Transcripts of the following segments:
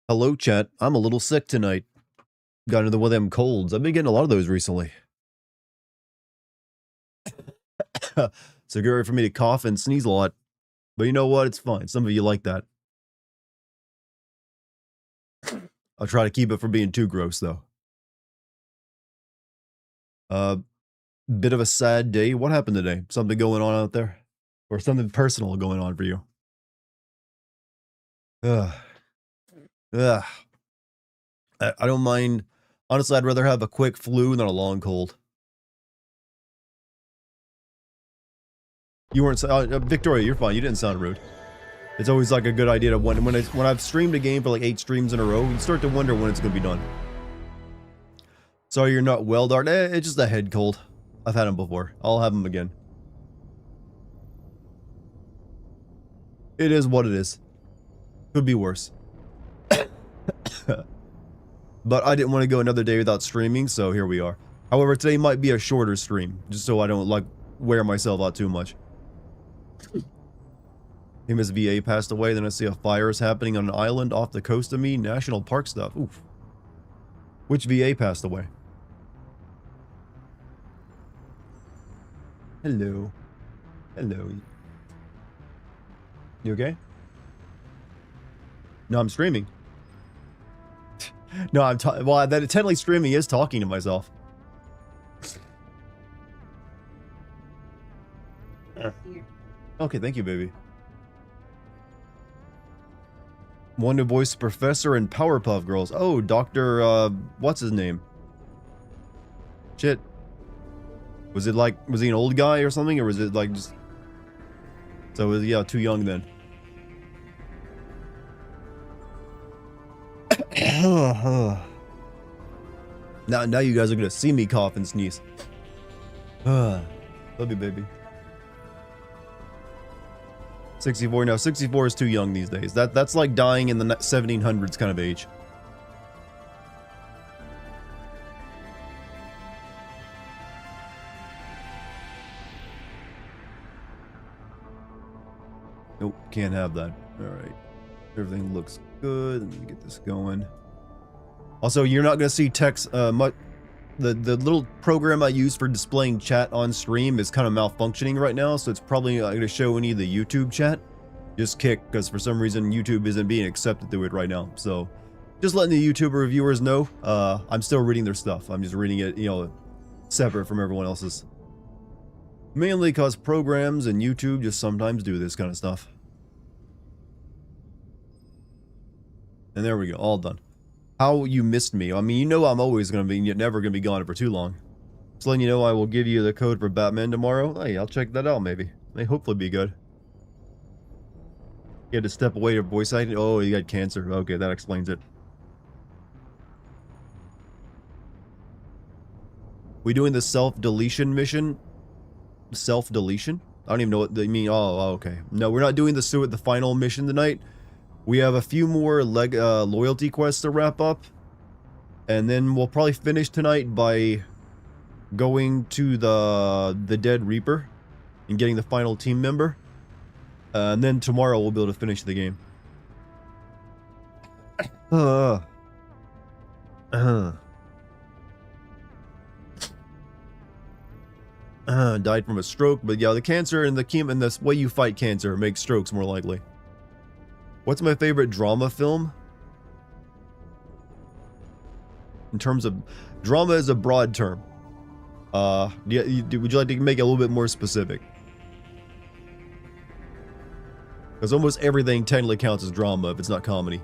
Hello, chat. I'm a little sick tonight. Got into one of them colds. I've been getting a lot of those recently. So get ready for me to cough and sneeze a lot. But you know what? It's fine. Some of you like that. I'll try to keep it from being too gross, though. Bit of a sad day. What happened today? Something going on out there? Or something personal going on for you? Ugh. Ugh. I don't mind. Honestly, I'd rather have a quick flu than a long cold. You weren't... Victoria, you're fine. You didn't sound rude. It's always like a good idea to when I've streamed a game for like 8 streams in a row, you start to wonder when it's going to be done. Sorry you're not well, Dart. It's just a head cold. I've had them before. I'll have them again. It is what it is. Could be worse. But I didn't want to go another day without streaming, so here we are. However, today might be a shorter stream, just so I don't like wear myself out too much. His VA passed away, then I see a fire is happening on an island off the coast of me. National park stuff. Oof. Which VA passed away? Hello. Hello. You okay? No, I'm streaming. No, well, that technically streaming is talking to myself. Okay, thank you, baby. One to voice Professor in Powerpuff Girls. Oh, Dr. What's his name? Shit. Was it like, was he an old guy or something? Or was it like just... So, was, yeah, too young then. Now you guys are gonna see me cough and sneeze. Love you, baby. 64 now. 64 is too young these days. That's like dying in the 1700s kind of age. Nope, can't have that. All right, everything looks good. Let me get this going. Also, you're not gonna see text much. The little program I use for displaying chat on stream is kind of malfunctioning right now, so it's probably not going to show any of the YouTube chat. Just kick, because for some reason YouTube isn't being accepted to it right now. So, just letting the YouTuber reviewers know, I'm still reading their stuff. I'm just reading it, you know, separate from everyone else's. Mainly because programs and YouTube just sometimes do this kind of stuff. And there we go, all done. How you missed me. I mean, you know I'm always going to be, never going to be gone for too long. Just letting you know I will give you the code for Batman tomorrow. Hey, I'll check that out maybe. May hopefully be good. You had to step away to voice acting? Oh, you got cancer. Okay, that explains it. We doing the self-deletion mission? Self-deletion? I don't even know what they mean. Oh, okay. No, we're not doing the final mission tonight. We have a few more loyalty quests to wrap up. And then we'll probably finish tonight by going to the Dead Reaper and getting the final team member. And then tomorrow we'll be able to finish the game. Died from a stroke, but yeah, the cancer and the chemo and the way you fight cancer makes strokes more likely. What's my favorite drama film? In terms of drama is a broad term. Would you like to make it a little bit more specific? Because almost everything technically counts as drama if it's not comedy.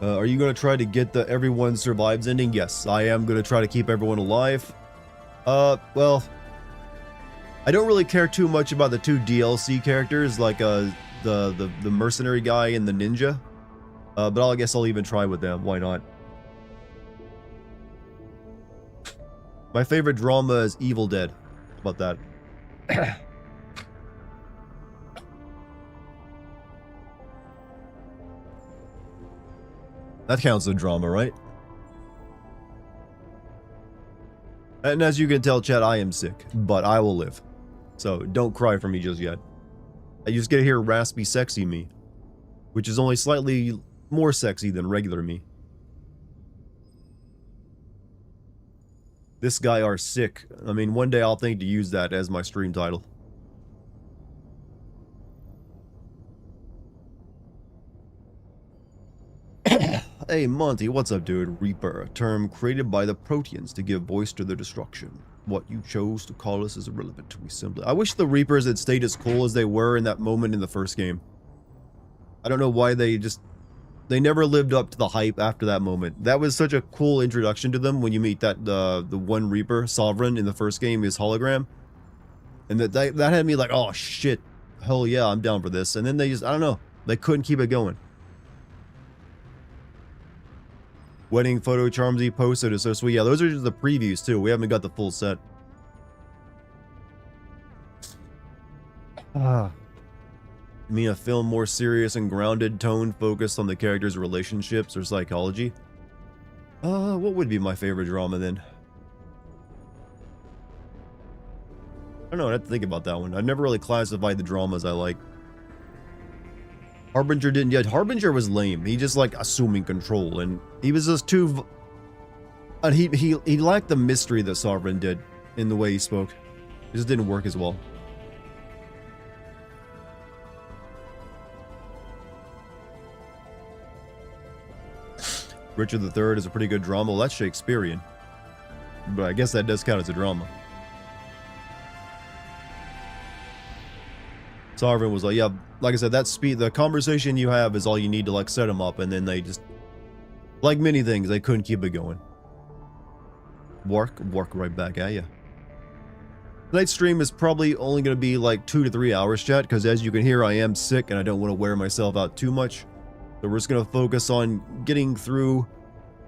Are you going to try to get the everyone survives ending? Yes, I am going to try to keep everyone alive. Well, I don't really care too much about the 2 DLC characters, like the mercenary guy and the ninja. But I guess I'll even try with them. Why not? My favorite drama is Evil Dead. How about that? That counts as drama, right? And as you can tell, chat, I am sick, but I will live. So don't cry for me just yet. I just get to hear raspy, sexy me, which is only slightly more sexy than regular me. This guy are sick. I mean, one day I'll think to use that as my stream title. Hey Monty, what's up dude? Reaper, a term created by the Proteans to give voice to their destruction. What you chose to call us is irrelevant to me simply. I wish the Reapers had stayed as cool as they were in that moment in the first game. I don't know why they never lived up to the hype after that moment. That was such a cool introduction to them when you meet that the one Reaper, Sovereign, in the first game, his hologram. And that had me like, oh shit, hell yeah, I'm down for this. And then they just, I don't know, they couldn't keep it going. Wedding photo charms he posted is so sweet. Yeah, those are just the previews too. We haven't got the full set. I mean a film more serious and grounded tone focused on the characters' relationships or psychology? What would be my favorite drama then? I don't know, I'd have to think about that one. I've never really classified the dramas I like. Harbinger didn't yet. Harbinger was lame. He just like assuming control, and he was just too. And he lacked the mystery that Sovereign did in the way he spoke. It just didn't work as well. Richard III is a pretty good drama. Well, that's Shakespearean, but I guess that does count as a drama. Sovereign was like, yeah, like I said, that the conversation you have is all you need to like set them up, and then they just, like many things, they couldn't keep it going. Work right back at you. Tonight's stream is probably only going to be like 2 to 3 hours, chat, because as you can hear, I am sick and I don't want to wear myself out too much. So we're just going to focus on getting through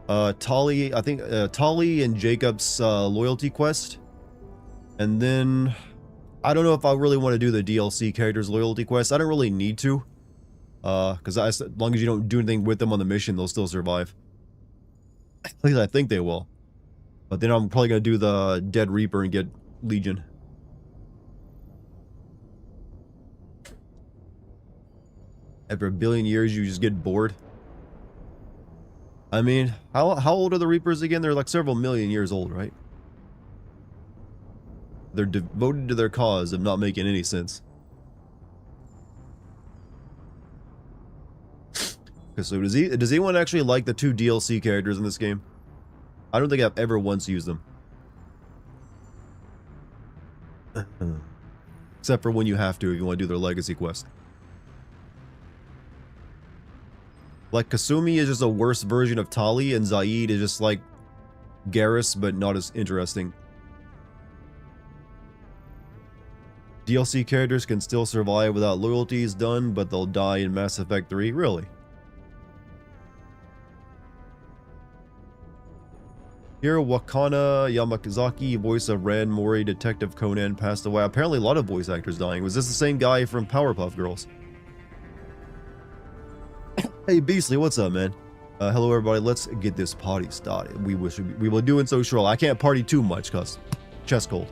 Tali and Jacob's loyalty quest, and then I don't know if I really want to do the DLC characters loyalty quest. I don't really need to. Because as long as you don't do anything with them on the mission, they'll still survive. At least I think they will. But then I'm probably going to do the Dead Reaper and get Legion. After a billion years, you just get bored. I mean, how old are the Reapers again? They're like several million years old, right? They're devoted to their cause of not making any sense. Okay, so does anyone actually like the 2 DLC characters in this game? I don't think I've ever once used them. Except for when you have to, if you want to do their legacy quest. Like, Kasumi is just a worse version of Tali, and Zaid is just like Garrus, but not as interesting. DLC characters can still survive without loyalties done, but they'll die in Mass Effect 3? Really? Here, Wakana Yamazaki, voice of Ren, Mori, Detective Conan, passed away. Apparently a lot of voice actors dying. Was this the same guy from Powerpuff Girls? Hey Beastly, what's up, man? Hello everybody, let's get this party started. We will doing so short. I can't party too much, cause chest cold.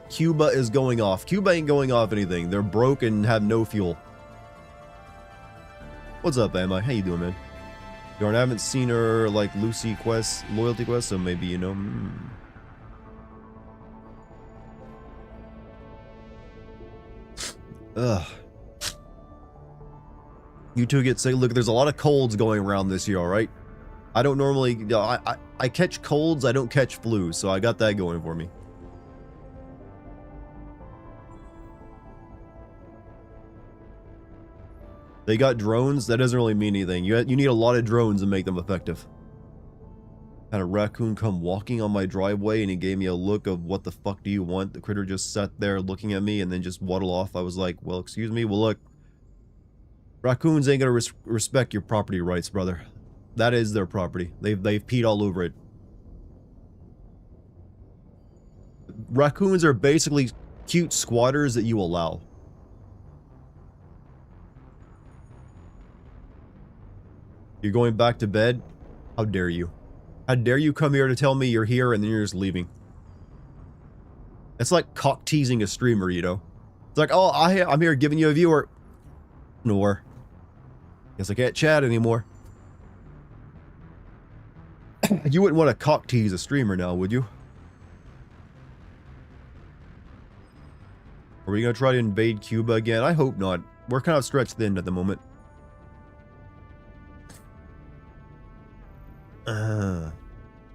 Cuba is going off. Cuba ain't going off anything. They're broke and have no fuel. What's up, Emma? How you doing, man? Darn, I haven't seen her like Lucy quest, loyalty quest, so maybe, you know. Ugh. You two get sick. Look, there's a lot of colds going around this year, alright? I don't normally, I catch colds, I don't catch flu, so I got that going for me. They got drones? That doesn't really mean anything. You need a lot of drones to make them effective. Had a raccoon come walking on my driveway and he gave me a look of what the fuck do you want? The critter just sat there looking at me and then just waddled off. I was like, well, excuse me? Well, look. Raccoons ain't gonna respect your property rights, brother. That is their property. They've peed all over it. Raccoons are basically cute squatters that you allow. You're going back to bed? How dare you? How dare you come here to tell me you're here and then you're just leaving? It's like cock teasing a streamer, you know? It's like, oh, I'm here giving you a viewer. Nor. Guess I can't chat anymore. You wouldn't want to cock tease a streamer now, would you? Are we gonna try to invade Cuba again? I hope not. We're kind of stretched thin at the moment.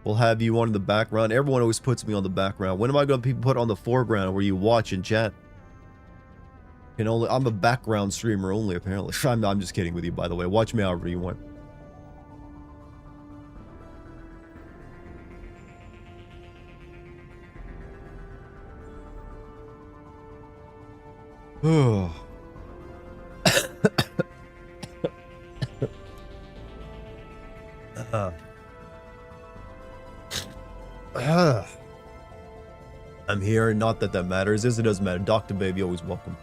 We'll have you on in the background. Everyone always puts me on the background. When am I going to be put on the foreground where you watch and chat? I'm a background streamer only, apparently. I'm just kidding with you, by the way. Watch me however you want. Oh. I'm here, not that matters. It doesn't matter. Dr. Baby, always welcome.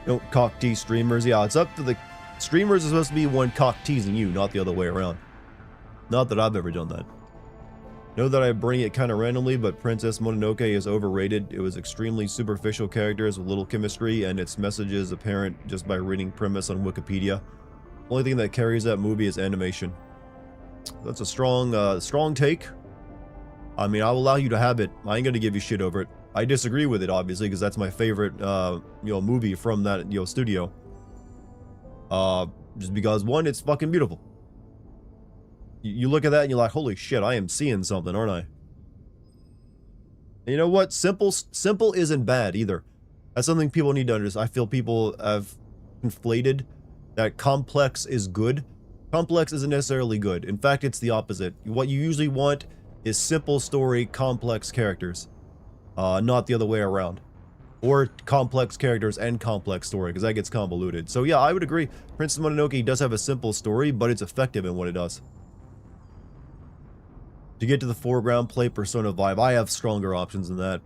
Don't cock tease streamers. Yeah, it's up to the streamers are supposed to be one cock teasing you, not the other way around. Not that I've ever done that. Know that I bring it kind of randomly, but Princess Mononoke is overrated. It was extremely superficial characters with little chemistry, and its message is apparent just by reading premise on Wikipedia. Only thing that carries that movie is animation. That's a strong take. I mean, I'll allow you to have it. I ain't gonna give you shit over it. I disagree with it, obviously, because that's my favorite, movie from that, studio. Just because, one, it's fucking beautiful. You look at that and you're like, holy shit, I am seeing something, aren't I? And you know what? Simple isn't bad either. That's something people need to understand. I feel people have conflated that complex is good. Complex isn't necessarily good. In fact, it's the opposite. What you usually want is simple story, complex characters. Not the other way around. Or complex characters and complex story, because that gets convoluted. So yeah, I would agree. Princess Mononoke does have a simple story, but it's effective in what it does. To get to the foreground, play Persona 5. I have stronger options than that.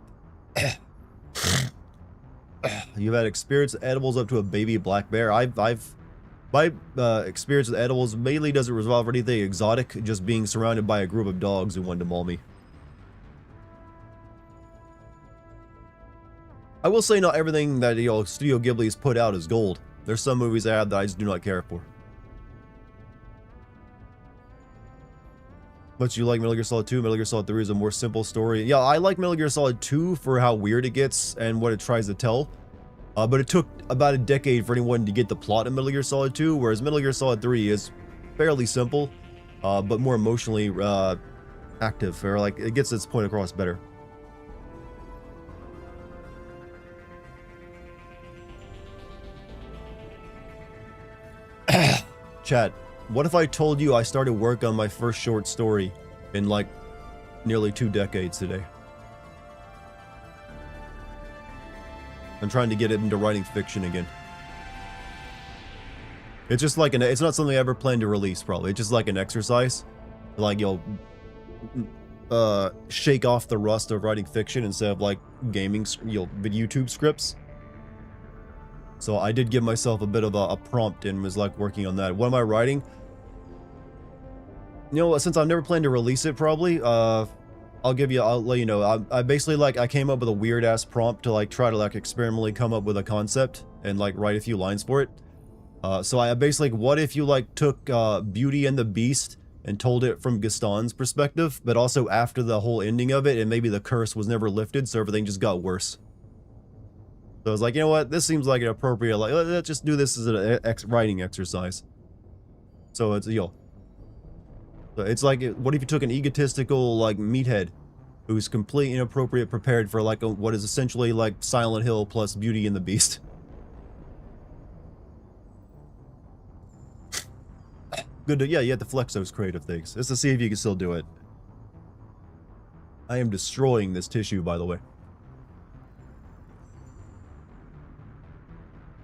You've had experience with edibles up to a baby black bear. My experience with edibles mainly doesn't resolve anything exotic, just being surrounded by a group of dogs who wanted to maul me. I will say not everything that Studio Ghibli's put out is gold. There's some movies I have that I just do not care for. But you like Metal Gear Solid 2? Metal Gear Solid 3 is a more simple story. Yeah, I like Metal Gear Solid 2 for how weird it gets and what it tries to tell. But it took about a decade for anyone to get the plot of Metal Gear Solid 2, whereas Metal Gear Solid 3 is fairly simple, but more emotionally active, or like it gets its point across better. Chat, what if I told you I started work on my first short story in like nearly 2 decades today? I'm trying to get it into writing fiction again. It's just like it's not something I ever plan to release, probably. It's just like an exercise. Like, shake off the rust of writing fiction instead of like gaming, YouTube scripts. So I did give myself a bit of a prompt and was like working on that. What am I writing? Since I've never planned to release it, probably, I'll let you know. I basically I came up with a weird ass prompt to try to experimentally come up with a concept and write a few lines for it. So I basically, what if you took Beauty and the Beast and told it from Gaston's perspective, but also after the whole ending of it, and maybe the curse was never lifted, so everything just got worse. So I was like, you know what, this seems like an appropriate, let's just do this as an writing exercise. So it's, so it's like, what if you took an egotistical, meathead, who's completely inappropriate prepared for, what is essentially, Silent Hill plus Beauty and the Beast. Good to, yeah, you have to flex those creative things. Just to see if you can still do it. I am destroying this tissue, by the way.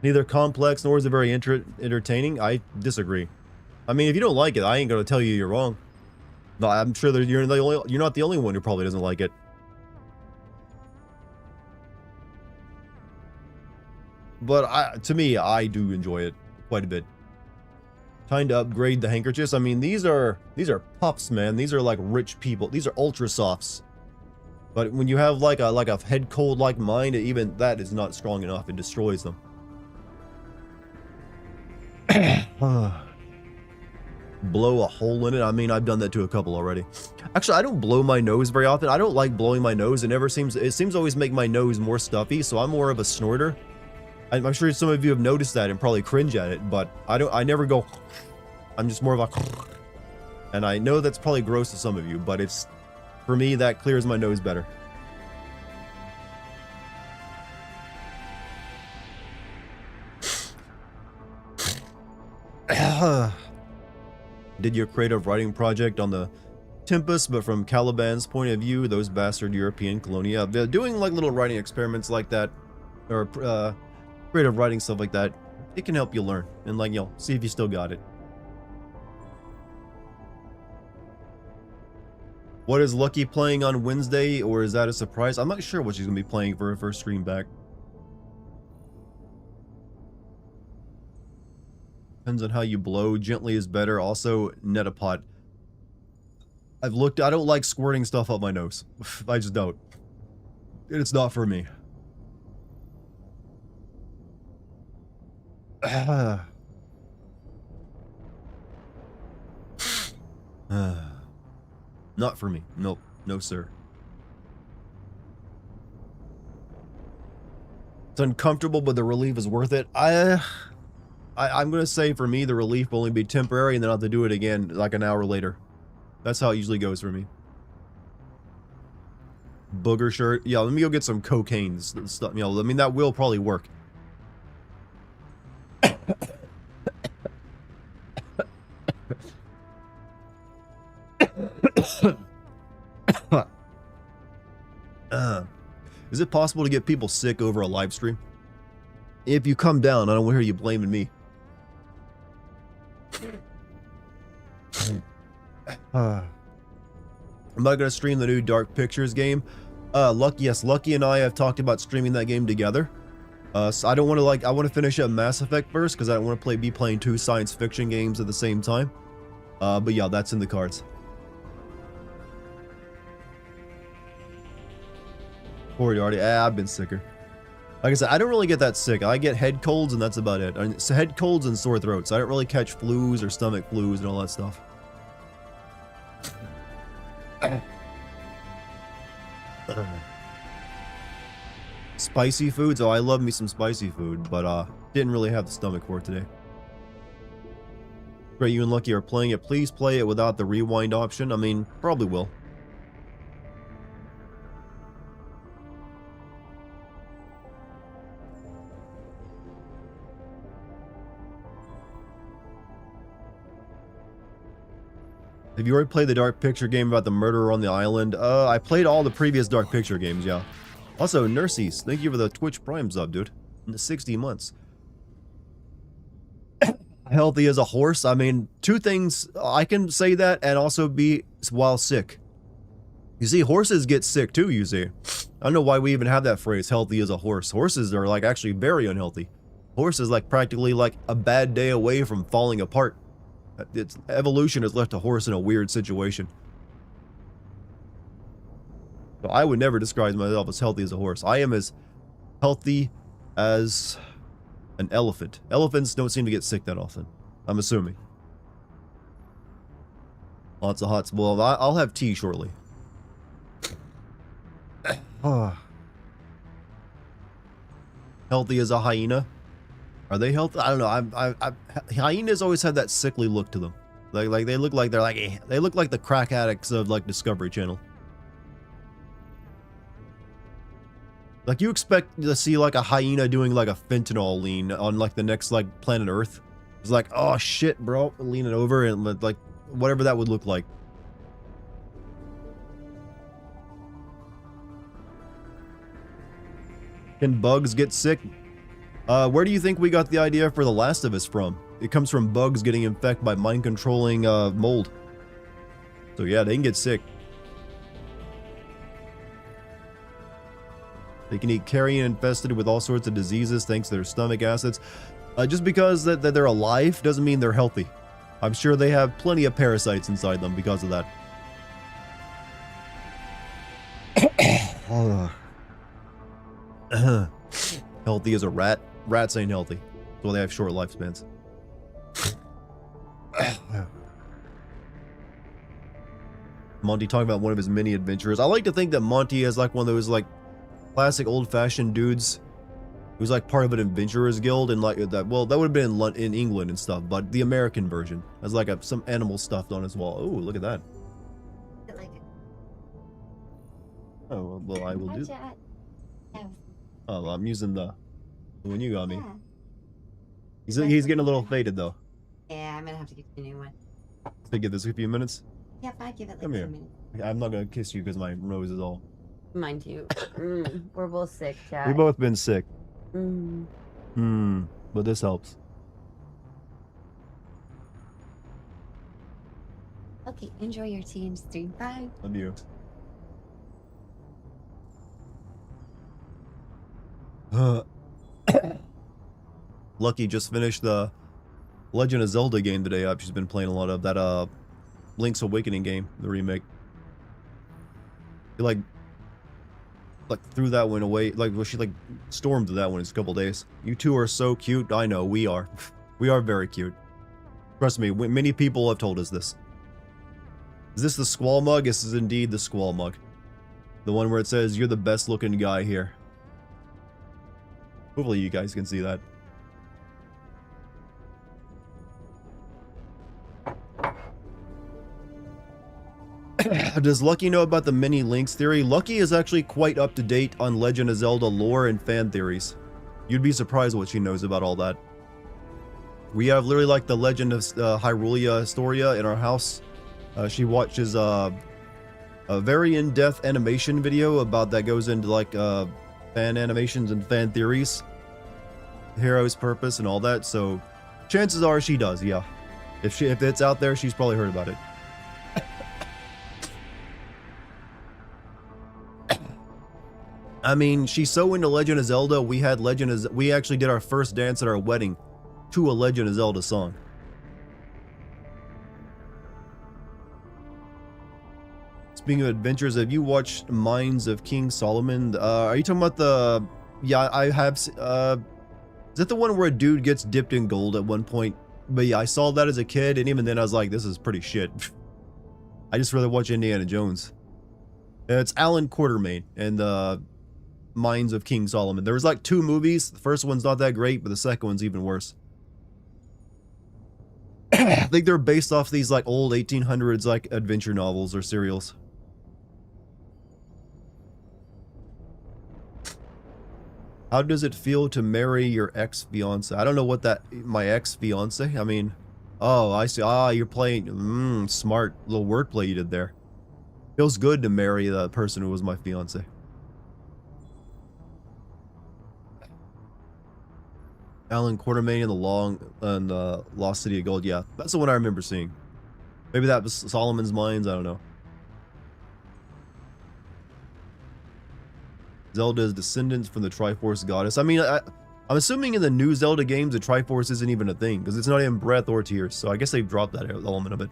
Neither complex nor is it very entertaining. I disagree. I mean, if you don't like it, I ain't gonna tell you you're wrong. No, I'm sure that you're not the only one who probably doesn't like it. But to me, I do enjoy it quite a bit. Time to upgrade the handkerchiefs. I mean, these are pups, man. These are like rich people. These are ultra softs. But when you have like a head cold like mine, even that is not strong enough. It destroys them. Blow a hole in it. I mean, I've done that to a couple already. Actually, I don't blow my nose very often. I don't like blowing my nose. It seems to always make my nose more stuffy, so I'm more of a snorter. I'm sure some of you have noticed that and probably cringe at it, but I never go. I'm just more of a, and I know that's probably gross to some of you, but it's, for me, that clears my nose better. Did your creative writing project on the Tempest, but from Caliban's point of view, those bastard European colonia. They're doing like little writing experiments like that, or creative writing stuff like that. It can help you learn and, like, you know, see if you still got it. What is Lucky playing on Wednesday, or is that a surprise? I'm not sure what she's gonna be playing for her first stream back. Depends on how you blow. Gently is better. Also, Netapod. I've looked. I don't like squirting stuff up my nose. I just don't. It's not for me. Not for me. Nope. No, sir. It's uncomfortable, but the relief is worth it. I'm gonna say for me, the relief will only be temporary, and then I'll have to do it again like an hour later. That's how it usually goes for me. Booger shirt. Yeah, let me go get some cocaine stuff. You know, I mean, that will probably work. Is it possible to get people sick over a live stream? If you come down, I don't want to hear you blaming me. I'm not gonna stream the new Dark Pictures game. Lucky and I have talked about streaming that game together. So I don't want to I want to finish up Mass Effect first because I don't want to be playing two science fiction games at the same time. But yeah, that's in the cards. Poor Darty. I've been sicker. Like I said, I don't really get that sick. I get head colds and that's about it. So head colds and sore throats. I don't really catch flus or stomach flus and all that stuff. Spicy foods. Oh, I love me some spicy food, but didn't really have the stomach for it today. Great, you and Lucky are playing it. Please play it without the rewind option. I mean, probably will. Have you already played the Dark Picture game about the murderer on the island? I played all the previous Dark Picture games, yeah. Also, Nurses, thank you for the Twitch Prime sub, dude. In the 60 months. Healthy as a horse. I mean, two things. I can say that and also be while sick. You see, horses get sick too, you see. I don't know why we even have that phrase, healthy as a horse. Horses are like actually very unhealthy. Horses like practically like a bad day away from falling apart. Its evolution has left a horse in a weird situation. So I would never describe myself as healthy as a horse. I am as healthy as an elephant. Elephants don't seem to get sick that often, I'm assuming. Lots of hot. Well, I'll have tea shortly. Healthy as a hyena. Are they healthy? I don't know. Hyenas always had that sickly look to them. Like they look like they look like the crack addicts of like Discovery Channel. Like you expect to see like a hyena doing like a fentanyl lean on like the next like planet Earth. It's like, oh shit, bro, leaning over and like whatever that would look like. Can bugs get sick? Where do you think we got the idea for The Last of Us from? It comes from bugs getting infected by mind-controlling mold. So yeah, they can get sick. They can eat carrion infested with all sorts of diseases thanks to their stomach acids. Just because that they're alive doesn't mean they're healthy. I'm sure they have plenty of parasites inside them because of that. Healthy as a rat. Rats ain't healthy. So they have short lifespans. Monty talking about one of his mini adventures. I like to think that Monty is like one of those like classic old-fashioned dudes who's like part of an adventurers guild, and like that. Well, that would have been in England and stuff, but the American version has like some animal stuffed on his wall. Oh, look at that. I like it. Oh well, I will do. Oh, well, I'm using the one you got me. Yeah. He's getting a little faded though. Yeah, I'm gonna have to get you a new one. So give this a few minutes. Yeah, if I give it like Come 2 here. minutes. I'm not gonna kiss you because my nose is all. Mine too. We're both sick, Chad. We've both been sick. Mm. But this helps. Okay, enjoy your tea and stream. Bye. Love you. Lucky just finished the Legend of Zelda game today. She's been playing a lot of that Link's Awakening game, the remake. She like threw that one away. Like, well, she like stormed through that one in a couple days. You two are so cute. I know, we are. We are very cute. Trust me, many people have told us this. Is this the Squall mug? This is indeed the Squall mug. The one where it says, "You're the best looking guy here." Hopefully you guys can see that. Does Lucky know about the mini Links theory? Lucky is actually quite up to date on Legend of Zelda lore and fan theories. You'd be surprised what she knows about all that. We have literally like the Legend of Hyrulean Historia in our house. She watches a very in-depth animation video about that goes into like fan animations and fan theories, hero's purpose and all that. So chances are she does, yeah. If it's out there, she's probably heard about it. I mean, she's so into Legend of Zelda. We actually did our first dance at our wedding to a Legend of Zelda song. Speaking of adventures, have you watched Mines of King Solomon? Are you talking about the? Yeah, I have. Is that the one where a dude gets dipped in gold at one point? But yeah, I saw that as a kid, and even then I was like, this is pretty shit. I just rather watch Indiana Jones. It's Alan Quatermain and Mines of King Solomon. There was like 2 movies. The first one's not that great, but the second one's even worse. I think they're based off these like old 1800s like adventure novels or serials. How does it feel to marry your ex-fiance? I don't know what that, my ex-fiance? I mean, oh, I see. Ah, you're playing, smart little wordplay you did there. Feels good to marry the person who was my fiance. Alan Quatermain and the Lost City of Gold. Yeah, that's the one I remember seeing. Maybe that was Solomon's Mines. I don't know. Zelda's descendants from the Triforce goddess. I mean, I'm assuming in the new Zelda games, the Triforce isn't even a thing because it's not in Breath or Tears. So I guess they've dropped that element of it.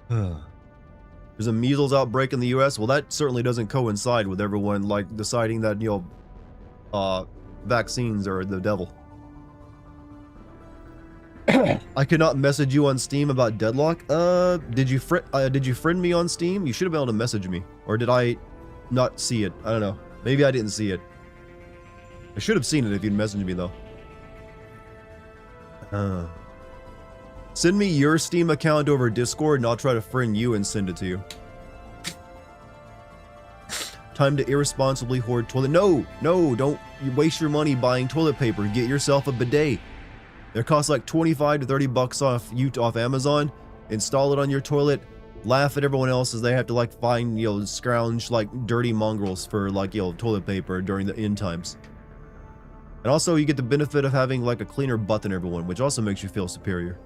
There's a measles outbreak in the US. Well, that certainly doesn't coincide with everyone like deciding that, you know, vaccines are the devil. I could not message you on Steam about Deadlock. Did you friend me on Steam? You should have been able to message me. Or did I not see it? I don't know. Maybe I didn't see it. I should have seen it if you'd messaged me though. Send me your Steam account over Discord and I'll try to friend you and send it to you. Time to irresponsibly hoard toilet. No, don't waste your money buying toilet paper. Get yourself a bidet. It costs like 25 to 30 bucks off Amazon. Install it on your toilet. Laugh at everyone else as they have to like find, you know, scrounge like dirty mongrels for like, you know, toilet paper during the end times. And also you get the benefit of having like a cleaner butt than everyone, which also makes you feel superior.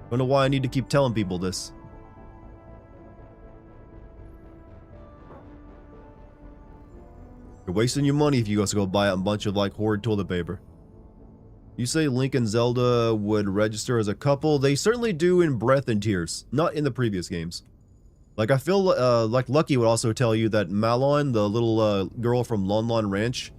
Don't know why I need to keep telling people this. You're wasting your money if you just go buy a bunch of like Horde toilet paper. You say Link and Zelda would register as a couple? They certainly do in Breath and Tears, not in the previous games. Like, I feel like Lucky would also tell you that Malon, the little girl from Lon Lon Ranch,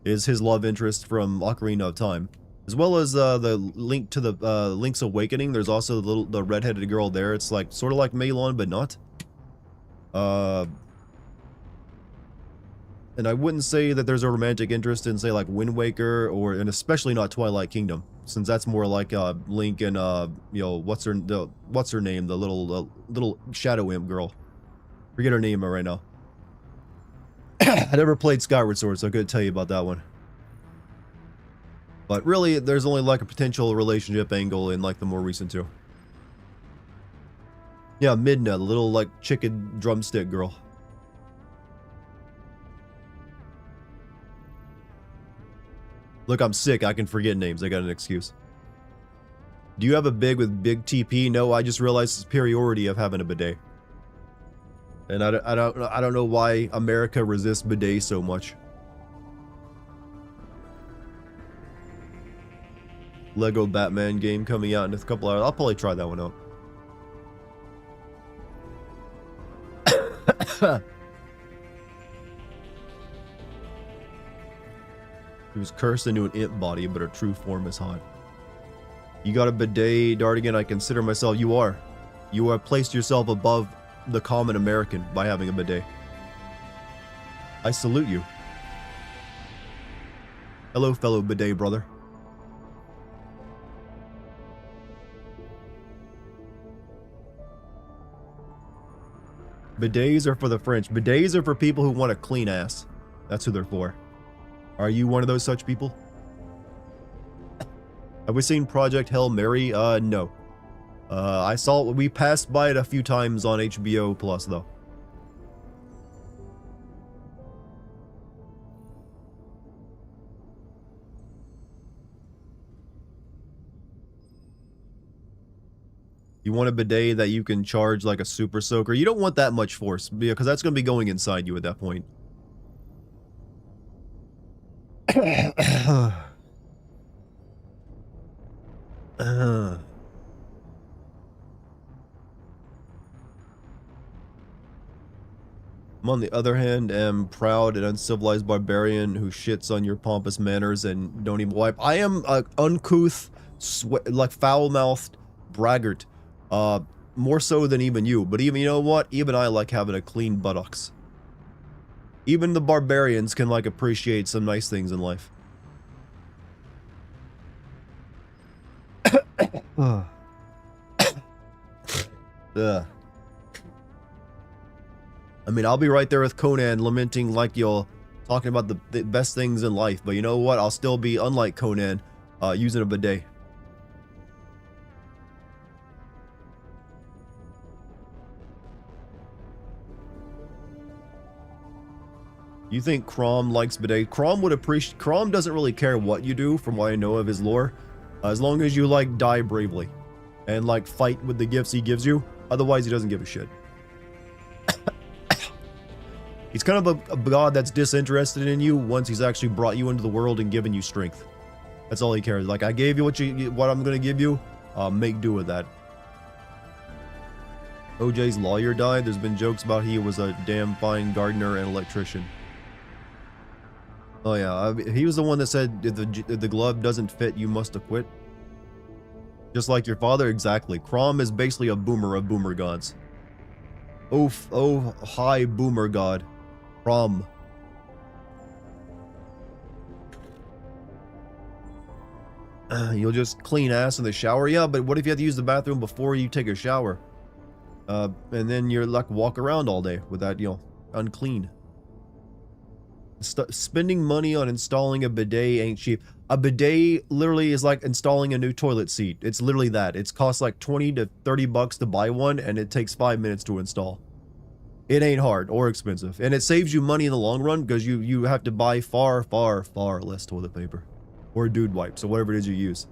is his love interest from Ocarina of Time. As well as the link to the Link's Awakening, there's also the redheaded girl there. It's like, sort of like Malon, but not. And I wouldn't say that there's a romantic interest in, say, like Wind Waker, and especially not Twilight Kingdom, since that's more like Link and you know, what's her name, the little shadow imp girl. Forget her name right now. I never played Skyward Sword, so I couldn't tell you about that one. But really, there's only like a potential relationship angle in like the more recent two. Yeah, Midna, the little like chicken drumstick girl. Look, I'm sick. I can forget names. I got an excuse. Do you have a big with big TP? No, I just realized the superiority of having a bidet. And I don't know why America resists bidets so much. Lego Batman game coming out in a couple hours. I'll probably try that one out. He was cursed into an imp body, but her true form is hot. You got a bidet, Dartigan. I consider myself. You are. You have placed yourself above the common American by having a bidet. I salute you. Hello, fellow bidet brother. Bidets are for the French. Bidets are for people who want a clean ass. That's who they're for. Are you one of those such people? Have we seen Project Hail Mary? No. I saw it. We passed by it a few times on HBO Plus, though. You want a bidet that you can charge like a super soaker. You don't want that much force, because that's going to be going inside you at that point. I'm, on the other hand, am proud and uncivilized barbarian who shits on your pompous manners and don't even wipe. I am a uncouth, like foul-mouthed braggart. More so than even you. But even, you know what? Even I like having a clean buttocks. Even the barbarians can, like, appreciate some nice things in life. I mean, I'll be right there with Conan lamenting like you're talking about the best things in life, but you know what? I'll still be, unlike Conan, using a bidet. You think Chrom likes bidet? Chrom would appreciate. Chrom doesn't really care what you do, from what I know of his lore, as long as you like die bravely and like fight with the gifts he gives you. Otherwise, he doesn't give a shit. He's kind of a god that's disinterested in you once he's actually brought you into the world and given you strength. That's all he cares. Like, I gave you what I'm gonna give you. Make do with that. OJ's lawyer died. There's been jokes about he was a damn fine gardener and electrician. Oh yeah, he was the one that said if the glove doesn't fit, you must acquit. Just like your father, exactly. Chrom is basically a boomer of boomer gods. Oh, hi boomer god. Chrom. You'll just clean ass in the shower? Yeah, but what if you have to use the bathroom before you take a shower? And then you're like walk around all day with that, you know, unclean. Spending money on installing a bidet ain't cheap. A bidet literally is like installing a new toilet seat. It's literally that. It costs like 20 to 30 bucks to buy one, and it takes 5 minutes to install. It ain't hard or expensive, and it saves you money in the long run because you have to buy far less toilet paper or dude wipes or whatever it is you use.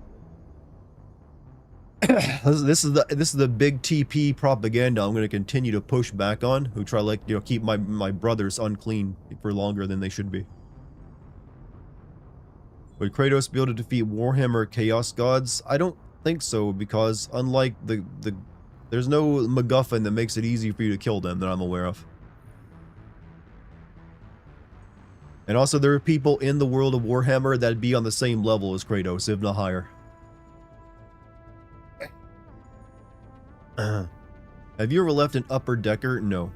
This is the big TP propaganda I'm going to continue to push back on, who try like, you know, keep my brothers unclean for longer than they should be. Would Kratos be able to defeat Warhammer Chaos Gods? I don't think so, because unlike there's no MacGuffin that makes it easy for you to kill them that I'm aware of. And also there are people in the world of Warhammer that'd be on the same level as Kratos, if not higher. Have you ever left an upper decker? No.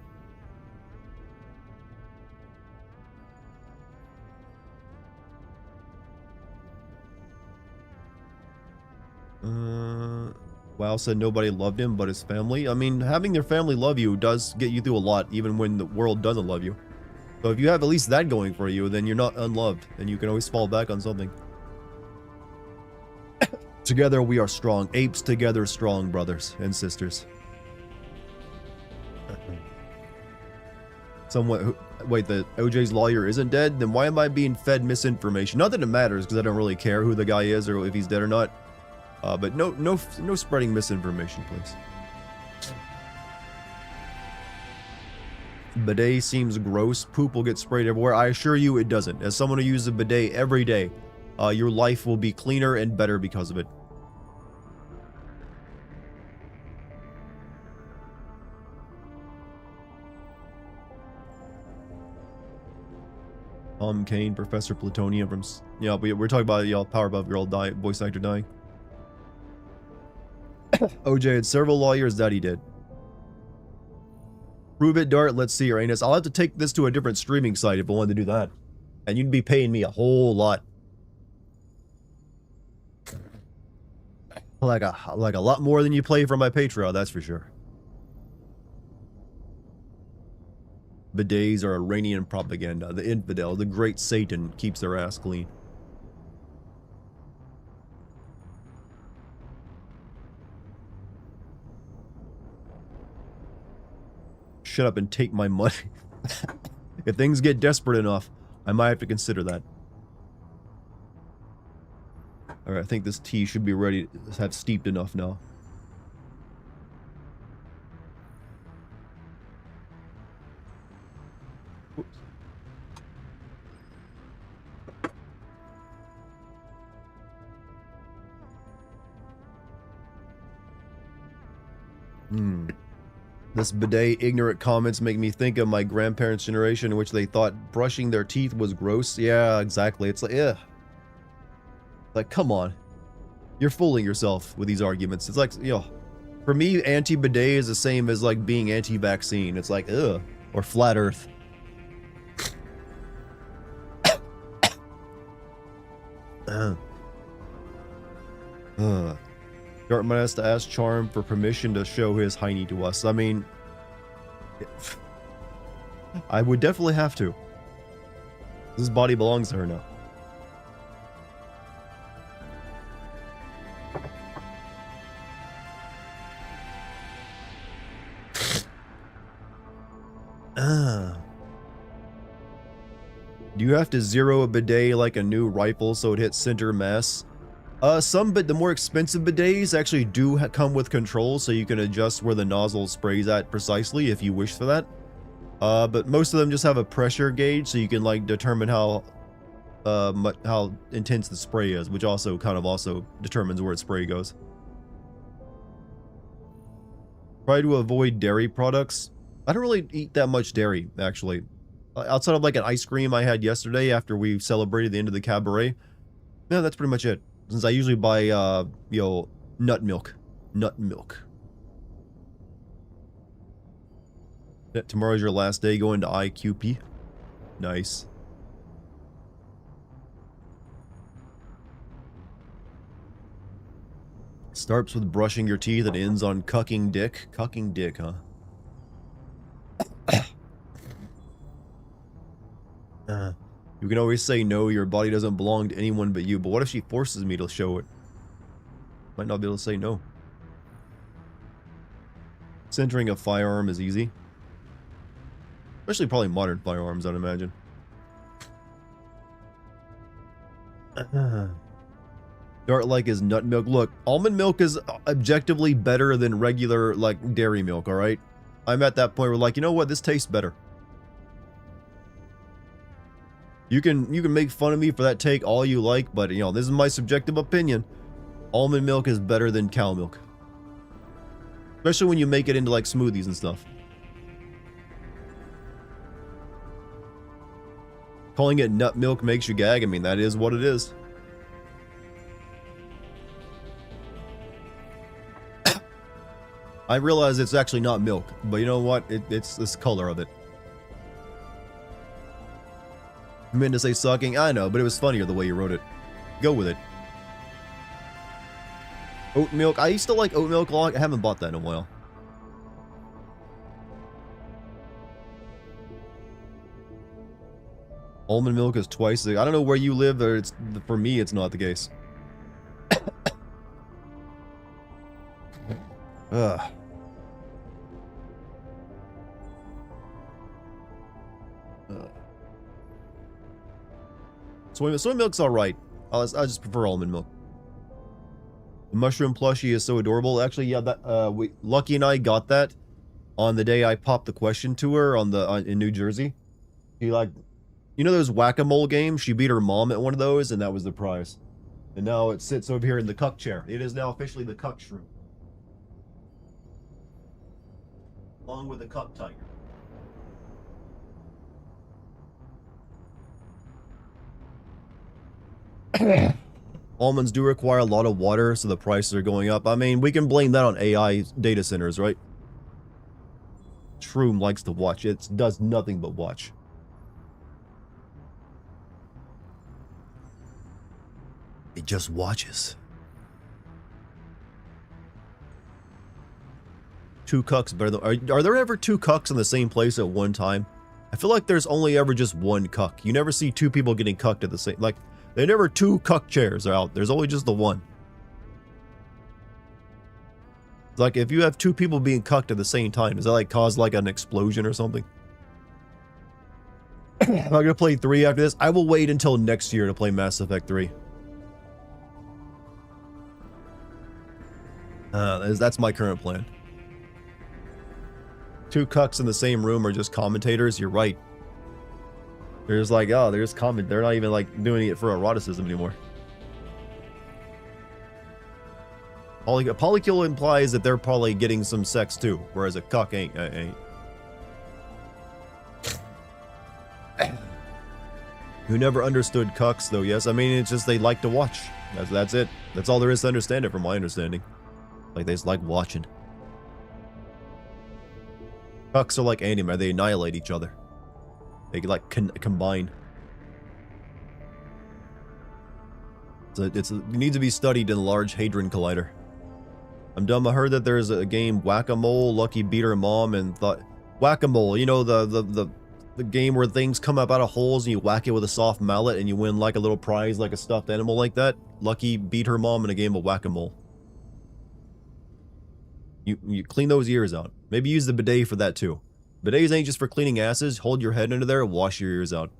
WoW said nobody loved him but his family. I mean, having their family love you does get you through a lot, even when the world doesn't love you. So if you have at least that going for you, then you're not unloved, and you can always fall back on something. Together we are strong. Apes together strong, brothers and sisters. Wait, the OJ's lawyer isn't dead? Then why am I being fed misinformation? Not that it matters, because I don't really care who the guy is or if he's dead or not. But no spreading misinformation, please. Bidet seems gross. Poop will get sprayed everywhere. I assure you it doesn't. As someone who uses a bidet every day, your life will be cleaner and better because of it. Tom Kane, Professor Plutonium from... Yeah, we're talking about y'all Powerpuff Girl voice actor dying. OJ had several lawyers that he did. Prove it, Dart. Let's see, Uranus. I'll have to take this to a different streaming site if I wanted to do that. And you'd be paying me a whole lot. Like a lot more than you play for my Patreon, that's for sure. Bidets are Iranian propaganda. The infidel, the great Satan, keeps their ass clean. Shut up and take my money. If things get desperate enough, I might have to consider that. Alright, I think this tea should be ready to have steeped enough now. Oops. This bidet ignorant comments make me think of my grandparents' generation in which they thought brushing their teeth was gross. Yeah, exactly. It's like, ugh. Like, come on. You're fooling yourself with these arguments. It's like, you know, for me, anti-bidet is the same as like being anti-vaccine. It's like, ugh. Or flat earth. Dartmouth has to ask Charm for permission to show his hiney to us. I mean, I would definitely have to. This body belongs to her now. Do you have to zero a bidet like a new rifle so it hits center mass? But the more expensive bidets actually do come with controls, so you can adjust where the nozzle sprays at precisely if you wish for that. But most of them just have a pressure gauge, so you can like determine how intense the spray is, which also kind of also determines where its spray goes. Try to avoid dairy products. I don't really eat that much dairy, actually. Outside of like an ice cream I had yesterday after we celebrated the end of the cabaret. Yeah, that's pretty much it. Since I usually buy, you know, nut milk. Nut milk. Yeah, tomorrow's your last day going to IQP. Nice. Starts with brushing your teeth and ends on cucking dick. Cucking dick, huh? You can always say no, your body doesn't belong to anyone but you, but what if she forces me to show it? Might not be able to say no. Centering a firearm is easy. Especially probably modern firearms, I'd imagine. Dart like is nut milk. Look, almond milk is objectively better than regular like dairy milk, all right? I'm at that point where like, you know what? This tastes better. You can make fun of me for that take all you like, but you know, this is my subjective opinion. Almond milk is better than cow milk. Especially when you make it into like smoothies and stuff. Calling it nut milk makes you gag. I mean, that is what it is. I realize it's actually not milk, but you know what? It's this color of it. I meant to say sucking, I know, but it was funnier the way you wrote it. Go with it. Oat milk. I used to like oat milk a lot. I haven't bought that in a while. Almond milk is twice. I don't know where you live, or for me, it's not the case. Ugh. Soy milk's alright. I just prefer almond milk. The mushroom plushie is so adorable. Actually, yeah, that Lucky and I got that on the day I popped the question to her in New Jersey. She like, you know those whack-a-mole games? She beat her mom at one of those, and that was the prize. And now it sits over here in the cuck chair. It is now officially the cuck shroom. Along with the cuck tiger. Almonds do require a lot of water, so the prices are going up. I mean, we can blame that on AI data centers, right? Shroom likes to watch. It does nothing but watch. It just watches. 2 cucks better than... Are there ever 2 cucks in the same place at one time? I feel like there's only ever just one cuck. You never see 2 people getting cucked at the same... Like, there never 2 cuck chairs are out. There's always just the one. It's like, if you have 2 people being cucked at the same time, does that like cause like an explosion or something? Am I gonna play 3 after this? I will wait until next year to play Mass Effect 3. That's my current plan. 2 cucks in the same room are just commentators. You're right. They're just like, oh, they're not even like doing it for eroticism anymore. Polycule implies that they're probably getting some sex too, whereas a cuck ain't. Who never understood cucks though, yes. I mean, it's just they like to watch. That's it. That's all there is to understand it from my understanding. Like, they just like watching. Cucks are like anime, they annihilate each other. They like combine. So it needs to be studied in the Large Hadron Collider. I'm dumb. I heard that there's a game Whack-a-Mole, Lucky beat her mom, and thought Whack-a-Mole. You know the game where things come up out of holes and you whack it with a soft mallet and you win like a little prize, like a stuffed animal like that. Lucky beat her mom in a game of Whack-a-Mole. You clean those ears out. Maybe use the bidet for that too. Bidets ain't just for cleaning asses. Hold your head under there and wash your ears out.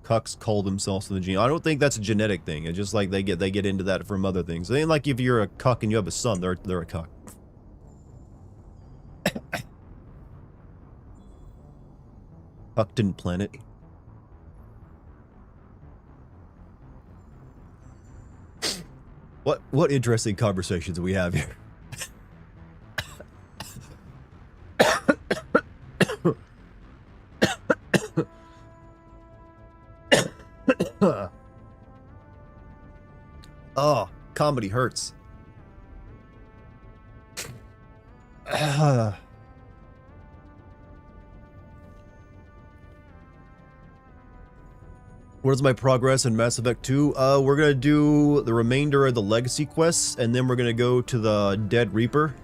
Cucks call themselves to the gene. I don't think that's a genetic thing. It's just like they get into that from other things. It ain't like if you're a cuck and you have a son, they're a cuck. Cuckton planet. What interesting conversations we have here. Oh, comedy hurts. What is my progress in Mass Effect 2? We're gonna do the remainder of the legacy quests, and then we're gonna go to the Dead Reaper.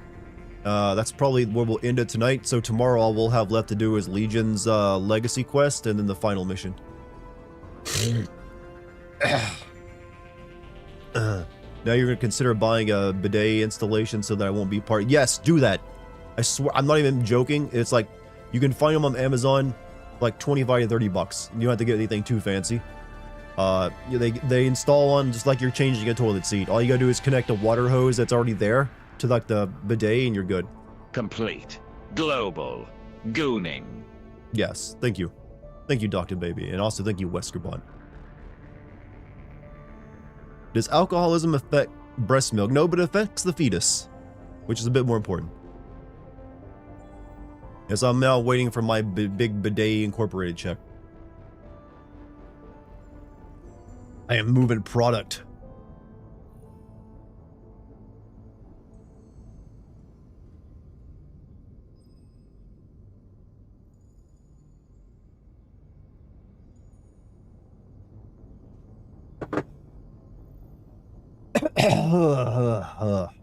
That's probably where we'll end it tonight. So tomorrow all we'll have left to do is Legion's legacy quest, and then the final mission. Now you're gonna consider buying a bidet installation so that I won't be part. Yes, do that. I swear, I'm not even joking. It's like, you can find them on Amazon, like 25 to 30 bucks. You don't have to get anything too fancy. They install on just like you're changing a toilet seat. All you gotta do is connect a water hose that's already there to like the bidet and you're good. Complete. Global. Gooning. Yes, thank you. Thank you, Dr. Baby. And also thank you, Weskerbot. Does alcoholism affect breast milk? No, but it affects the fetus, which is a bit more important. Yes, I'm now waiting for my big bidet incorporated check. I am moving product.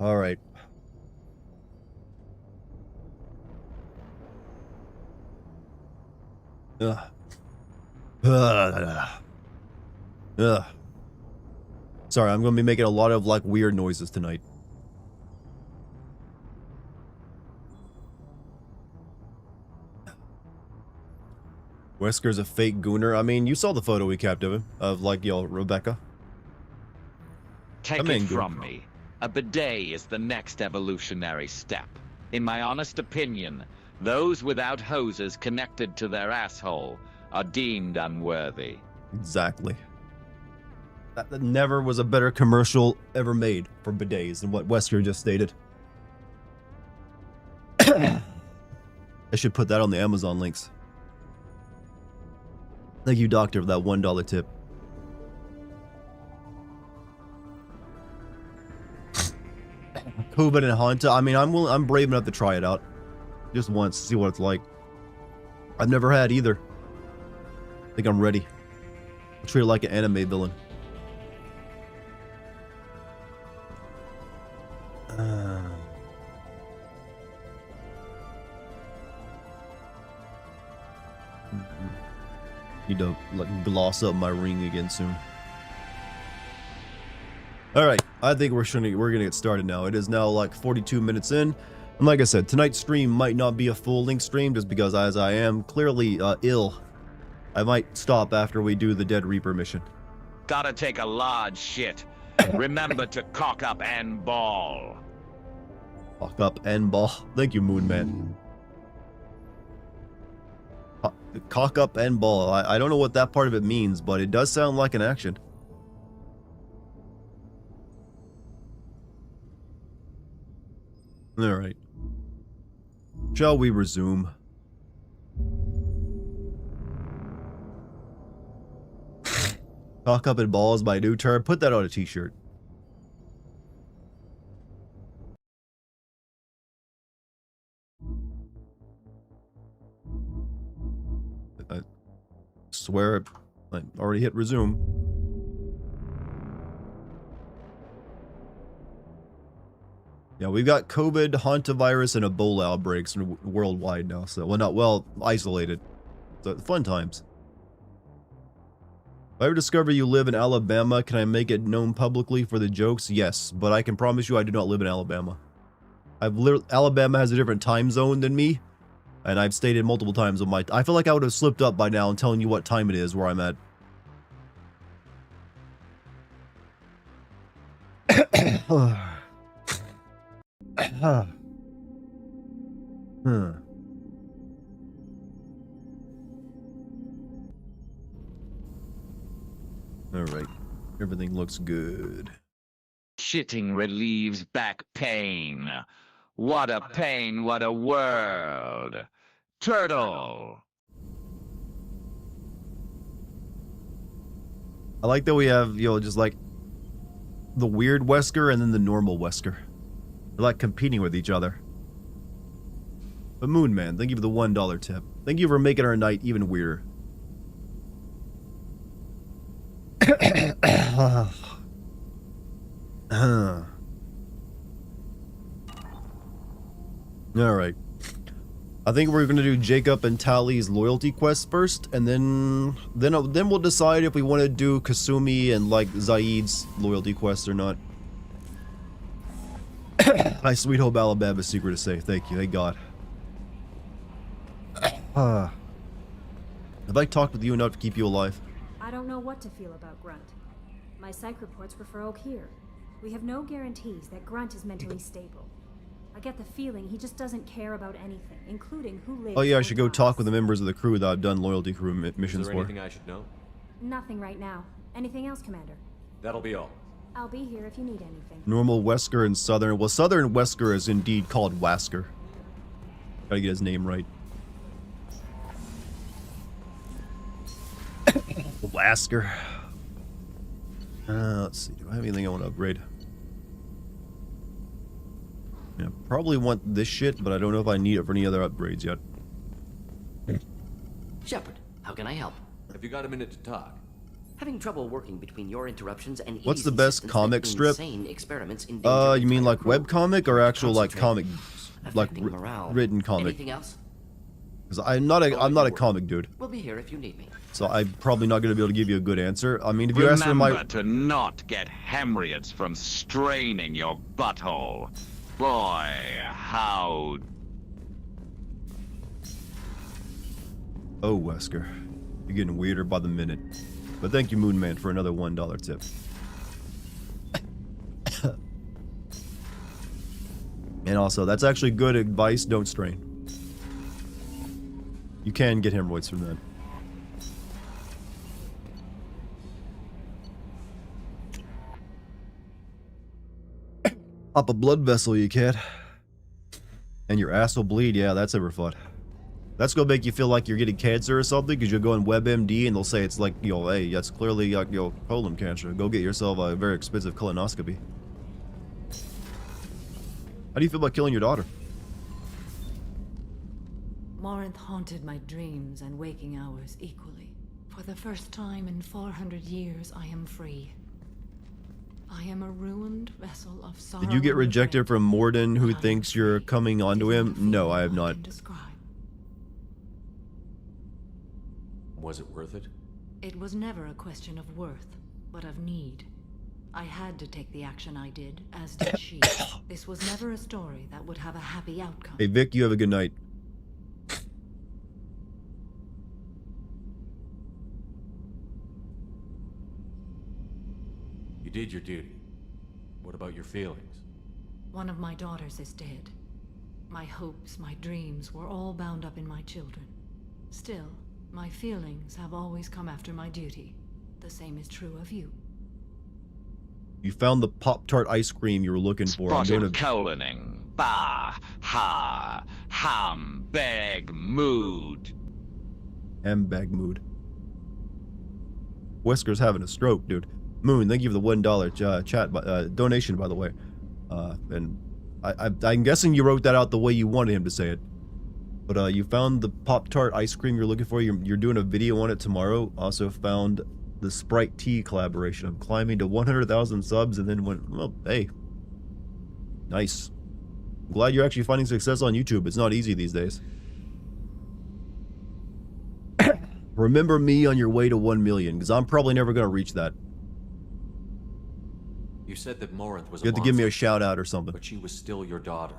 All right. Sorry, I'm going to be making a lot of like weird noises tonight. Wesker's a fake gooner. I mean, you saw the photo we kept of him, of like, Rebecca. Take it from me. A bidet is the next evolutionary step. In my honest opinion, those without hoses connected to their asshole are deemed unworthy. Exactly. That never was a better commercial ever made for bidets than what Wesker just stated. I should put that on the Amazon links. Thank you, Doctor, for that $1 tip. COVID and Hanta. I mean, I'm brave enough to try it out. Just once, to see what it's like. I've never had either. I think I'm ready. I'll treat it like an anime villain. Need to like gloss up my ring again soon. All right, I think we're gonna get started now. It is now like 42 minutes in, and like I said, tonight's stream might not be a full-length stream just because, as I am clearly ill, I might stop after we do the Dead Reaper mission. Gotta take a large shit. Remember to cock up and ball. Cock up and ball. Thank you, Moon Man. Cock up and ball. I don't know what that part of it means, but it does sound like an action. All right. Shall we resume? Cock up and ball is my new term. Put that on a t-shirt. I swear I already hit resume. Yeah, we've got COVID, hantavirus, and Ebola outbreaks worldwide now. So, well, not well, isolated. So, fun times. If I ever discover you live in Alabama, can I make it known publicly for the jokes? Yes, but I can promise you I do not live in Alabama. Alabama has a different time zone than me, and I've stated multiple times on my... I feel like I would have slipped up by now and telling you what time it is where I'm at. Alright, everything looks good. Shitting relieves back pain. What a pain, what a world. Turtle. I like that we have, just like the weird Wesker and then the normal Wesker. They're like competing with each other. But Moon Man, thank you for the $1 tip. Thank you for making our night even weirder. Alright. I think we're gonna do Jacob and Tally's loyalty quest first, and then we'll decide if we want to do Kasumi and like Zaid's loyalty quest or not. Hi, Sweet Home Alabama, secret to say. Thank you, thank God. Have I talked with you enough to keep you alive? I don't know what to feel about Grunt. My psych reports refer Oak here. We have no guarantees that Grunt is mentally stable. I get the feeling he just doesn't care about anything, including who lives. Oh yeah, I or should go dies. talk with the members of the crew that I've done loyalty crew missions Is there for. anything I should know? Nothing right now. Anything else, Commander? That'll be all. I'll be here if you need anything. Normal, Wesker, and Southern. Well, Southern Wesker is indeed called Wasker. Gotta get his name right. Wasker. Let's see. Do I have anything I want to upgrade? I probably want this shit, but I don't know if I need it for any other upgrades yet. Shepard, how can I help? Have you got a minute to talk? Having trouble working between your interruptions and What's the idiocy best systems comic that strip? insane experiments endanger You mean entire like crew. webcomic or actual like comic, like Affecting morale. written comic? Anything else? Because I'm not a comic dude, We'll be here if you need me. so I'm probably not gonna be able to give you a good answer. I mean, if you ask for Remember my to not get hemorrhoids from straining your butthole. Boy, how... Oh, Wesker, you're getting weirder by the minute. But thank you, Moonman, for another $1 tip. And also, that's actually good advice. Don't strain. You can get hemorrhoids from that. Pop a blood vessel, you kid. And your ass will bleed. Yeah, that's ever fun. That's gonna make you feel like you're getting cancer or something, because you'll go on WebMD and they'll say it's like, yo, hey, that's clearly your colon cancer. Go get yourself a very expensive colonoscopy. How do you feel about killing your daughter? Morinth haunted my dreams and waking hours equally. For the first time in 400 years, I am free. I am a ruined vessel of sorrow. Did you get and rejected regret, from Morden, who but I am thinks you're free. coming It onto is him? not a No, feeling I have not. can describe. Was it worth it? It was never a question of worth, but of need. I had to take the action I did, as did she. This was never a story that would have a happy outcome. Hey, Vic, you have a good night. You did your duty. What about your feelings? One of my daughters is dead. My hopes, my dreams were all bound up in my children. Still, my feelings have always come after my duty. The same is true of you. You found the Pop-Tart ice cream you were looking for. I'm Spotted gonna... coloning. Bah, ha, ham, beg, mood. Bag mood. Wesker's having a stroke, dude. Moon, thank you for the $1 donation, by the way. And I'm guessing you wrote that out the way you wanted him to say it. But you found the Pop-Tart ice cream you're looking for. You're doing a video on it tomorrow. Also found the Sprite Tea collaboration. I'm climbing to 100,000 subs and then went, well, hey. Nice. I'm glad you're actually finding success on YouTube. It's not easy these days. Remember me on your way to 1 million, because I'm probably never going to reach that. You said that Morinth was You have to give me a shout out or something. but she was still your daughter.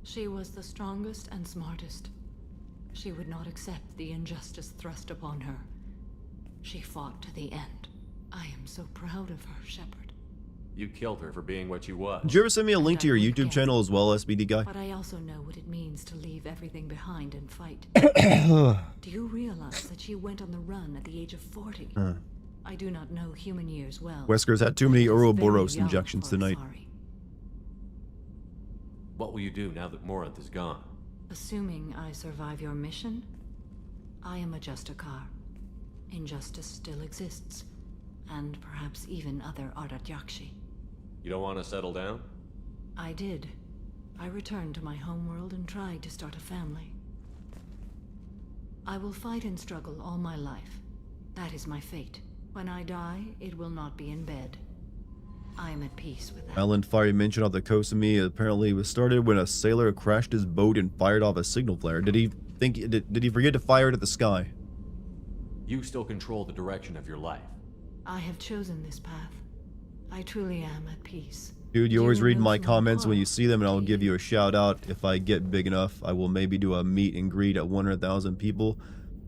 She was the strongest and smartest. She would not accept the injustice thrust upon her. She fought to the end. I am so proud of her, Shepard. You killed her for being what she was. Did you ever send me a link to your And I YouTube would channel as well, SBD guy? But I also know what it means to leave everything behind and fight. Do you realize that she went on the run at the age of 40? I do not know human years well. Wesker's had too many She is very Ouroboros young injections for tonight. Asari. What will you do now that Morinth is gone? Assuming I survive your mission, I am a Justicar. Injustice still exists, and perhaps even other Ardatyakshi. You don't want to settle down? I did. I returned to my homeworld and tried to start a family. I will fight and struggle all my life. That is my fate. When I die, it will not be in bed. I am at peace with that. Island fire you mentioned off the coast of me apparently was started when a sailor crashed his boat and fired off a signal flare. Did he forget to fire it at the sky? You still control the direction of your life. I have chosen this path. I truly am at peace. Dude, you always You read my mentioned comments when you Carl, see them, and I'll do give you? you a shout out if I get big enough. I will maybe do a meet and greet at 100,000 people.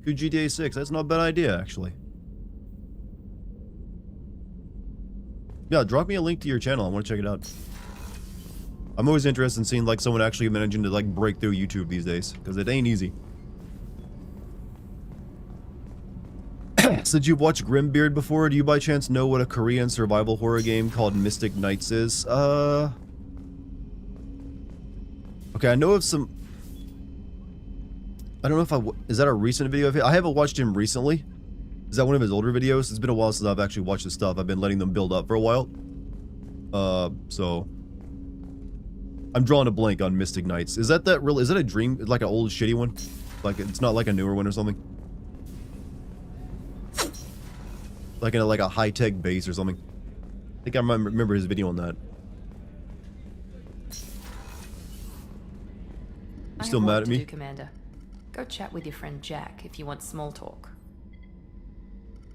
To GTA 6. That's not a bad idea, actually. Yeah, drop me a link to your channel. I want to check it out. I'm always interested in seeing like someone actually managing to like break through YouTube these days, because it ain't easy. Since you've watched Grimbeard before, do you by chance know what a Korean survival horror game called Mystic Knights is? Okay, I know of some... I don't know if is that a recent video of it? I haven't watched him recently. Is that one of his older videos? It's been a while since I've actually watched his stuff. I've been letting them build up for a while. So... I'm drawing a blank on Mystic Knights. Is that real? Is that a dream? Like an old shitty one? Like, it's not like a newer one or something? Like in a high-tech base or something. I think I remember his video on that. You still mad at me? Commander. Go chat with your friend Jack if you want small talk.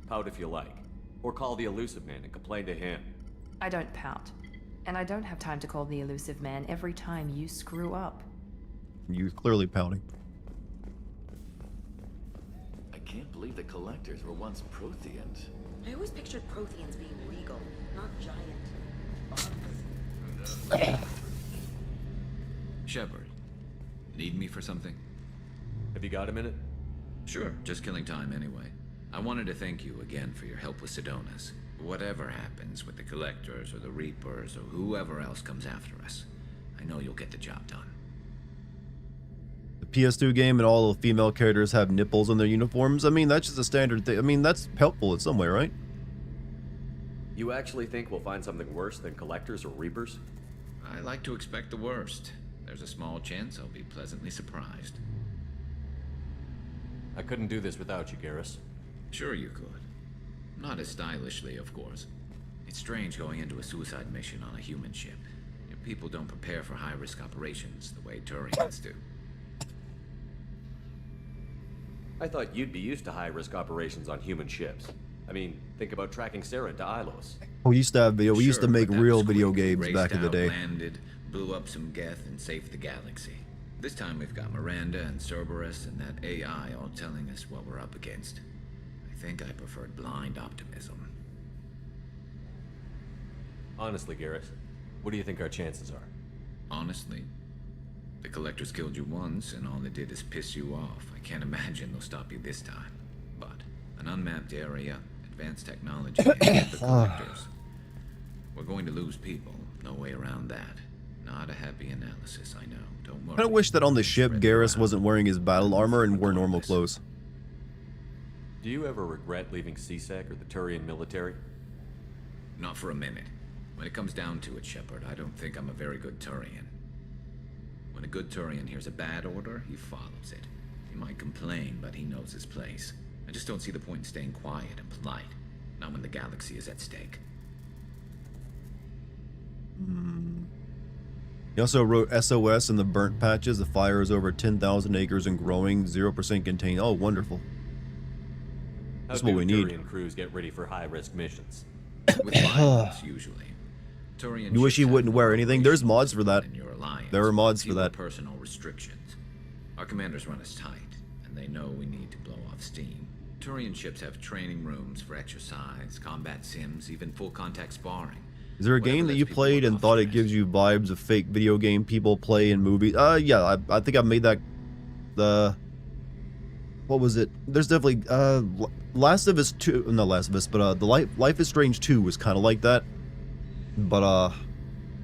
Pout if you like. Or call the elusive man and complain to him. I don't pout. And I don't have time to call the elusive man every time you screw up. You're clearly pouting. I can't believe the collectors were once Protheans. I always pictured Protheans being regal, not giant. Shepard, need me for something? Have you got a minute? Sure, just killing time anyway. I wanted to thank you again for your help with Sidonis. Whatever happens with the Collectors or the Reapers or whoever else comes after us, I know you'll get the job done. The PS2 game and all the female characters have nipples on their uniforms. I mean, that's just a standard thing. I mean, that's helpful in some way, right? You actually think we'll find something worse than collectors or reapers? I like to expect the worst. There's a small chance I'll be pleasantly surprised. I couldn't do this without you, Garrus. Sure you could. Not as stylishly, of course. It's strange going into a suicide mission on a human ship. Your people don't prepare for high-risk operations the way Turians do. I thought you'd be used to high-risk operations on human ships. I mean, think about tracking Sarah to Ilos. We used to have video. We used to Sure, make but that real was video quick. We games back raced in the out, day. Landed, blew up some Geth, and saved the galaxy. This time we've got Miranda and Cerberus and that AI all telling us what we're up against. I think I preferred blind optimism. Honestly, Garrus, what do you think our chances are? Honestly, the Collectors killed you once, and all they did is piss you off. I can't imagine they'll stop you this time. But an unmapped area, advanced technology, and the Collectors. We're going to lose people. No way around that. Not a happy analysis, I know. Don't worry. I wish that on the ship, Garrus wasn't wearing his battle armor and wore normal clothes. Do you ever regret leaving CSEC or the Turian military? Not for a minute. When it comes down to it, Shepard, I don't think I'm a very good Turian. When a good Turian hears a bad order, he follows it. He might complain, but he knows his place. I just don't see the point in staying quiet and polite. Not when the galaxy is at stake. He also wrote SOS in the burnt patches. The fire is over 10,000 acres and growing. 0% contained. Oh, wonderful. That's what we need. Turian crews get ready for high-risk missions? With violence, usually. Turian You wish he ships wouldn't have wear more anything? There's mods for that. than your alliance, There are mods for fewer that. Personal restrictions. Our commanders run us tight, and they know we need to blow off steam. Turian ships have training rooms for exercise, combat sims, even full-contact sparring. Is there a game that you played and thought it gives you vibes of fake video game people play in movies? Yeah, I think I made that. What was it? There's definitely Last of Us 2, not Last of Us, but the Life is Strange 2 was kind of like that. But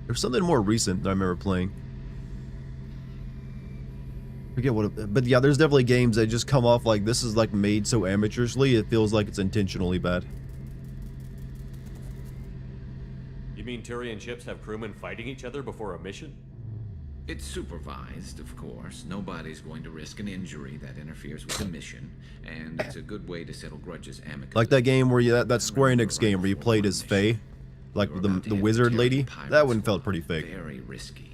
there's something more recent that I remember playing. Forget what, but yeah, there's definitely games that just come off like this is like made so amateurishly it feels like it's intentionally bad. You mean Turian ships have crewmen fighting each other before a mission? It's supervised, of course. Nobody's going to risk an injury that interferes with the mission, and it's a good way to settle grudges amicably. Like that game where you that Square Enix game where you played as Faye, like the wizard lady. That one felt pretty fake. Very risky.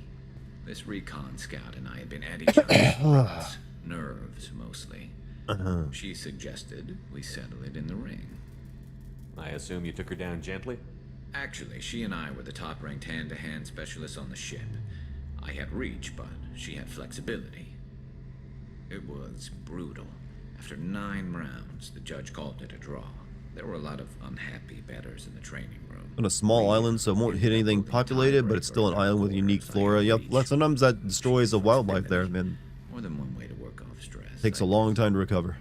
This recon scout and I had been at each other's throats. Nerves, mostly. She suggested we settle it in the ring. I assume you took her down gently? Actually, she and I were the top-ranked hand-to-hand specialists on the ship. I had reach, but she had flexibility. It was brutal. After 9 rounds, the judge called it a draw. There were a lot of unhappy bettors in the training room. On a small island, so it won't hit anything populated, but it's still an island with unique flora. Yep, sometimes that destroys the wildlife there, man. More than one way to work off stress. Takes a long time to recover.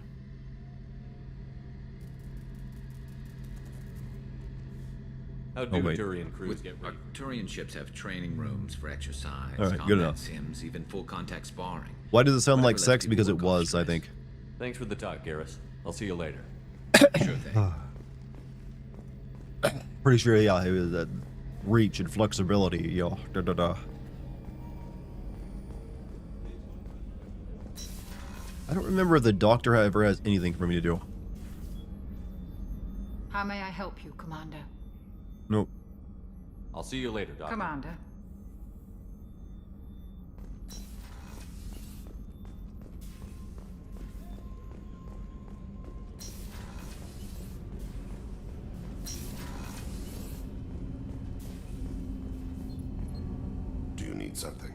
How do Arcturian crews get ready? Arcturian ships have training rooms for exercise, All right, good combat enough. sims, even full contact sparring. Why does it sound like Whatever sex? lets Because it people work off was, I stress. think. Thanks for the talk, Garrus. I'll see you later. Sure thing. Pretty sure, yeah, it was that reach and flexibility, yo. Da da da. I don't remember if the doctor ever has anything for me to do. How may I help you, Commander? Nope. I'll see you later, Doctor. Commander. Do you need something?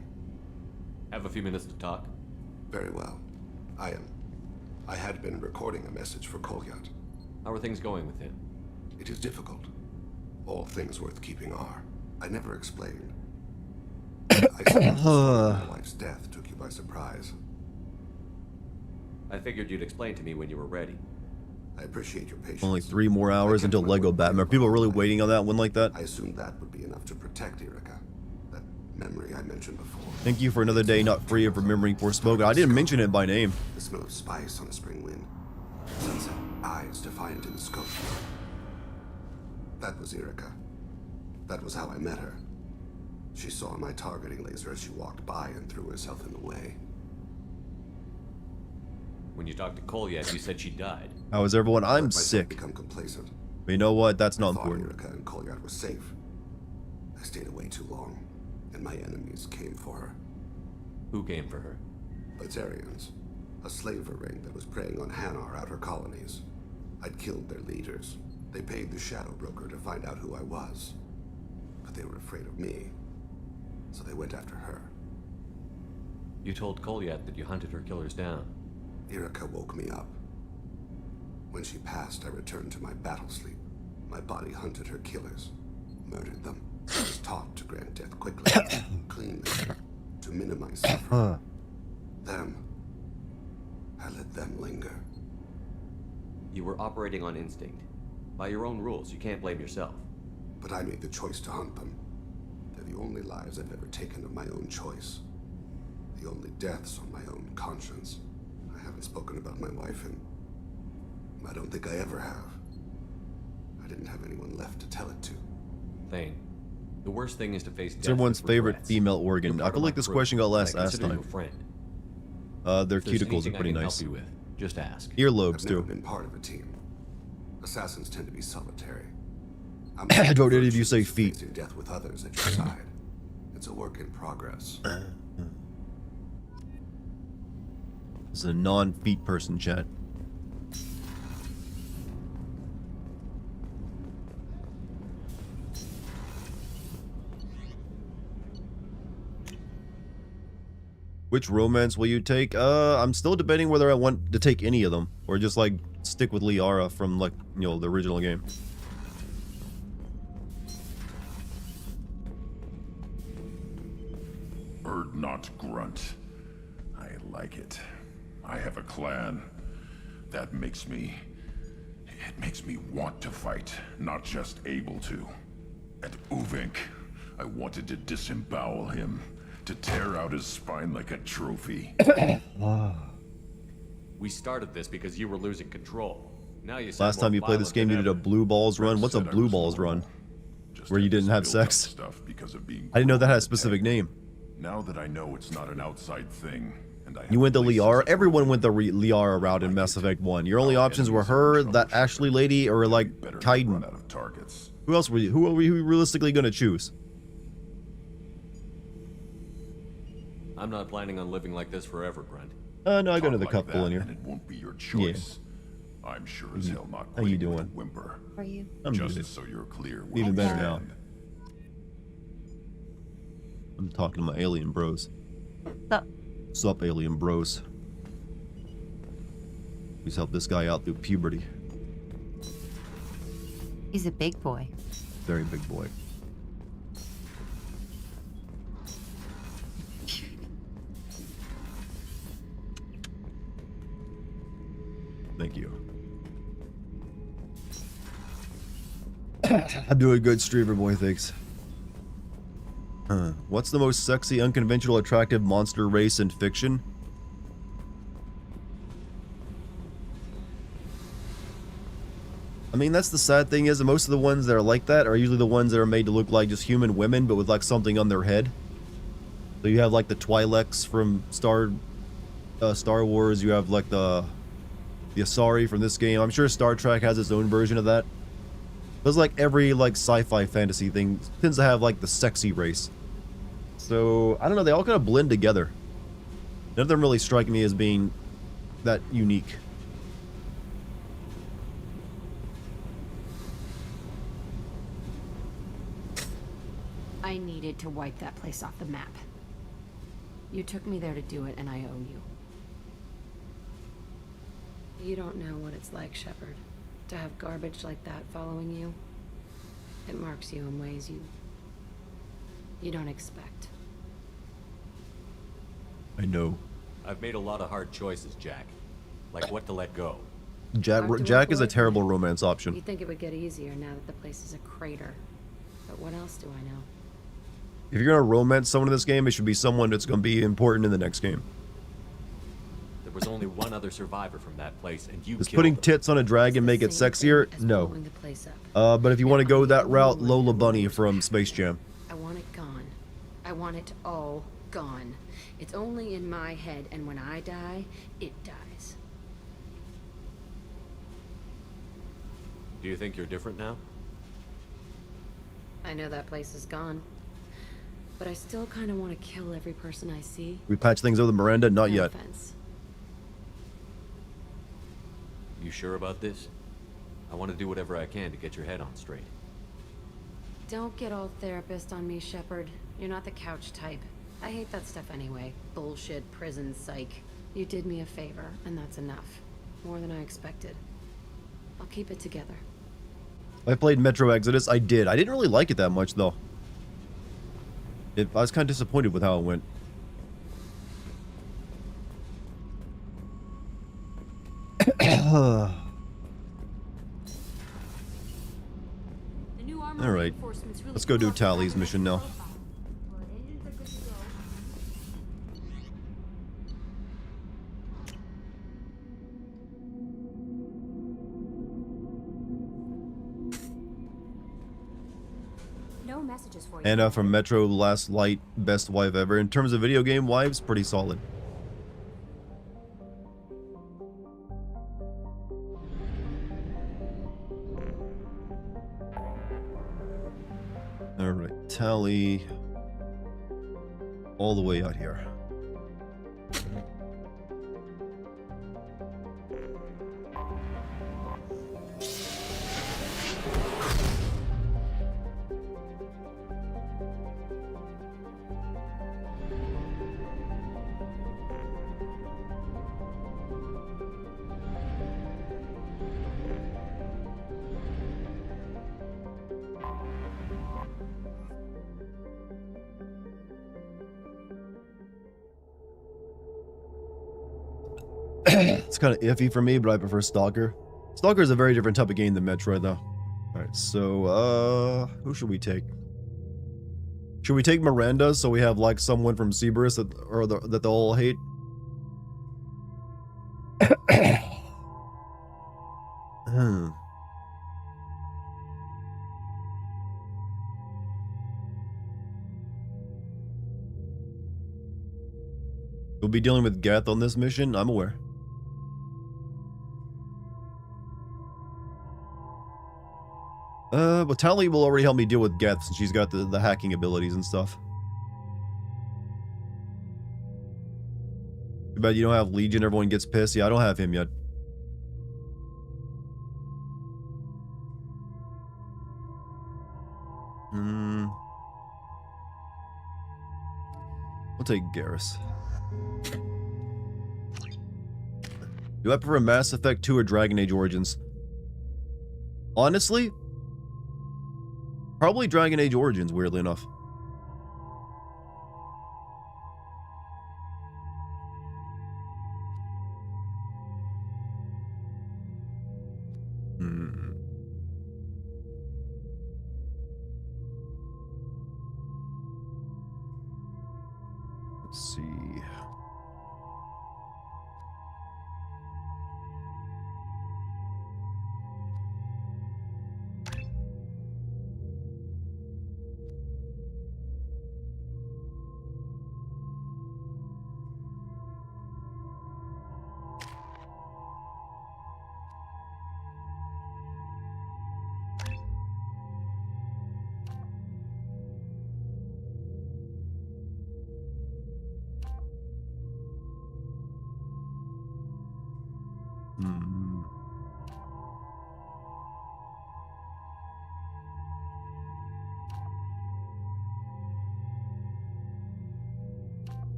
Have a few minutes to talk? Very well. I had been recording a message for Kolyat. How are things going with him? It is difficult. All things worth keeping are. I never explained. I suppose my wife's death took you by surprise. I figured you'd explain to me when you were ready. I appreciate your patience. Only 3 more hours until Lego Batman. Are people really waiting on that one like that? I assumed that would be enough to protect Erica. That memory I mentioned before. Thank you for another day not free of remembering Forspoken. I didn't mention it by name. The smell of spice on a spring wind. Sunset, eyes defiant in the scope. That was Erica. That was how I met her. She saw my targeting laser as she walked by and threw herself in the way. When you talked to Kolyat, you said she died. How is everyone? I'm Let myself sick. Become complacent. But you know what? That's not I thought important. Erica and Kolyat were safe. I stayed away too long, and my enemies came for her. Who came for her? Bazarians, a slaver ring that was preying on Hanar outer colonies. I'd killed their leaders. They paid the Shadow Broker to find out who I was. But they were afraid of me, so they went after her. You told Kolyat that you hunted her killers down. Erica woke me up. When she passed, I returned to my battle sleep. My body hunted her killers, murdered them. I was taught to grant death quickly, cleanly, to minimize suffering. I let them linger. You were operating on instinct. By your own rules, you can't blame yourself. But I made the choice to hunt them. They're the only lives I've ever taken of my own choice. The only deaths on my own conscience. I haven't spoken about my wife, and I don't think I ever have. I didn't have anyone left to tell it to. Thane, the worst thing is to face death. It's everyone's with favorite regrets. female organ. You're I part feel of like my this crew, question got and I last consider you time. a friend. Their If there's cuticles are anything pretty I can nice. help you with, just ask. Earlobes I've never too. been part of a team. Assassins tend to be solitary. I'm Don't any of you say feet. facing death with others at your side. It's a work in progress. This is a non-feet person, chat. Which romance will you take? I'm still debating whether I want to take any of them or just like stick with Liara from like, you know, the original game. Bird not grunt. I like it. I have a clan. That makes me... It makes me want to fight, not just able to. At Uvink, I wanted to disembowel him, to tear out his spine like a trophy. We started this because you were losing control. Now you sound Last time more you played this violent game, than you did a ever. blue balls run. What's a Said I blue was balls run? normal. Just Where you had didn't to have build up sex? Stuff because of being I didn't know that had a grown specific and name. Now that I know it's not an outside thing, and I have You went the places Liara. to Everyone go, went the Liara route in Mass Effect 1. Your only options were her, that Ashley lady, or like better not run Kaiden. out of targets. Who else were you? Who are you realistically going to choose? I'm not planning on living like this forever, Grunt. No, I got Talk another like cup full that in here. And it won't be your choice. I'm sure as hell not How you going to doing? whimper. For you. I'm Just good. so you're clear. Even where we better now. stand. I'm talking to my alien bros. Sup? Sup, alien bros. Please help this guy out through puberty. He's a big boy. Very big boy. Thank you. I'm doing good, streamer boy, thanks. What's the most sexy, unconventional, attractive monster race in fiction? I mean, that's the sad thing is that most of the ones that are like that are usually the ones that are made to look like just human women, but with like something on their head. So you have like the Twi'leks from Star Wars. You have like the Asari from this game. I'm sure Star Trek has its own version of that. But it's like every like sci-fi fantasy thing tends to have like the sexy race. So I don't know. They all kind of blend together. None of them really strike me as being that unique. I needed to wipe that place off the map. You took me there to do it, and I owe you. You don't know what it's like, Shepard, to have garbage like that following you. It marks you in ways you don't expect. I know. I've made a lot of hard choices, Jack. Like what to let go. Jack is a terrible romance option. You'd think it would get easier now that the place is a crater. But what else do I know? If you're gonna romance someone in this game, it should be someone that's gonna be important in the next game. There was only one other survivor from that place, and you Does killed putting him. tits on a dragon make it sexier? No. Blowing the place up. But if you want to go that route, Lola Bunny from Space Jam. I want it gone. I want it all gone. It's only in my head, and when I die, it dies. Do you think you're different now? I know that place is gone. But I still kind of want to kill every person I see. We patch things over with Miranda? Not No yet. offense. You sure about this? I want to do whatever I can to get your head on straight. Don't get all therapist on me, Shepard. You're not the couch type. I hate that stuff anyway. Bullshit, prison, psych. You did me a favor, and that's enough. More than I expected. I'll keep it together. I played Metro Exodus. I did. I didn't really like it that much, though. I was kind of disappointed with how it went. Alright. Let's go do Tally's mission now. No messages for you. Anna from Metro Last Light, best wife ever. In terms of video game wives, pretty solid. Alright, Tally. All the way out here. It's kind of iffy for me, but I prefer Stalker. Stalker is a very different type of game than Metroid, though. Alright, so, who should we take? Should we take Miranda so we have, like, someone from Cerberus that they'll all hate? We'll be dealing with Geth on this mission, I'm aware. But Tally will already help me deal with Geth since she's got the hacking abilities and stuff. Too bad you don't have Legion, everyone gets pissed. Yeah, I don't have him yet. We'll take Garrus. Do I prefer Mass Effect 2 or Dragon Age Origins? Honestly, probably Dragon Age Origins, weirdly enough. Let's see.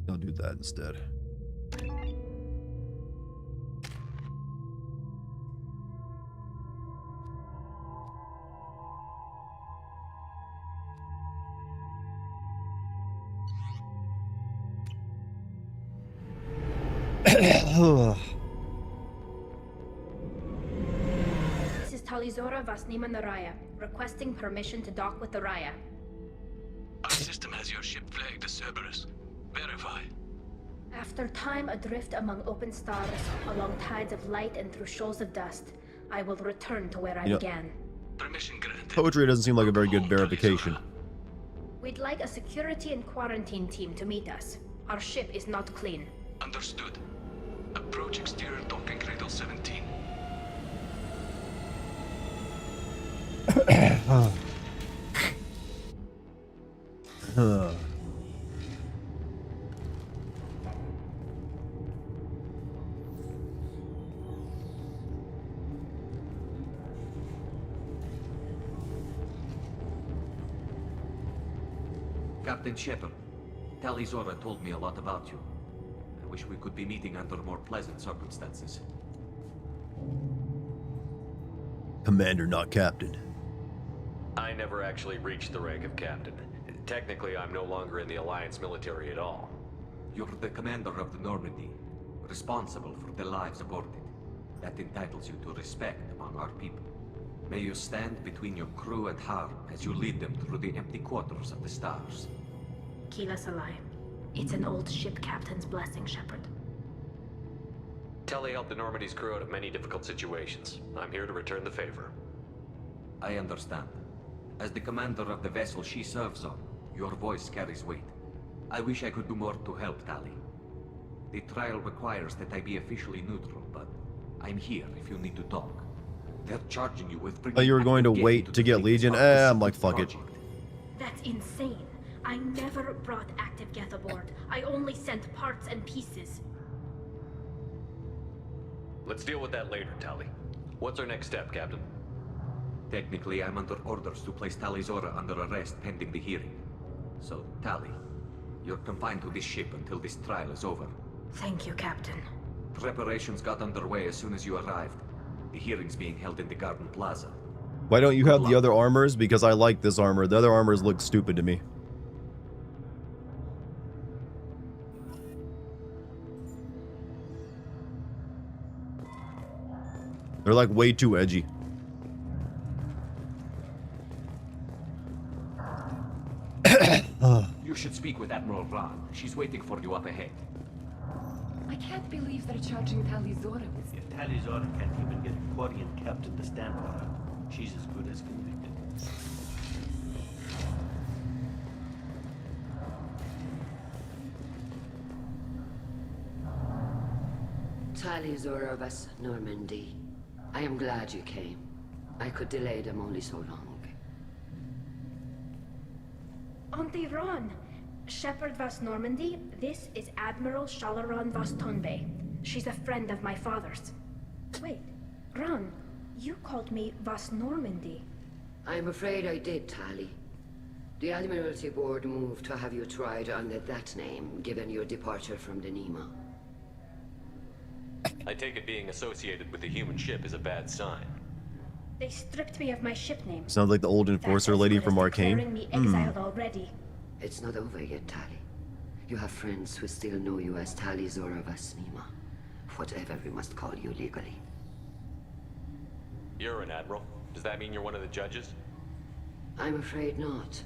I'll do that instead. This is Talizora Vasnima Naraya, requesting permission to dock with the Raya. Our system has your ship flagged as Cerberus. Verify. After time adrift among open stars, along tides of light and through shoals of dust, I will return to where I began. Permission granted. Poetry doesn't seem like a very good verification. We'd like a security and quarantine team to meet us. Our ship is not clean. Understood. Approach exterior docking cradle 17. Captain Shepard, Talizora told me a lot about you. I wish we could be meeting under more pleasant circumstances. Commander, not captain. I never actually reached the rank of captain. Technically, I'm no longer in the Alliance military at all. You're the commander of the Normandy, responsible for the lives aboard it. That entitles you to respect among our people. May you stand between your crew and harm as you lead them through the empty quarters of the stars. Keela Salai. It's an old ship captain's blessing, Shepard. Telly helped the Normandy's crew out of many difficult situations. I'm here to return the favor. I understand. As the commander of the vessel she serves on, your voice carries weight. I wish I could do more to help Tali. The trial requires that I be officially neutral, but I'm here if you need to talk. They're charging you with bringing... Oh, you were going to wait to get Legion? I'm like, fuck it. That's insane. I never brought active Geth aboard. I only sent parts and pieces. Let's deal with that later, Tali. What's our next step, Captain? Technically, I'm under orders to place Talizora under arrest pending the hearing. So, Tali, you're confined to this ship until this trial is over. Thank you, Captain. Preparations got underway as soon as you arrived. The hearing's being held in the Garden Plaza. Why don't you have the other armors? Because I like this armor. The other armors look stupid to me. They're like way too edgy. You should speak with Admiral Ron. She's waiting for you up ahead. I can't believe they're charging Talizora with... If Talizora can't even get a Quarian captain to stand for her, she's as good as convicted. Talizora of us, Normandy. I am glad you came. I could delay them only so long. Auntie Ron! Shepard Vas Normandy, this is Admiral Shalaron Vas Tonbe. She's a friend of my father's. Wait, Ron, you called me Vas Normandy. I'm afraid I did, Tali. The Admiralty Board moved to have you tried under that name, given your departure from the Nima. I take it being associated with the human ship is a bad sign. They stripped me of my ship name. Sounds like the old enforcer lady from Declaring Arcane. me exiled already. It's not over yet, Tali. You have friends who still know you as Tali Zora Vasnima. Whatever we must call you legally. You're an admiral. Does that mean you're one of the judges? I'm afraid not.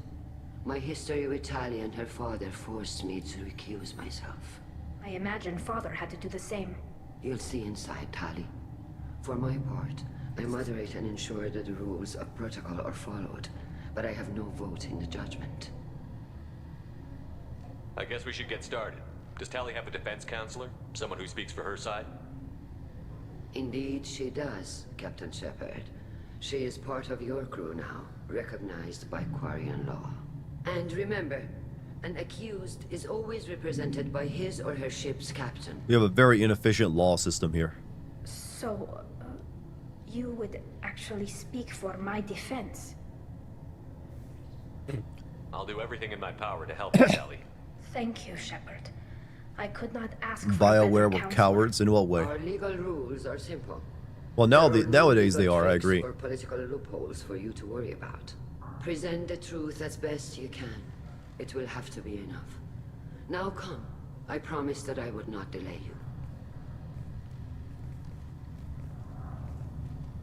My history with Tali and her father forced me to recuse myself. I imagine father had to do the same. You'll see inside, Tali. For my part, I moderate and ensure that the rules of protocol are followed, but I have no vote in the judgment. I guess we should get started. Does Tali have a defense counselor? Someone who speaks for her side? Indeed, she does, Captain Shepard. She is part of your crew now, recognized by Quarian law. And remember, an accused is always represented by his or her ship's captain. We have a very inefficient law system here. So, you would actually speak for my defense? I'll do everything in my power to help you, Tali. Thank you, Shepard. I could not ask for Bioware were cowards in what way? Our legal rules are simple. Well, nowadays they are, I agree. Or political loopholes for you to worry about. Present the truth as best you can. It will have to be enough. Now come. I promised that I would not delay you.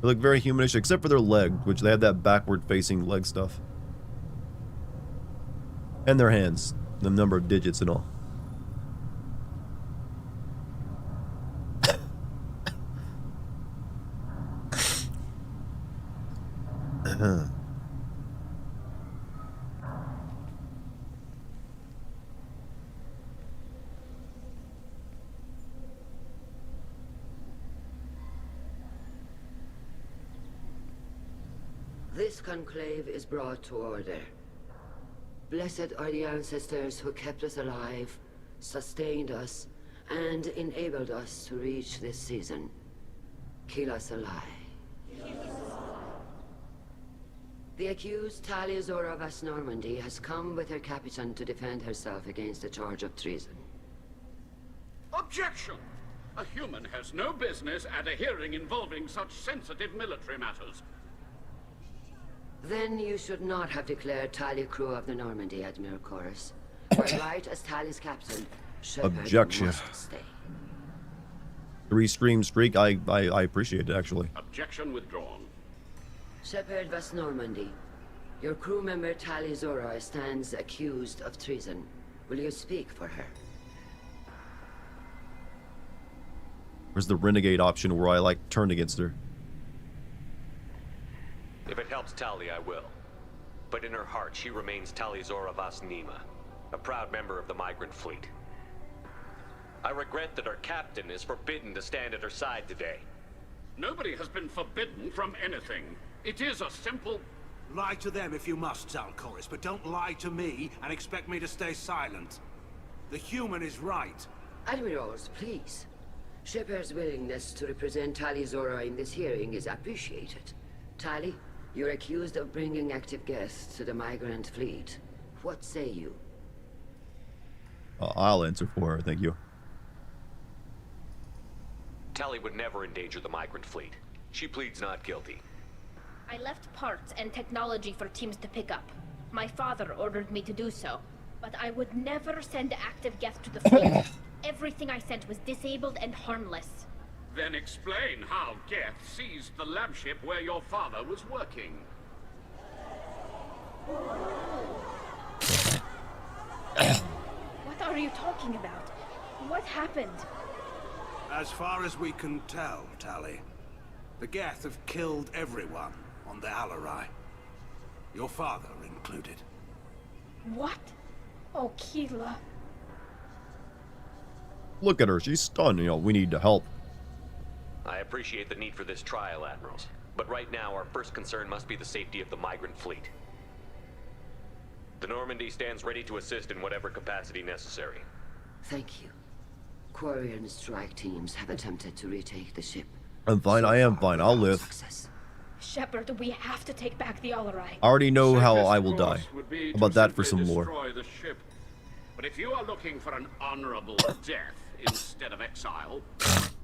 They look very humanish, except for their leg, which they have that backward-facing leg stuff. And their hands. The number of digits and all. This conclave is brought to order. Blessed are the ancestors who kept us alive, sustained us, and enabled us to reach this season. Keep us alive. The accused Tali Zora Vas Normandy has come with her captain to defend herself against a charge of treason. Objection! A human has no business at a hearing involving such sensitive military matters. Then you should not have declared Tali crew of the Normandy, Admiral Chorus. By right as Tali's captain, Shepard Objection. must stay. 3-stream streak, I appreciate it, actually. Objection withdrawn. Shepard Vas Normandy, your crew member Tali Zora stands accused of treason. Will you speak for her? Where's the renegade option where I, like, turn against her? If it helps Tali, I will. But in her heart, she remains Tali Zora Vas Nima, a proud member of the migrant fleet. I regret that our captain is forbidden to stand at her side today. Nobody has been forbidden from anything. It is a simple... Lie to them if you must, Zalcoris, but don't lie to me and expect me to stay silent. The human is right. Admirals, please. Shepard's willingness to represent Tali Zora in this hearing is appreciated. Tali, you're accused of bringing active guests to the migrant fleet. What say you? I'll answer for her, thank you. Tali would never endanger the migrant fleet. She pleads not guilty. I left parts and technology for teams to pick up. My father ordered me to do so, but I would never send active guests to the fleet. Everything I sent was disabled and harmless. Then explain how Geth seized the lab ship where your father was working. What are you talking about? What happened? As far as we can tell, Tali, the Geth have killed everyone on the Alarai. Your father included. What? Oh, Keela. Look at her, she's stunned. You know, we need to help. I appreciate the need for this trial, Admirals. But right now, our first concern must be the safety of the migrant fleet. The Normandy stands ready to assist in whatever capacity necessary. Thank you. Quarian strike teams have attempted to retake the ship. I'm fine, I am fine, I'll live. Success. Shepard, we have to take back the Alarai. I already know how Safest I will die. course would be How about to that for simply some lore? destroy the ship. But if you are looking for an honorable death instead of exile,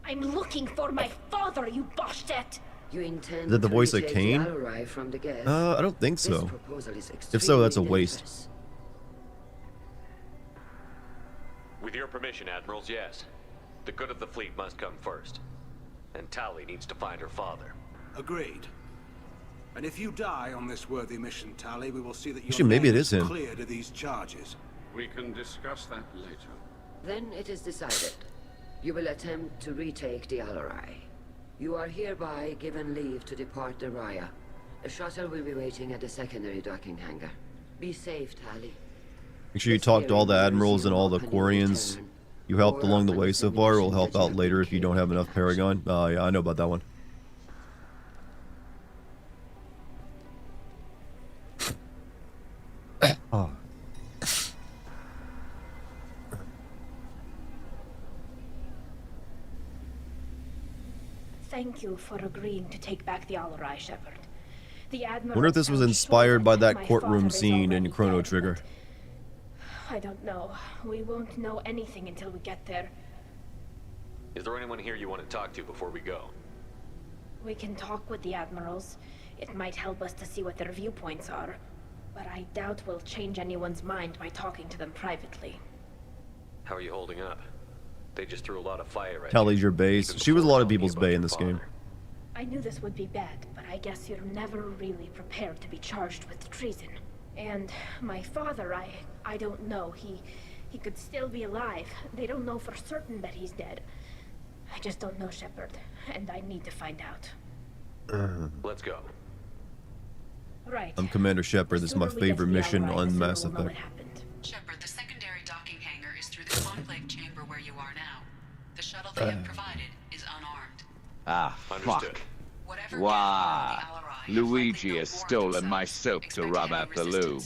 I'm looking for my father, you bastet! You intend Is that the to voice of retake Cain? the Alarai from the Geth? I don't think This so. proposal is If so, that's a extremely waste. dangerous. With your permission, Admirals, yes. The good of the fleet must come first. And Tali needs to find her father. Agreed. And if you die on this worthy mission, Tali, we will see that your Actually, maybe it name is him. cleared of these charges. we can discuss that later. Then it is decided. You will attempt to retake the Alarai. You are hereby given leave to depart the Raya. A shuttle will be waiting at the secondary docking hangar. Be safe, Tali. Make sure you talk to all the admirals and all the Quarians you helped along the way so far. Will help out later if you don't have enough Paragon. Yeah, I know about that one. Oh. Thank you for agreeing to take back the Alarai, Shepard. The Admiral. Wonder if this was inspired by that courtroom scene in Chrono Trigger. I don't know. We won't know anything until we get there. Is there anyone here you want to talk to before we go? We can talk with the Admirals. It might help us to see what their viewpoints are. But I doubt we'll change anyone's mind by talking to them privately. How are you holding up? They just threw a lot of fire at Tali's you. your base. She was a lot of people's bay in this game. I knew this would be bad, but I guess you're never really prepared to be charged with treason. And my father, I don't know. He could still be alive. They don't know for certain that he's dead. I just don't know, Shepard, and I need to find out. Let's go. Right. I'm Commander Shepard. This is my favorite mission on Mass We'll know what Effect. happened. Shepard, the secondary docking hangar is through the conclave chamber where you are now. The shuttle they have provided is unarmed. Ah, Understood. fuck. Why? Luigi has stolen my soap to rub out the lube.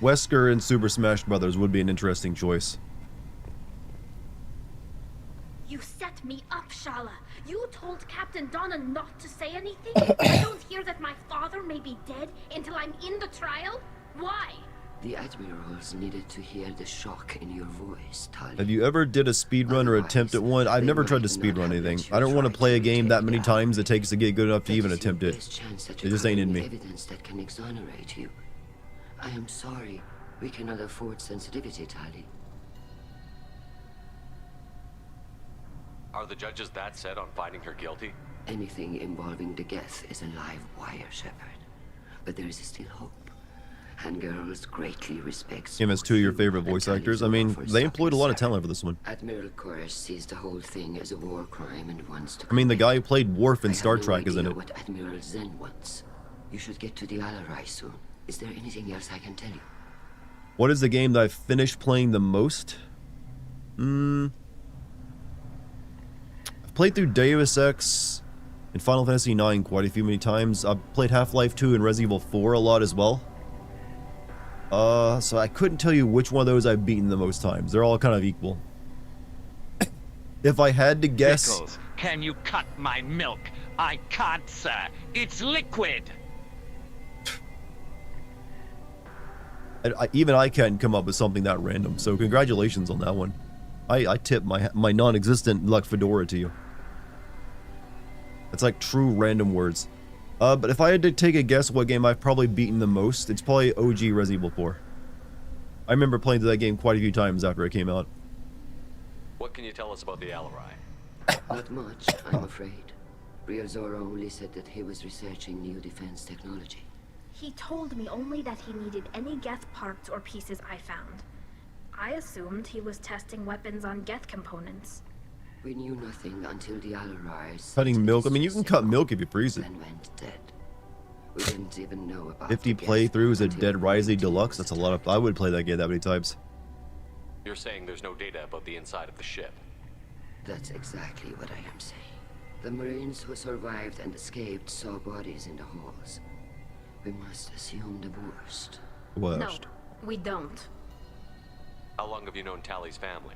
Wesker in Super Smash Brothers would be an interesting choice. You set me up, Shala. You told Captain Donna not to say anything? I don't hear that my father may be dead until I'm in the trial? Why? The Admirals needed to hear the shock in your voice, Tali. Have you ever did a speedrun or attempt at one? I've never tried to speedrun anything. I don't want to play a game that many times it takes to get good enough to even attempt it. It just ain't in me. Evidence that can exonerate you. I am sorry. We cannot afford sensitivity, Tali. Are the judges that set on finding her guilty? Anything involving the Geth is a live wire, Shepard. But there is still hope. And girls greatly respect. Him as two of your favorite voice actors. I mean, they employed a lot of talent for this one. Admiral Koresh sees the whole thing as a war crime and wants to. I mean, the guy who played Worf in Star Trek is in it. What Admiral Zen wants. You should get to the Alarai soon. Is there anything else I can tell you? What is the game that I've finished playing the most? I've played through Deus Ex and Final Fantasy IX quite a few many times. I've played Half-Life 2 and Resident Evil 4 a lot as well. So I couldn't tell you which one of those I've beaten the most times. They're all kind of equal. If I had to guess... Pickles, can you cut my milk? I can't, sir. It's liquid. Even I can't come up with something that random, so congratulations on that one. I tip my non-existent luck fedora to you. It's like true random words. But if I had to take a guess what game I've probably beaten the most, it's probably OG Resident Evil 4. I remember playing through that game quite a few times after it came out. What can you tell us about the Alarai? Not much, I'm afraid. Real Zora only said that he was researching new defense technology. He told me only that he needed any Geth parts or pieces I found. I assumed he was testing weapons on Geth components. We knew nothing until the Alarai. Cutting milk? I mean, you can cut milk if you freeze it. Went dead. We didn't even know about 50 playthroughs at Dead Rising Deluxe? That's a lot of... I would play that game that many times. You're saying there's no data about the inside of the ship? That's exactly what I am saying. The Marines who survived and escaped saw bodies in the halls. We must assume the worst. No, we don't. How long have you known Tali's family?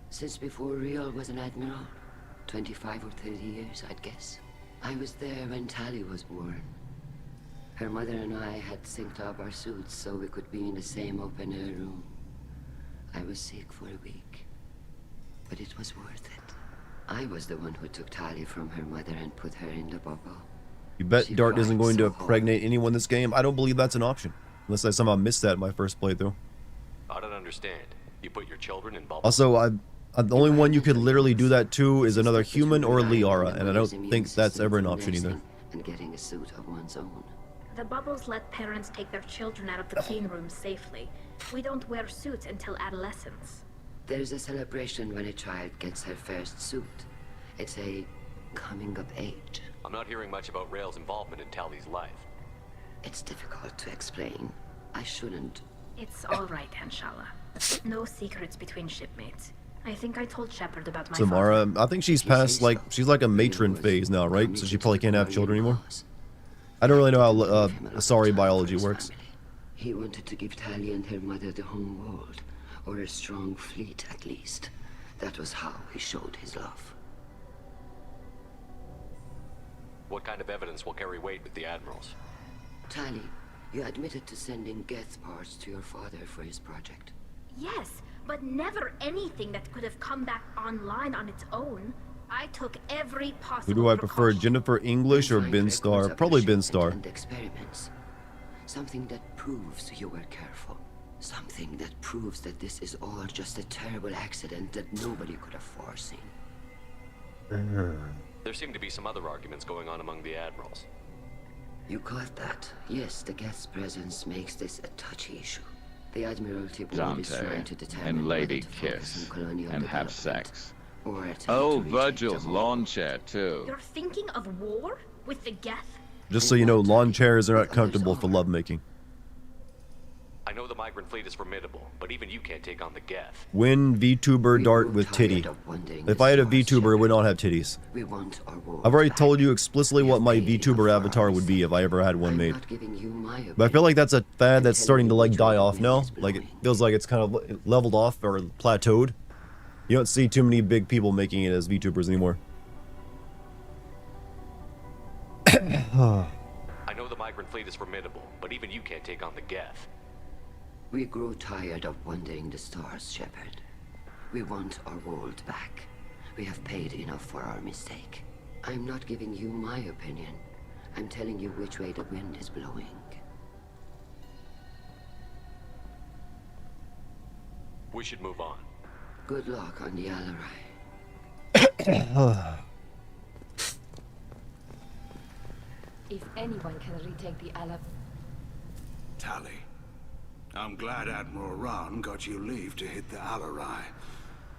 Since before Real was an admiral. 25 or 30 years, I'd guess. I was there when Tali was born. Her mother and I had synced up our suits so we could be in the same open-air room. I was sick for a week, but it was worth it. I was the one who took Tali from her mother and put her in the bubble. You bet She Dart isn't cried going so to hard. impregnate anyone this game? I don't believe that's an option. Unless I somehow missed that in my first playthrough. I don't understand. You put your children in bubbles? Also, the only one you could literally do that to is another human or Liara, and I don't think that's ever an option either. And getting a suit of one's own. The bubbles let parents take their children out of the clean rooms safely. We don't wear suits until adolescence. There's a celebration when a child gets her first suit. It's a coming of age. I'm not hearing much about Rael's involvement in Tali's life. It's difficult to explain. I shouldn't. It's all right, Anshala. No secrets between shipmates. I think I told Shepard about my Samara, I think she's past, like, she's like a matron phase now, right? So she probably can't have children anymore. I don't really know how sorry biology works. He wanted to give Tali and her mother the home world, or a strong fleet at least. That was how he showed his love. What kind of evidence will carry weight with the admirals? Tali, you admitted to sending Geth parts to your father for his project. Yes, but never anything that could have come back online on its own. I took every possible Who do I prefer, Jennifer English or Ben Starr? Probably Ben Starr. And experiments. Something that proves you were careful. Something that proves that this is all just a terrible accident that nobody could have foreseen. There seem to be some other arguments going on among the admirals. You caught that? Yes, the guest's presence makes this a touchy issue. The Admiralty board is trying to determine and Lady whether to focus kiss on colonial and have development sex. or attempt Oh, to Virgil's lawn chair too. You're thinking of war with the Geth? Just so you know, lawn chairs are not comfortable for lovemaking. I know the migrant fleet is formidable, but even you can't take on the Geth. Win VTuber Dart with titty. If I had a VTuber, it would not have titties. We want our world I've already told you explicitly what my VTuber avatar would be if I ever had one made. giving you my But I feel like that's a fad that's starting to like die off now. Like it feels like it's kind of leveled off or plateaued. You don't see too many big people making it as VTubers anymore. I know the migrant fleet is formidable, but even you can't take on the Geth. We grow tired of wandering the stars, Shepard. We want our world back. We have paid enough for our mistake. I'm not giving you my opinion. I'm telling you which way the wind is blowing. We should move on. Good luck on the Alarai. If anyone can retake the Ala... Tali, I'm glad Admiral Rahn got you leave to hit the Alarai.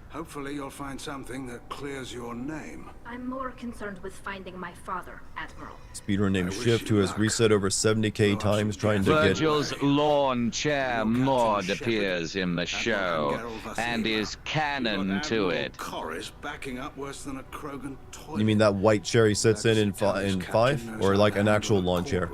Hopefully you'll find something that clears your name. I'm more concerned with finding my father, Admiral. Speedrun named Shift, who has reset over 70k times trying to get... Virgil's lawn chair mod appears in the show and is canon to it. Corris backing up worse than a Krogan toilet. You mean that white chair he sits in 5? Or like an actual lawn chair?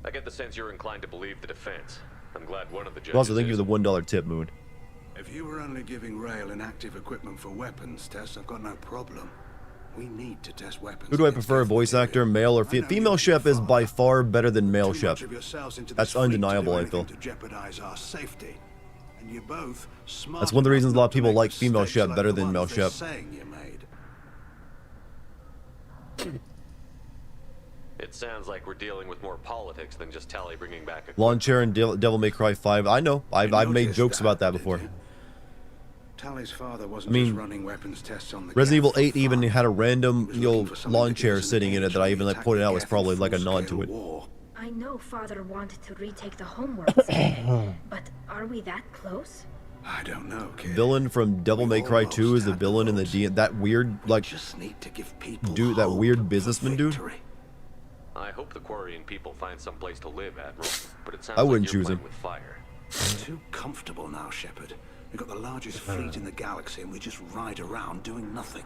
I get the sense you're inclined to believe the defense. I'm glad one of the judges Also, thank you is. for the $1 tip, Moon. If you were only giving Rael inactive equipment for weapons tests, I've got no problem. We need to test weapons. Who do I prefer, voice actor, male or female? Chef is by far better than male chef. That's undeniable, I feel. To jeopardize our safety. And you're both smart. That's one of the reasons a lot of people like female chef better than male chef. Saying you made. It sounds like we're dealing with more politics than just Tali bringing back a... Lawn chair and Devil May Cry 5. I know. I've made jokes about that before. Tali's father I wasn't mean, just running weapons tests on the Resident Evil 8 even had a random lawn chair sitting in it that I even like pointed out was probably like a nod to it. I know father wanted to retake the homeworld someday, but are we that close? I don't know, kid. Villain from Devil May Cry 2 is the villain in the that weird like dude, that weird businessman dude. I hope the Quarian people find some place to live, Admiral, but it sounds I wouldn't like you're choose him. playing with fire. Too comfortable now, Shepard. We've got the largest fleet in the galaxy and we just ride around doing nothing.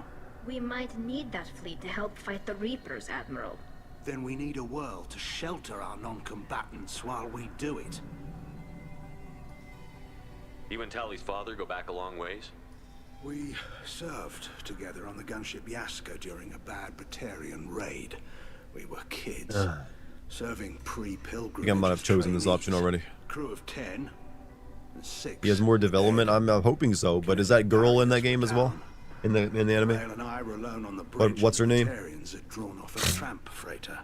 We might need that fleet to help fight the Reapers, Admiral. Then we need a world to shelter our non-combatants while we do it. You and Tally's father go back a long ways? We served together on the gunship Yaska during a bad Batarian raid. We were kids, serving pre-pilgrimage. I think I might have chosen this option already. Crew of 10 and 6. He has more development. I'm hoping so. But is that girl in that game as well? In the anime? Rail and I were alone on the bridge. But what's her name? Batarians had drawn off a tramp freighter.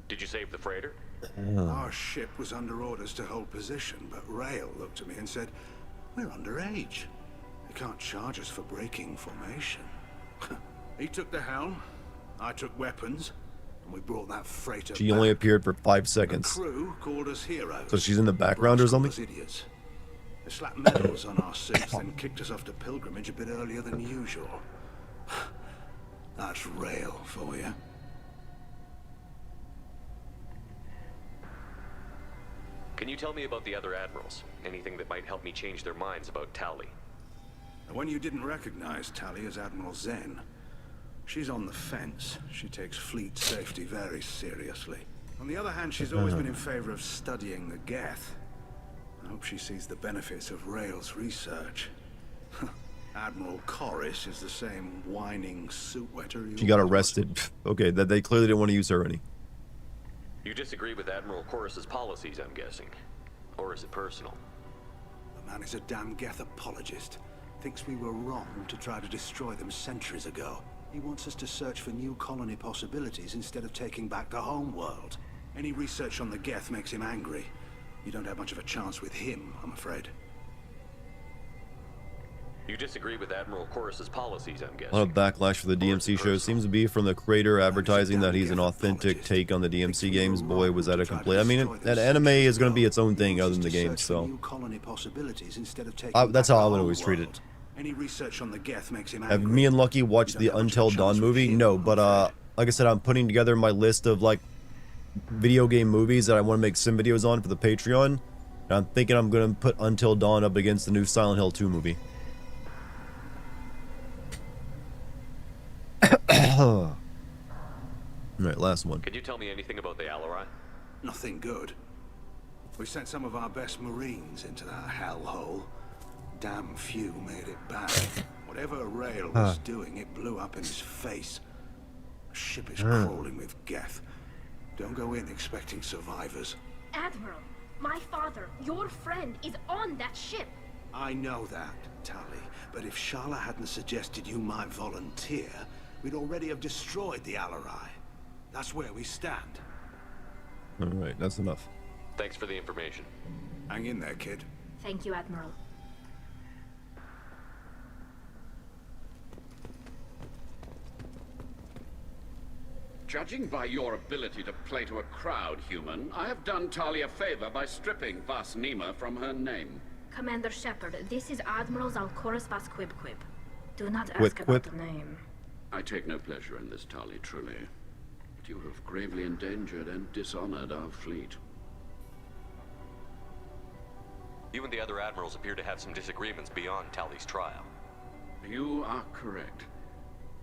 Did you save the freighter? Our ship was under orders to hold position, but Rail looked at me and said, "We're underage. You can't charge us for breaking formation." He took the helm, I took weapons, and we brought that freighter She back. only appeared for 5 The seconds. crew called us heroes. So she's in the background or something? Us idiots. They slapped medals on our suits, then kicked us off to pilgrimage a bit earlier than usual. That's Rail for you. Can you tell me about the other admirals? Anything that might help me change their minds about Tally? The one you didn't recognize, Tally, is Admiral Zen. She's on the fence. She takes fleet safety very seriously. On the other hand, she's always been in favor of studying the Geth. I hope she sees the benefits of Rail's research. Admiral Corris is the same whining suit wetter. She got arrested. Okay, that they clearly didn't want to use her any. You disagree with Admiral Corus's policies, I'm guessing. Or is it personal? The man is a damn Geth apologist. Thinks we were wrong to try to destroy them centuries ago. He wants us to search for new colony possibilities instead of taking back the home world. Any research on the Geth makes him angry. You don't have much of a chance with him, I'm afraid. You disagree with Admiral Corus's policies, I'm A guessing. lot of backlash for the DMC show seems to be from the creator advertising that he's an authentic take on the DMC games. Boy, was that a complaint. I mean, that anime is going to be its own thing other than the game, so that's how I would always treat it. Any research on the Geth makes him Have angry. me and Lucky watched the Until Dawn movie? No, but like I said, I'm putting together my list of like video game movies that I want to make sim videos on for the Patreon, and I'm thinking I'm going to put Until Dawn up against the new Silent Hill 2 movie. Alright, last one. Can you tell me anything about the Alarai? Nothing good. We sent some of our best Marines into that hellhole. Damn few made it back. Whatever Rail was doing, it blew up in his face. The ship is crawling with Geth. Don't go in expecting survivors. Admiral, my father, your friend, is on that ship. I know that, Tally, but if Shala hadn't suggested you might volunteer, we'd already have destroyed the Alarai. That's where we stand. Alright, that's enough. Thanks for the information. Hang in there, kid. Thank you, Admiral. Judging by your ability to play to a crowd, human, I have done Tali a favor by stripping Vas Nima from her name. Commander Shepard, this is Admiral Zalkoris Vas Quib-Quib. Do not ask Quip, about quip. the name. I take no pleasure in this, Tali, truly. But you have gravely endangered and dishonored our fleet. You and the other admirals appear to have some disagreements beyond Tally's trial. You are correct.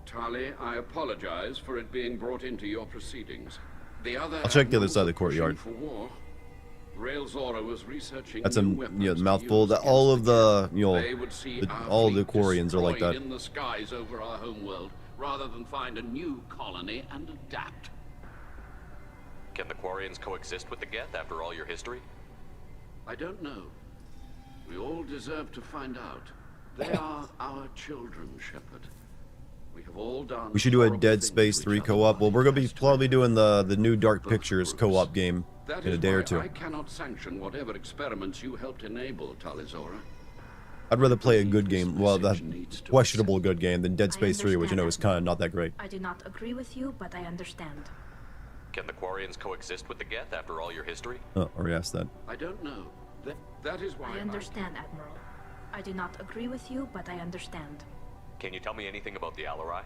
Tali, I apologize for it being brought into your proceedings. The other I'll check the other admirals side of the are pushing courtyard. for war. Railzora was researching That's a new weapons to mouthful. use That all of against the They would see our all the fleet Quarians are like that. destroyed in the skies over our homeworld, rather than find a new colony and adapt. Can the Quarians coexist with the Geth after all your history? I don't know. We all deserve to find out. They are our children, Shepard. We have all done. We should do a horrible Dead things Space to 3 each other. co-op. Well, we're gonna be probably doing the new Dark Pictures co-op game That in a is day why or two. I cannot sanction whatever experiments you helped enable, Talizora. I'd rather play a good game, well, that questionable good game than Dead Space 3, which you know is kind of not that great. I do not agree with you, but I understand. Can the Quarians coexist with the Geth after all your history? Oh, already asked that. I don't know. That is why I understand, Admiral. I do not agree with you, but I understand. Can you tell me anything about the Alarai?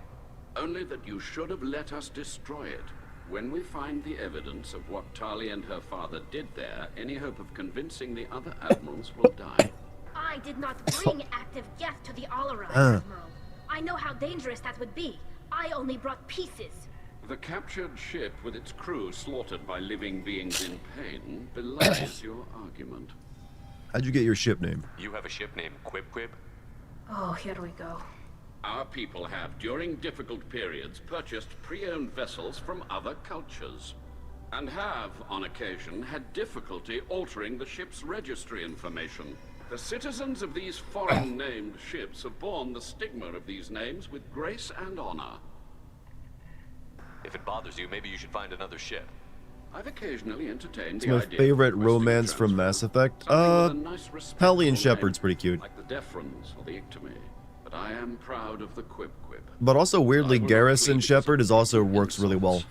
Only that you should have let us destroy it. When we find the evidence of what Tali and her father did there, any hope of convincing the other admirals will die. I did not bring active Geth to the Alarai, Admiral. I know how dangerous that would be. I only brought pieces. The captured ship with its crew slaughtered by living beings in pain belies your argument. How'd you get your ship name? You have a ship named Quib? Oh, here we go. Our people have, during difficult periods, purchased pre-owned vessels from other cultures, and have, on occasion, had difficulty altering the ship's registry information. The citizens of these foreign-named ships have borne the stigma of these names with grace and honor. If it bothers you, maybe you should find another ship. I've occasionally entertained It's the my idea favorite of romance from Mass Effect. Tali and Shepard's pretty cute. like the Deferens or the Ictomy, but I am proud of the Quib. But also weirdly, Garrison Shepard is also works really well.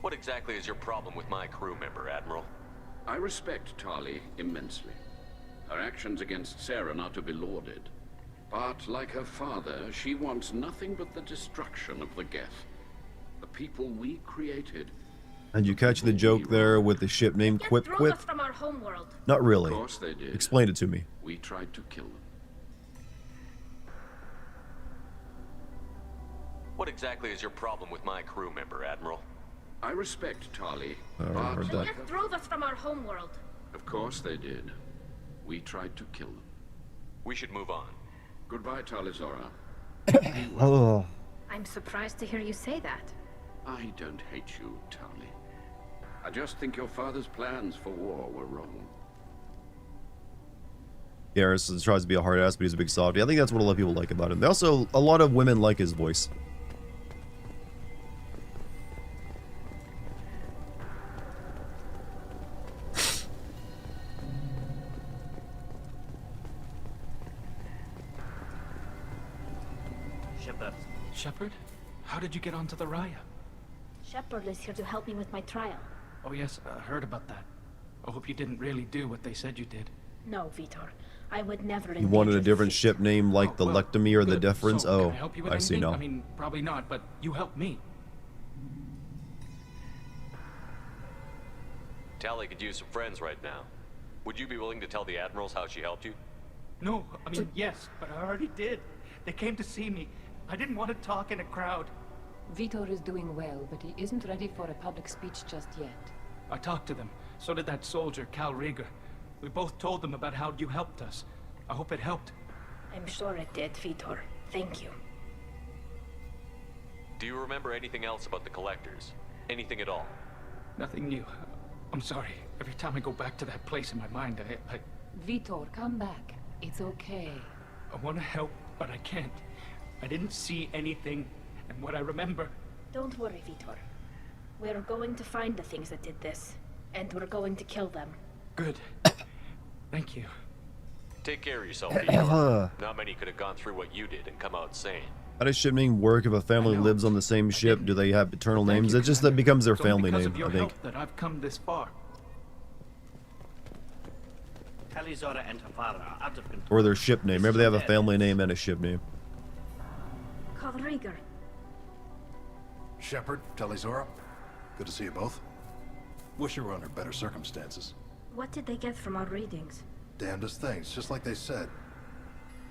What exactly is your problem with my crew member, Admiral? I respect Tali immensely. Her actions against Saren are to be lauded. But, like her father, she wants nothing but the destruction of the Geth. The people we created. And you catch the joke there with the ship name Quip Drove Quip? us from our homeworld. Not really. Of course they did. Explain it to me. We tried to kill them. What exactly is your problem with my crew member, Admiral? I respect Tali, I but heard The that. Geth drove us from our homeworld. of course they did. We tried to kill them. We should move on. Goodbye, Talizora. Oh. I'm surprised to hear you say that. I don't hate you, Tali. I just think your father's plans for war were wrong. Garrison tries to be a hard ass, but he's a big softie. I think that's what a lot of people like about him. They also, a lot of women like his voice. Shepard? How did you get onto the Raya? Shepard is here to help me with my trial. Oh yes, I heard about that. I hope you didn't really do what they said you did. No, Vitor. I would never You wanted a different ship name like the Lectomy or the Good. Deference? So, Oh, can I help you with I see anything? now. I mean, probably not, but you helped me. Tali could use some friends right now. Would you be willing to tell the Admirals how she helped you? No, I mean, yes, but I already did. They came to see me. I didn't want to talk in a crowd. Vitor is doing well, but he isn't ready for a public speech just yet. I talked to them. So did that soldier, Cal Rieger. We both told them about how you helped us. I hope it helped. I'm sure it did, Vitor. Thank you. Do you remember anything else about the Collectors? Anything at all? Nothing new. I'm sorry. Every time I go back to that place in my mind, I Vitor, come back. It's okay. I want to help, but I can't. I didn't see anything, and what I remember... Don't worry, Vitor. We're going to find the things that did this, and we're going to kill them. Good. Thank you. Take care of yourself, Vitor. Not many could have gone through what you did and come out sane. How does ship name work if a family lives on the same ship? Do they have eternal names? It's just that becomes their family name, I think. Help that I've come this far. Talizora and her father are out of control. Or their ship name. Maybe they have a family name and a ship name. Call Rieger. Shepard, Talizora, good to see you both. Wish you were under better circumstances. What did they get from our readings? Damnedest things, just like they said.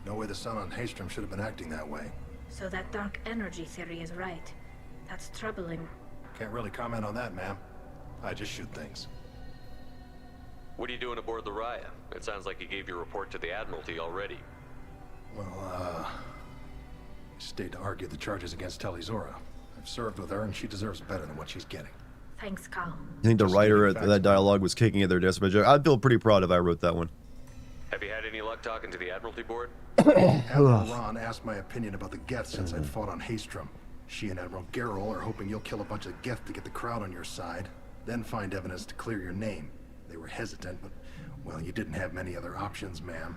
No way the sun on Haystrom should have been acting that way. So that dark energy theory is right. That's troubling. Can't really comment on that, ma'am. I just shoot things. What are you doing aboard the Raya? It sounds like you gave your report to the Admiralty already. Well, stayed to argue the charges against Talizora. I've served with her, and she deserves better than what she's getting. Thanks, Carl. I think the writer at that dialogue was kicking at their desk. But I'd feel pretty proud if I wrote that one. Have you had any luck talking to the Admiralty Board? Admiral Ron asked my opinion about the Geth since I'd fought on Haystrom. She and Admiral Gerrel are hoping you'll kill a bunch of Geth to get the crowd on your side, then find evidence to clear your name. They were hesitant, but, well, you didn't have many other options, ma'am.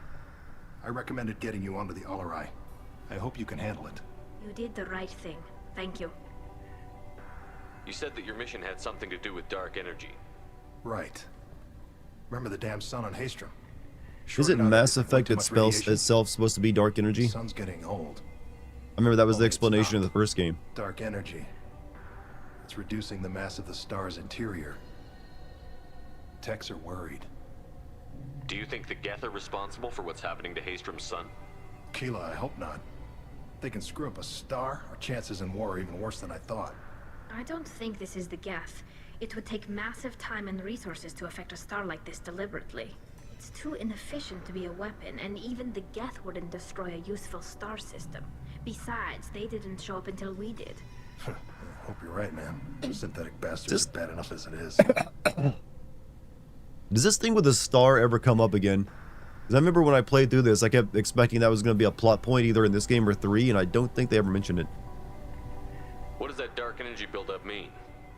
I recommended getting you onto the Alarai. I hope you can handle it. You did the right thing. Thank you. You said that your mission had something to do with dark energy. Right. Remember the damn sun on Haystrom? Isn't Mass Effect itself supposed to be dark energy? The sun's getting old. I remember that was the explanation of the first game. Dark energy. It's reducing the mass of the star's interior. Techs are worried. Do you think the Geth are responsible for what's happening to Haystrom's sun? Keela, I hope not. If they can screw up a star, our chances in war are even worse than I thought. I don't think this is the Geth. It would take massive time and resources to affect a star like this deliberately. It's too inefficient to be a weapon, and even the Geth wouldn't destroy a useful star system. Besides, they didn't show up until we did. Hope you're right, man. Synthetic bastards is bad enough as it is. Does this thing with the star ever come up again? Because I remember when I played through this, I kept expecting that was going to be a plot point either in this game or 3, and I don't think they ever mentioned it. What does that dark energy buildup mean?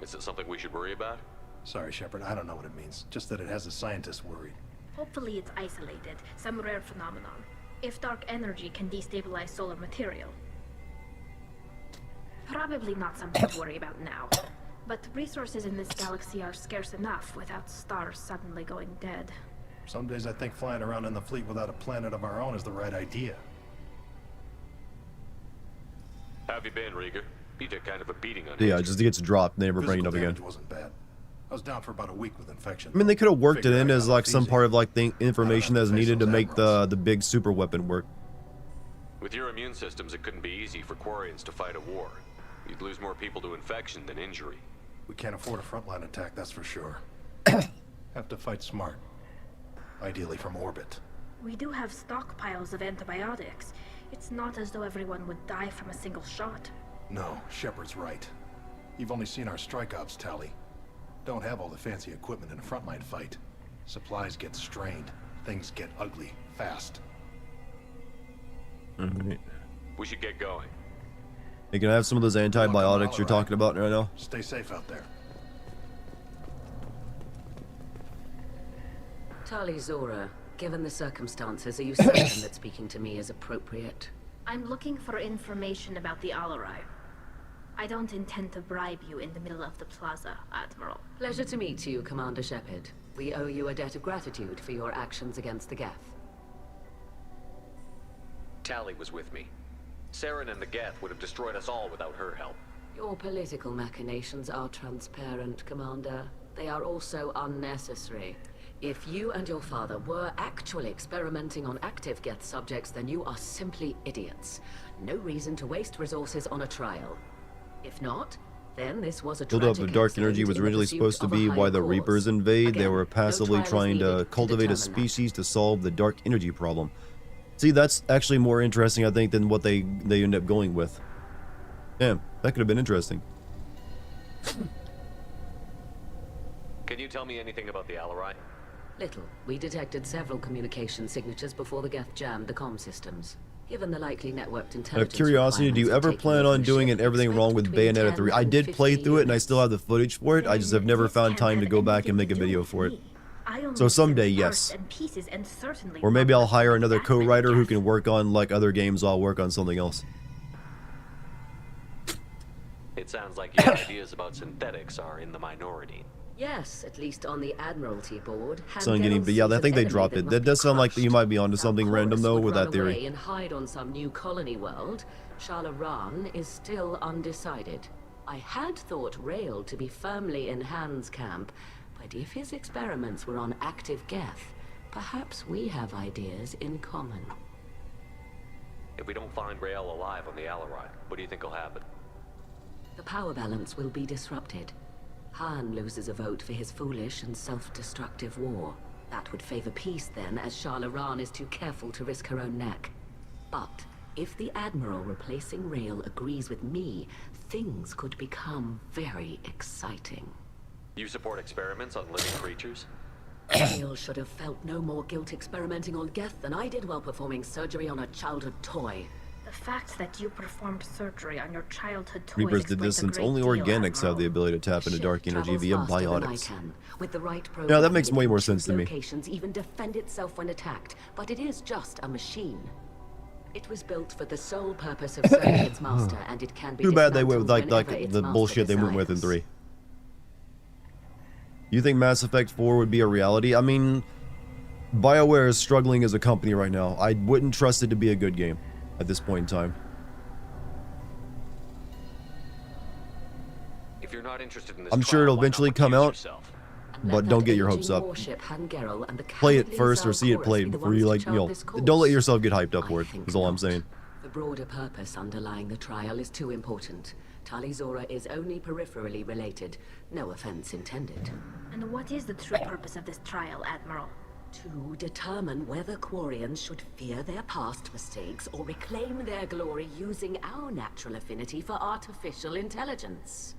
Is it something we should worry about? Sorry, Shepard, I don't know what it means. Just that it has the scientists worried. Hopefully it's isolated, some rare phenomenon. If dark energy can destabilize solar material. Probably not something to worry about now. But resources in this galaxy are scarce enough without stars suddenly going dead. Some days I think flying around in the fleet without a planet of our own is the right idea. How have you been, Rieger? You took kind of a beating on Yeah, it just gets dropped and they never bring it up again. Wasn't bad. I was down for about a week with infection. I mean, they could have worked it in as like some part of like the information that's needed to make the big super weapon work. With your immune systems, it couldn't be easy for Quarians to fight a war. You'd lose more people to infection than injury. We can't afford a frontline attack, that's for sure. Have to fight smart. Ideally from orbit. We do have stockpiles of antibiotics. It's not as though everyone would die from a single shot. No, Shepard's right. You've only seen our strike ops tally. Don't have all the fancy equipment in a frontline fight. Supplies get strained. Things get ugly, fast. Alright. We should get going. You can have some of those antibiotics you're talking about right now. Stay safe out there. Tali Zora, given the circumstances, are you certain that speaking to me is appropriate? I'm looking for information about the Alarai. I don't intend to bribe you in the middle of the plaza, Admiral. Pleasure to meet you, Commander Shepard. We owe you a debt of gratitude for your actions against the Geth. Tali was with me. Saren and the Geth would have destroyed us all without her help. Your political machinations are transparent, Commander. They are also unnecessary. If you and your father were actually experimenting on active Geth subjects, then you are simply idiots. No reason to waste resources on a trial. If not, then this was a buildup of dark energy was originally supposed to be why the Reapers invade. They were passively trying to cultivate a species to solve the dark energy problem. See, that's actually more interesting, I think, than what they end up going with. Damn, that could have been interesting. Can you tell me anything about the Alarai? Little. We detected several communication signatures before the Geth jammed the comm systems. Given the likely networked intelligence. Out of curiosity, do you ever plan on doing it everything wrong with Bayonetta 3? I did play through it and I still have the footage for it. I just have never found time to go back and make a video for it. So someday, yes. Or maybe I'll hire another co-writer who can work on like other games while I'll work on something else. It sounds like your ideas about synthetics are in the minority. Yes, at least on the Admiralty board. So I'm getting, but yeah, I think they dropped it. That does sound like you might be onto something random though with that theory. And hide on some new colony world. Shalaran is still undecided. I had thought Rail to be firmly in Han's camp, but if his experiments were on active Geth, perhaps we have ideas in common. If we don't find Rael alive on the Alarai, what do you think will happen? The power balance will be disrupted. Han loses a vote for his foolish and self-destructive war. That would favor peace then, as Shalaran is too careful to risk her own neck. But if the Admiral replacing Rail agrees with me, things could become very exciting. You support experiments on living creatures? Rail should have felt no more guilt experimenting on Geth than I did while performing surgery on a childhood toy. The fact that you performed surgery on your childhood toys. Reapers did this since only organics have the ability to tap into dark energy via biotics. With the right Yeah, that makes way more sense to me. Locations even defend itself when attacked, but it is just a machine. It was built for the sole purpose of serving its master, and it can be. Too bad they went with like the bullshit they went with in 3. You think Mass Effect 4 would be a reality? I mean, Bioware is struggling as a company right now. I wouldn't trust it to be a good game at this point in time. If you're not interested in this I'm sure it'll eventually come out, but don't get your hopes up. Play it first or see it played before you don't let yourself get hyped up for it, is all I'm saying. The broader purpose underlying the trial is too important. Talizora is only peripherally related. No offense intended. And what is the true purpose of this trial, Admiral? To determine whether Quarians should fear their past mistakes or reclaim their glory using our natural affinity for artificial intelligence.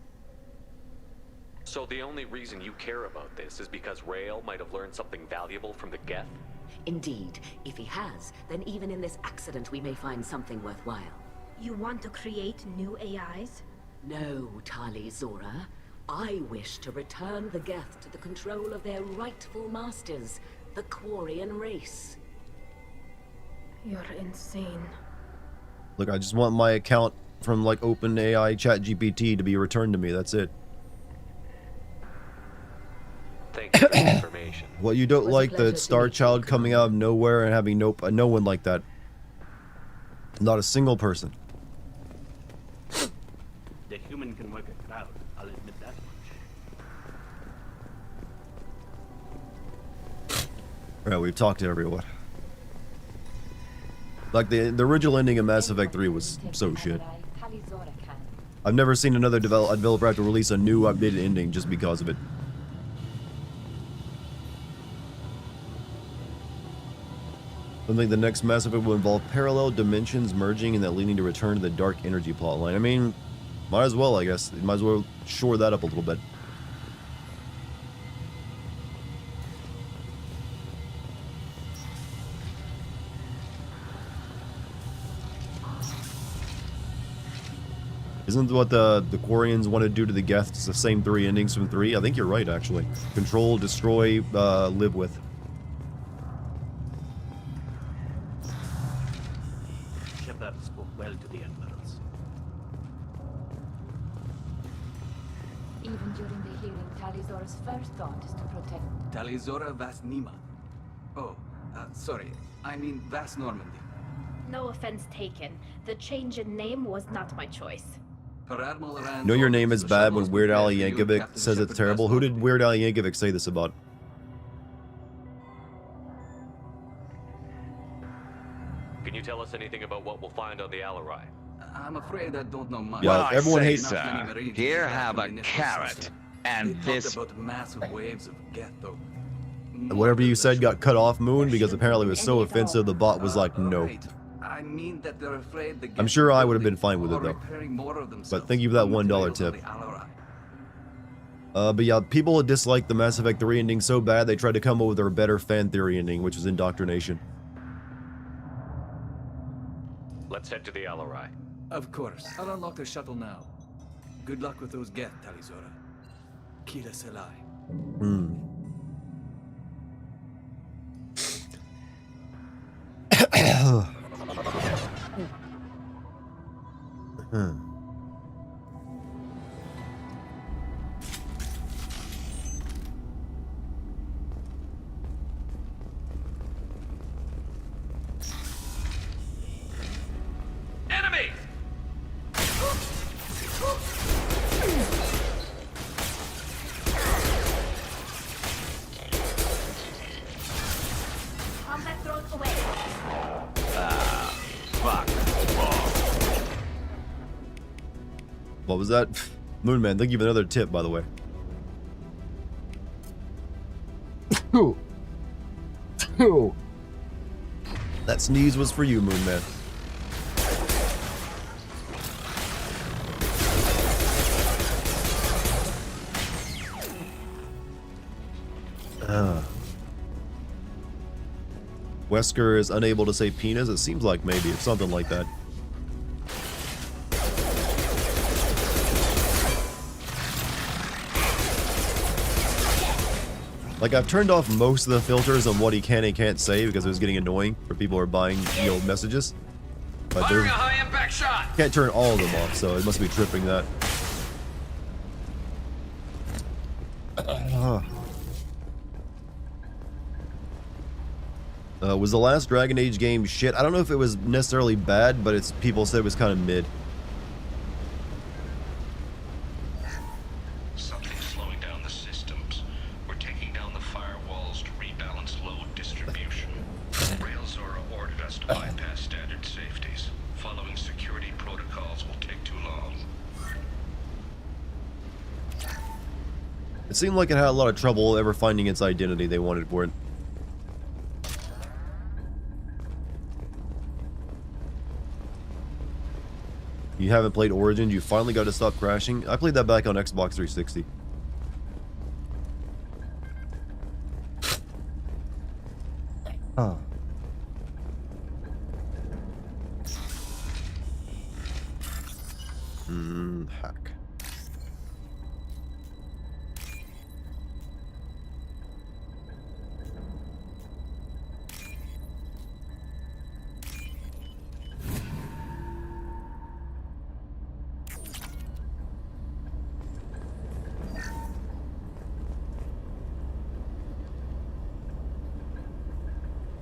So the only reason you care about this is because Rael might have learned something valuable from the Geth? Indeed. If he has, then even in this accident we may find something worthwhile. You want to create new AIs? No, Talizora. I wish to return the Geth to the control of their rightful masters, the Quarian race. You're insane. Look, I just want my account from like OpenAI ChatGPT to be returned to me. That's it. Thank you for the information. What you don't like, the Star Child coming out of nowhere and having no one like that. Not a single person. The human can work a crowd, I'll admit that much. Right, we've talked to everyone. Like the original ending of Mass Effect 3 was so shit. I've never seen another developer have to release a new updated ending just because of it. I think the next Mass Effect will involve parallel dimensions merging and that leading to return to the dark energy plotline. I mean, might as well, I guess. Might as well shore that up a little bit. Isn't what the Quarians want to do to the Geths the same 3 endings from 3? I think you're right, actually. Control, destroy, live with. Shepard spoke well to the Admirals. Even during the hearing, Talizora's first thought is to protect... Talizora Vas Nima. Oh, sorry. I mean Vas Normandy. No offense taken. The change in name was not my choice. Know your name is bad when Weird Al Yankovic says it's terrible. Who did Weird Al Yankovic say this about? Can you tell us anything about what we'll find on the Alarai? I'm afraid I don't know much. Yeah, everyone hates sir. Here, have a carrot. And this... about massive waves of Geth, though. Whatever you said got cut off, Moon, because apparently it was so offensive the bot was like, no. I mean that they're afraid the I'm sure I would have been fine with it though. But thank you for that $1 tip. But yeah, people disliked the Mass Effect 3 ending so bad they tried to come up with their better fan theory ending, which was indoctrination. Let's head to the Alarai. Of course. I'll unlock the shuttle now. Good luck with those Geth, Talizora. Kila Selai. Enemy! Combat drones away. Fuck. What was that? Moonman, thank you for another tip, by the way. That sneeze was for you, Moonman. Wesker is unable to say penis. It seems like maybe it's something like that. Like, I've turned off most of the filters on what he can and can't say because it was getting annoying for people who are buying, you know, messages. But Firing a high impact shot. Can't turn all of them off, so it must be tripping that. Was the last Dragon Age game shit? I don't know if it was necessarily bad, but it's people said it was kind of mid. Something's slowing down the systems. We're taking down the firewalls to rebalance load distribution. Railzora ordered us to bypass standard safeties. Following security protocols will take too long. It seemed like it had a lot of trouble ever finding its identity they wanted for it. You haven't played Origins, you finally got to stop crashing. I played that back on Xbox 360. Huh. Hack.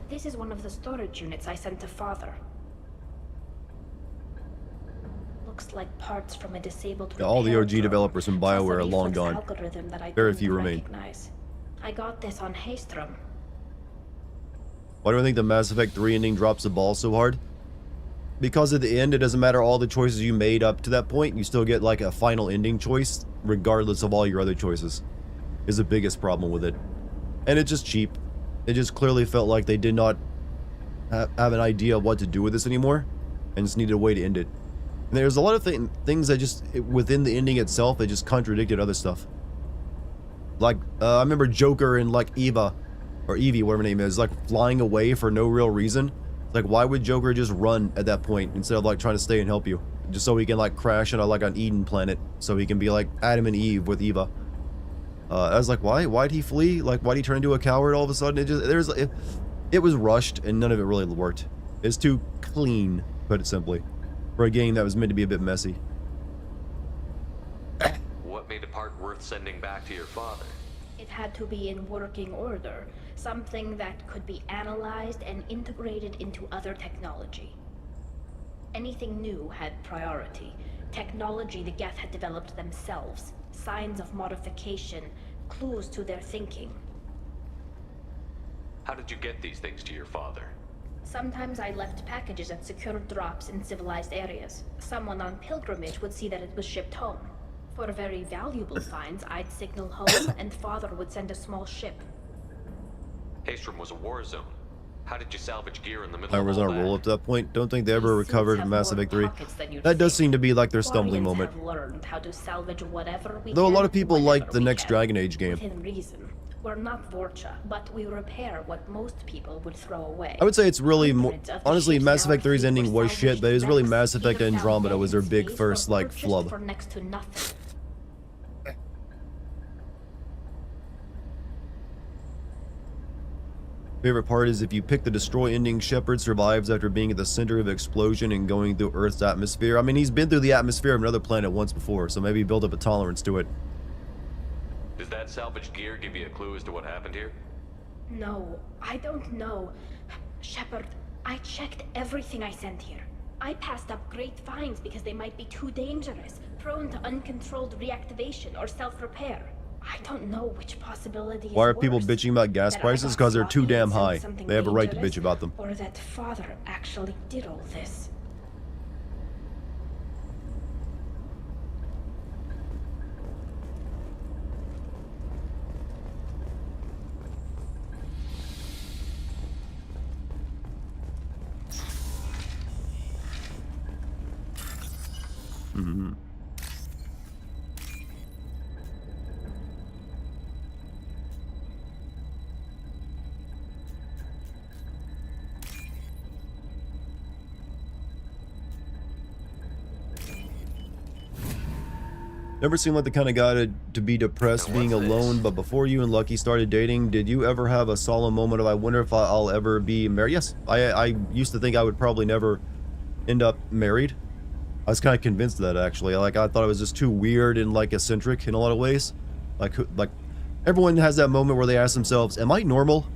This is one of the storage units I sent to Father. Looks like parts from a disabled Yeah, all the repair OG drone, developers from plus a Bioware are long reflex gone. algorithm that I Very don't few remain. recognize. I got this on Haystrom. Why do I think the Mass Effect 3 ending drops the ball so hard? Because at the end, it doesn't matter all the choices you made up to that point, you still get like a final ending choice, regardless of all your other choices. Is the biggest problem with it. And it's just cheap. It just clearly felt like they did not have an idea of what to do with this anymore, and just needed a way to end it. And there's a lot of things that just, within the ending itself, they just contradicted other stuff. Like, I remember Joker and like Eva, or Evie, whatever her name is, like flying away for no real reason. Like, why would Joker just run at that point instead of like trying to stay and help you? Just so he can like crash on like an Eden planet, so he can be like Adam and Eve with Eva. I was like, why? Why'd he flee? Like, why'd he turn into a coward all of a sudden? It was rushed, and none of it really worked. It's too clean, put it simply, for a game that was meant to be a bit messy. What made a part worth sending back to your father? It had to be in working order, something that could be analyzed and integrated into other technology. Anything new had priority. Technology the Geth had developed themselves, signs of modification, clues to their thinking. How did you get these things to your father? Sometimes I left packages at secured drops in civilized areas. Someone on pilgrimage would see that it was shipped home. For very valuable finds, I'd signal home, and Father would send a small ship. Haystrom was a war zone. How did you salvage gear in the middle I of was all on a that? roll up to that point. Don't think they ever recovered have Mass more Effect 3. pockets than you'd That does think. seem to be like their stumbling Quarians moment. have learned how to salvage whatever we Though a lot can, of people whenever like the we next can. Dragon Age game. Within reason. We're not Vorcha, but we repair what most people would throw away. I would say it's really more, Hundreds of the honestly, ships Mass in our Effect 3's fleet ending were was shit, but it was really salvaged Mass Effect either found Andromeda was their dead in big space first, or like, purchased flub. for next to nothing. Favorite part is if you pick the destroy ending, Shepard survives after being at the center of an explosion and going through Earth's atmosphere. I mean, he's been through the atmosphere of another planet once before, so maybe he built up a tolerance to it. Does that salvaged gear give you a clue as to what happened here? No, I don't know. Shepard, I checked everything I sent here. I passed up great finds because they might be too dangerous, prone to uncontrolled reactivation or self-repair. I don't know which possibility is Why are people worse, bitching about gas that I prices? got Because they're too sloppy damn and sent high. something They have a right to dangerous, bitch about them. or that Father actually did all this. Mm-hmm. Never seemed like the kind of guy to be depressed being alone, but before you and Lucky started dating, did you ever have a solemn moment of, I wonder if I'll ever be married? Yes, I used to think I would probably never end up married. I was kind of convinced of that, actually. Like, I thought it was just too weird and, like, eccentric in a lot of ways. Like everyone has that moment where they ask themselves, am I normal?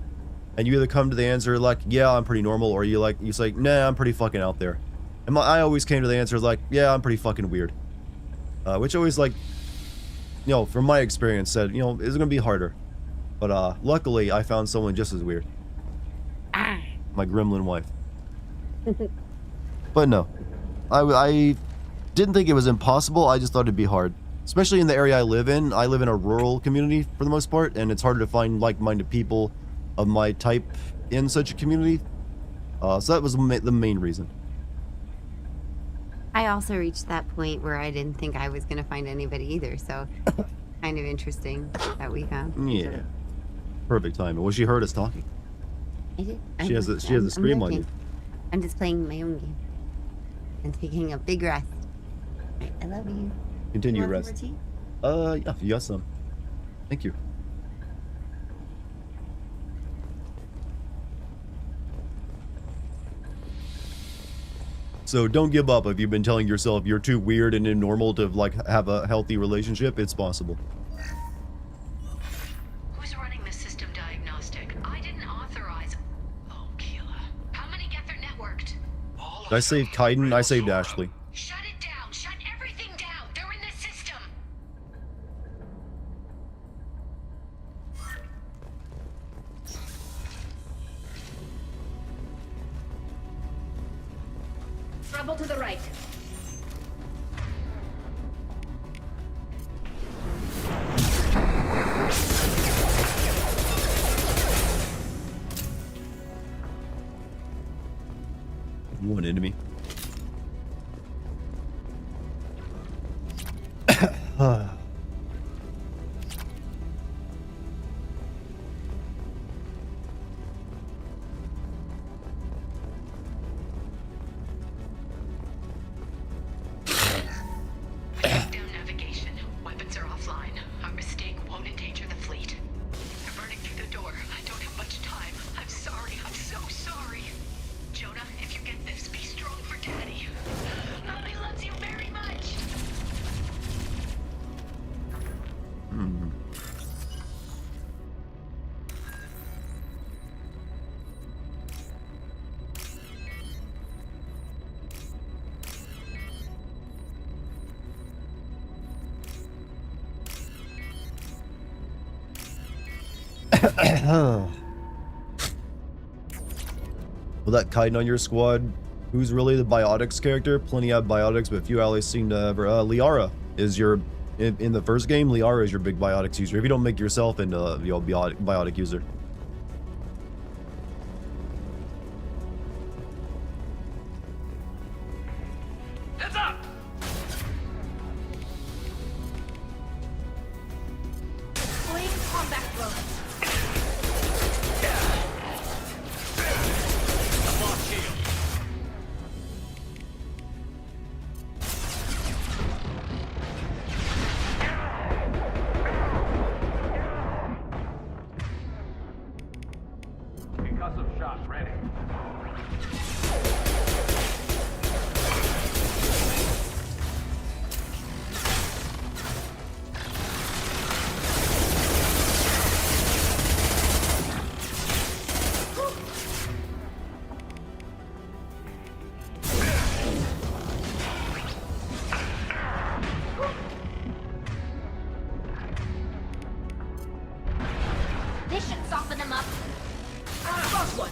And you either come to the answer like, yeah, I'm pretty normal, or you say, nah, I'm pretty fucking out there. And I always came to the answer like, yeah, I'm pretty fucking weird. Which always, like, you know, from my experience said, you know, it's gonna be harder. But luckily I found someone just as weird. My gremlin wife. But no, I didn't think it was impossible. I just thought it'd be hard. especially in the area I live in. I live in a rural community for the most part, and it's harder to find like-minded people of my type in such a community. So that was the main reason. I also reached that point where I didn't think I was going to find anybody either, so kind of interesting that we found. Yeah. Perfect timing. Well, she heard us talking. I did. She has a scream on you. I'm just playing my own game. And taking a big rest. I love you. Continue You want rest. some more tea? Yeah, you got some. Thank you. So don't give up if you've been telling yourself you're too weird and abnormal to like have a healthy relationship. It's possible. Who's running the system diagnostic? I didn't authorize. Oh, Keela. How many Geth are networked? I saved Kaiden, I saved Ashley. Shut it down. Shut everything down. They're in the system. Trouble to the right. One enemy. Down navigation. Weapons are offline. Our mistake won't endanger the fleet. They're burning through the door. I don't have much time. I'm sorry. I'm so sorry. Jonah, if you get this, be strong for Daddy. Mommy loves you very much. Will that Kaiden on your squad? Who's really the biotics character? Plenty have biotics, but few allies seem to ever. Liara is your in the first game. Liara is your big biotics user. If you don't make yourself into a biotic user. Heads up! Flame combat drone. Concussive shot ready. This should soften them up. Cross one.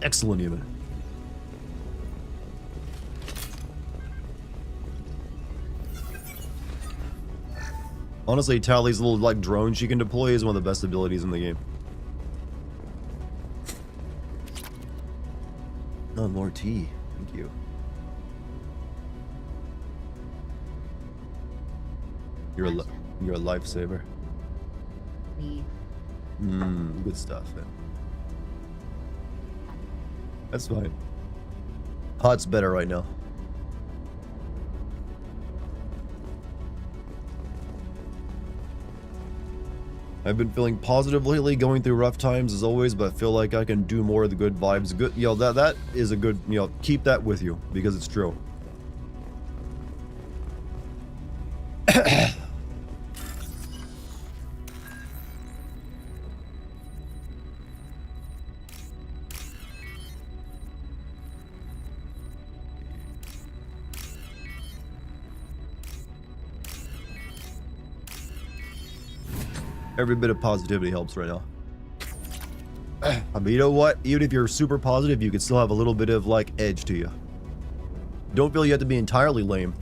Excellent even. Honestly, Tally's little like drone she can deploy is one of the best abilities in the game. Oh, more tea. Thank you. You're a lifesaver. Good stuff. Man. That's fine. Hot's better right now. I've been feeling positive lately, going through rough times as always, but I feel like I can do more of the good vibes. Good, that is a good, keep that with you because it's true. Every bit of positivity helps right now. I mean, you know what? Even if you're super positive, you can still have a little bit of, like, edge to you. Don't feel you have to be entirely lame.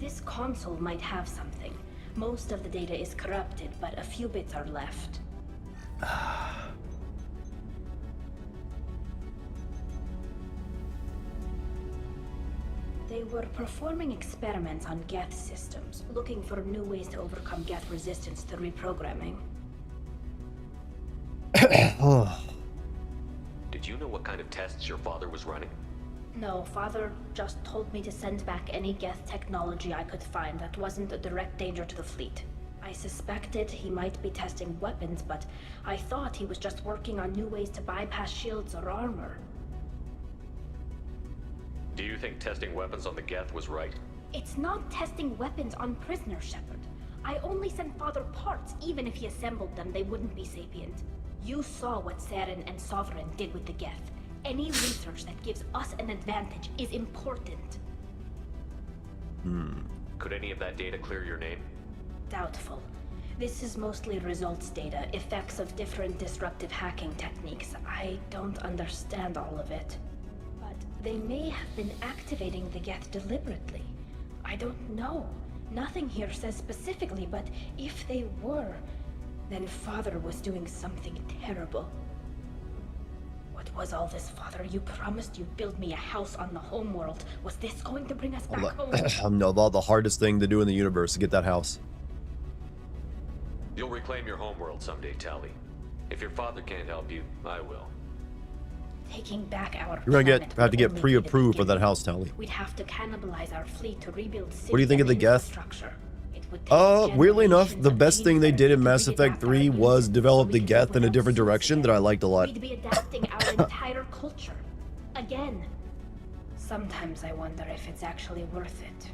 This console might have something. Most of the data is corrupted, but a few bits are left. They were performing experiments on Geth systems, looking for new ways to overcome Geth resistance to reprogramming. Did you know what kind of tests your father was running? No, Father just told me to send back any Geth technology I could find that wasn't a direct danger to the fleet. I suspected he might be testing weapons, but I thought he was just working on new ways to bypass shields or armor. Do you think testing weapons on the Geth was right? It's not testing weapons on prisoners, Shepard. I only sent Father parts. Even if he assembled them, they wouldn't be sapient. You saw what Saren and Sovereign did with the Geth. Any research that gives us an advantage is important. Could any of that data clear your name? Doubtful. This is mostly results data, effects of different disruptive hacking techniques. I don't understand all of it. But they may have been activating the Geth deliberately. I don't know. Nothing here says specifically, but if they were, then Father was doing something terrible. What was all this, Father? You promised you'd build me a house on the homeworld. Was this going to bring us back home? No, the hardest thing to do in the universe to get that house. You'll reclaim your homeworld someday, Tali. If your father can't help you, I will. Taking back our You're gonna planet have to get would only pre-approved be the for that house, Tali. We'd have to cannibalize our fleet to rebuild cities. What do you think of the Geth? infrastructure. It would take Weirdly enough, generations the of best thing they did in Mass to Effect 3 was develop the Geth in a different direction that I liked a lot. We'd be adapting our entire culture. Again. Sometimes I wonder if it's actually worth it.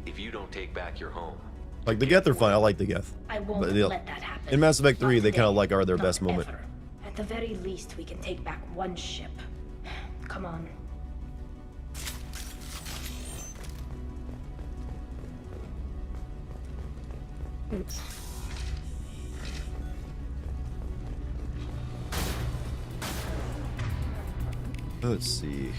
If you don't take back your home, Like, the Geth are fine. I like the Geth. I won't But, let that happen. in Mass Effect 3, Not they kind of today, like are their not best moment. ever. At the very least, we can take back one ship. Come on. Let's see.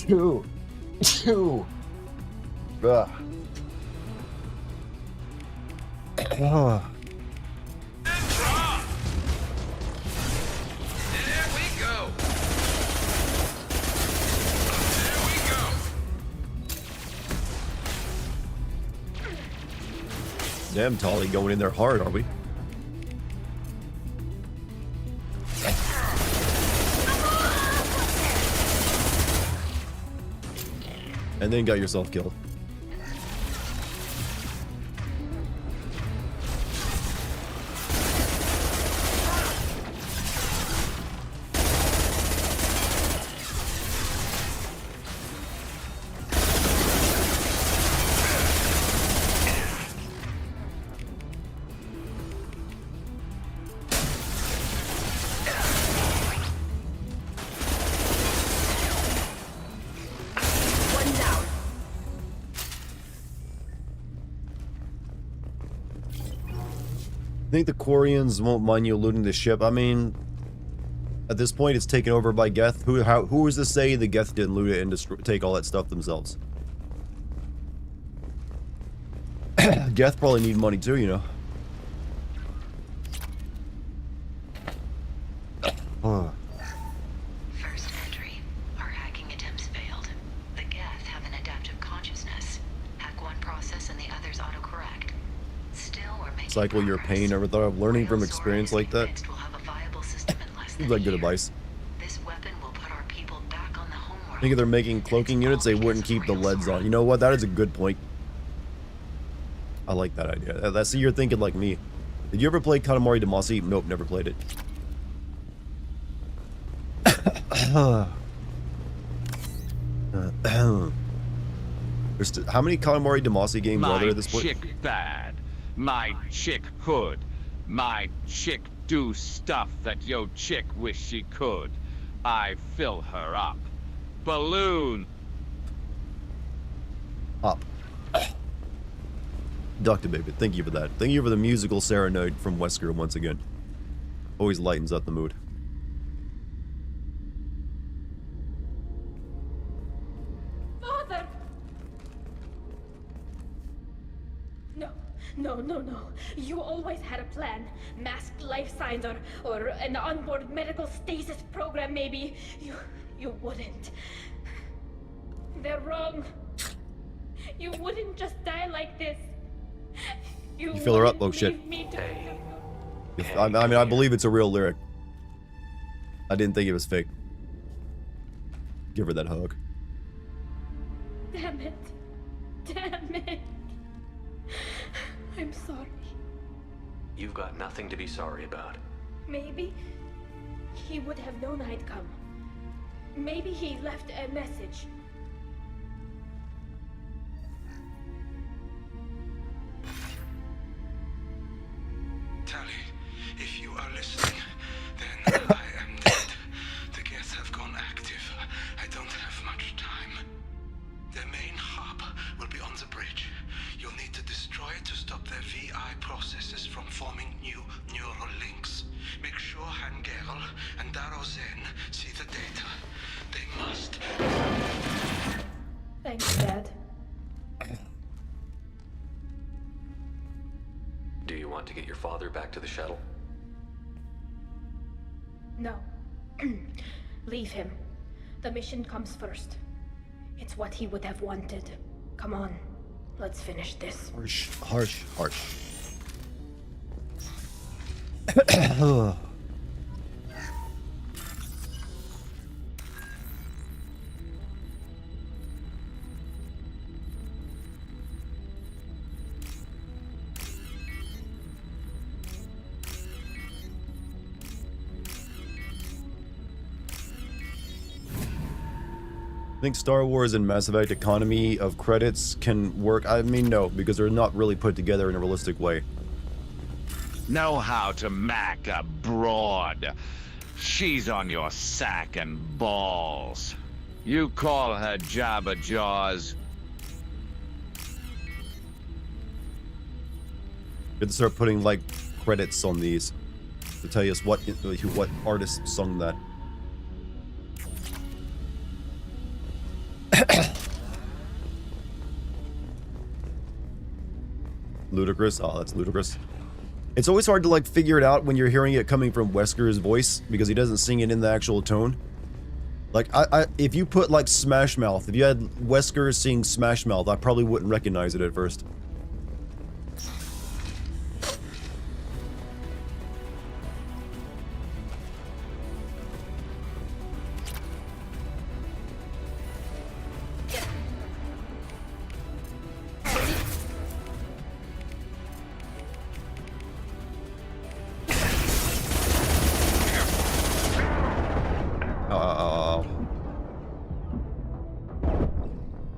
Two. Ugh. Damn, Tali, going in there hard, are we? And then got yourself killed. I think the Quarians won't mind you looting the ship. I mean, at this point, it's taken over by Geth. Who is to say the Geth didn't loot it and take all that stuff themselves? Geth probably need money too, you know. First entry. Our hacking attempts failed. The Geth have an adaptive consciousness. Hack one process and the others autocorrect. Still, we're making Cycle your pain. Never thought of learning from experience like that. Seems like good advice. This weapon will put our people back on the homeworld. I think if they're making cloaking units, they wouldn't keep the leads on. You know what? That is a good point. I like that idea. That's you're thinking like me. Did you ever play Katamari Damacy? Nope, never played it. How many Katamari Damacy games are there at this point? My chick bad. My chick hood. My chick do stuff that yo chick wish she could. I fill her up. Balloon. Up. Doctor Baby, thank you for that. Thank you for the musical serenade from Wesker once again. Always lightens up the mood. Father! No. You always had a plan. Masked life signs or an onboard medical stasis program maybe. You wouldn't. They're wrong. You wouldn't just die like this. You fill her up? Oh shit. I mean, I believe it's a real lyric. I didn't think it was fake. Give her that hug. Damn it. I'm sorry. You've got nothing to be sorry about. Maybe he would have known I'd come. Maybe he left a message. Tally, if you are listening, then I am dead. The geth have gone active. I don't have much time. Their main hub will be on the bridge. You'll need to destroy it to stop their VI processes from forming new neural links. Make sure Hangerl and Dartigan see the data. They must. Thanks, Dad. Do you want to get your father back to the shuttle? No. Leave him. The mission comes first. It's what he would have wanted. Come on. Let's finish this. Harsh. Think Star Wars and Mass Effect economy of credits can work? I mean, no, because they're not really put together in a realistic way. Know how to mac a broad. She's on your sack and balls. You call her Jabba Jaws. Good to start putting like credits on these to tell us what artist sung that. Ludicrous? Oh, that's ludicrous. It's always hard to like figure it out when you're hearing it coming from Wesker's voice because he doesn't sing it in the actual tone. Like if you put like Smash Mouth, if you had Wesker sing Smash Mouth, I probably wouldn't recognize it at first.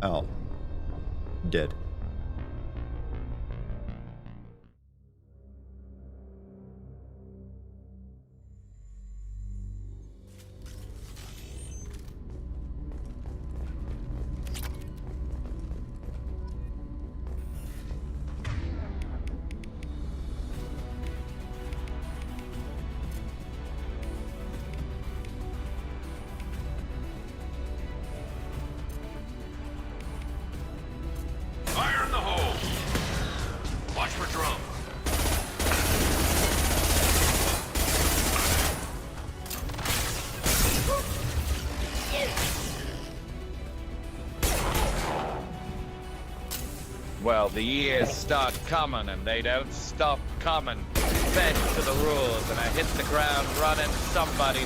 Ow. Dead. Fire in the hole! Watch for drum. Well, the years start coming and they don't stop coming. Fed to the rules and I hit the ground running. Somebody.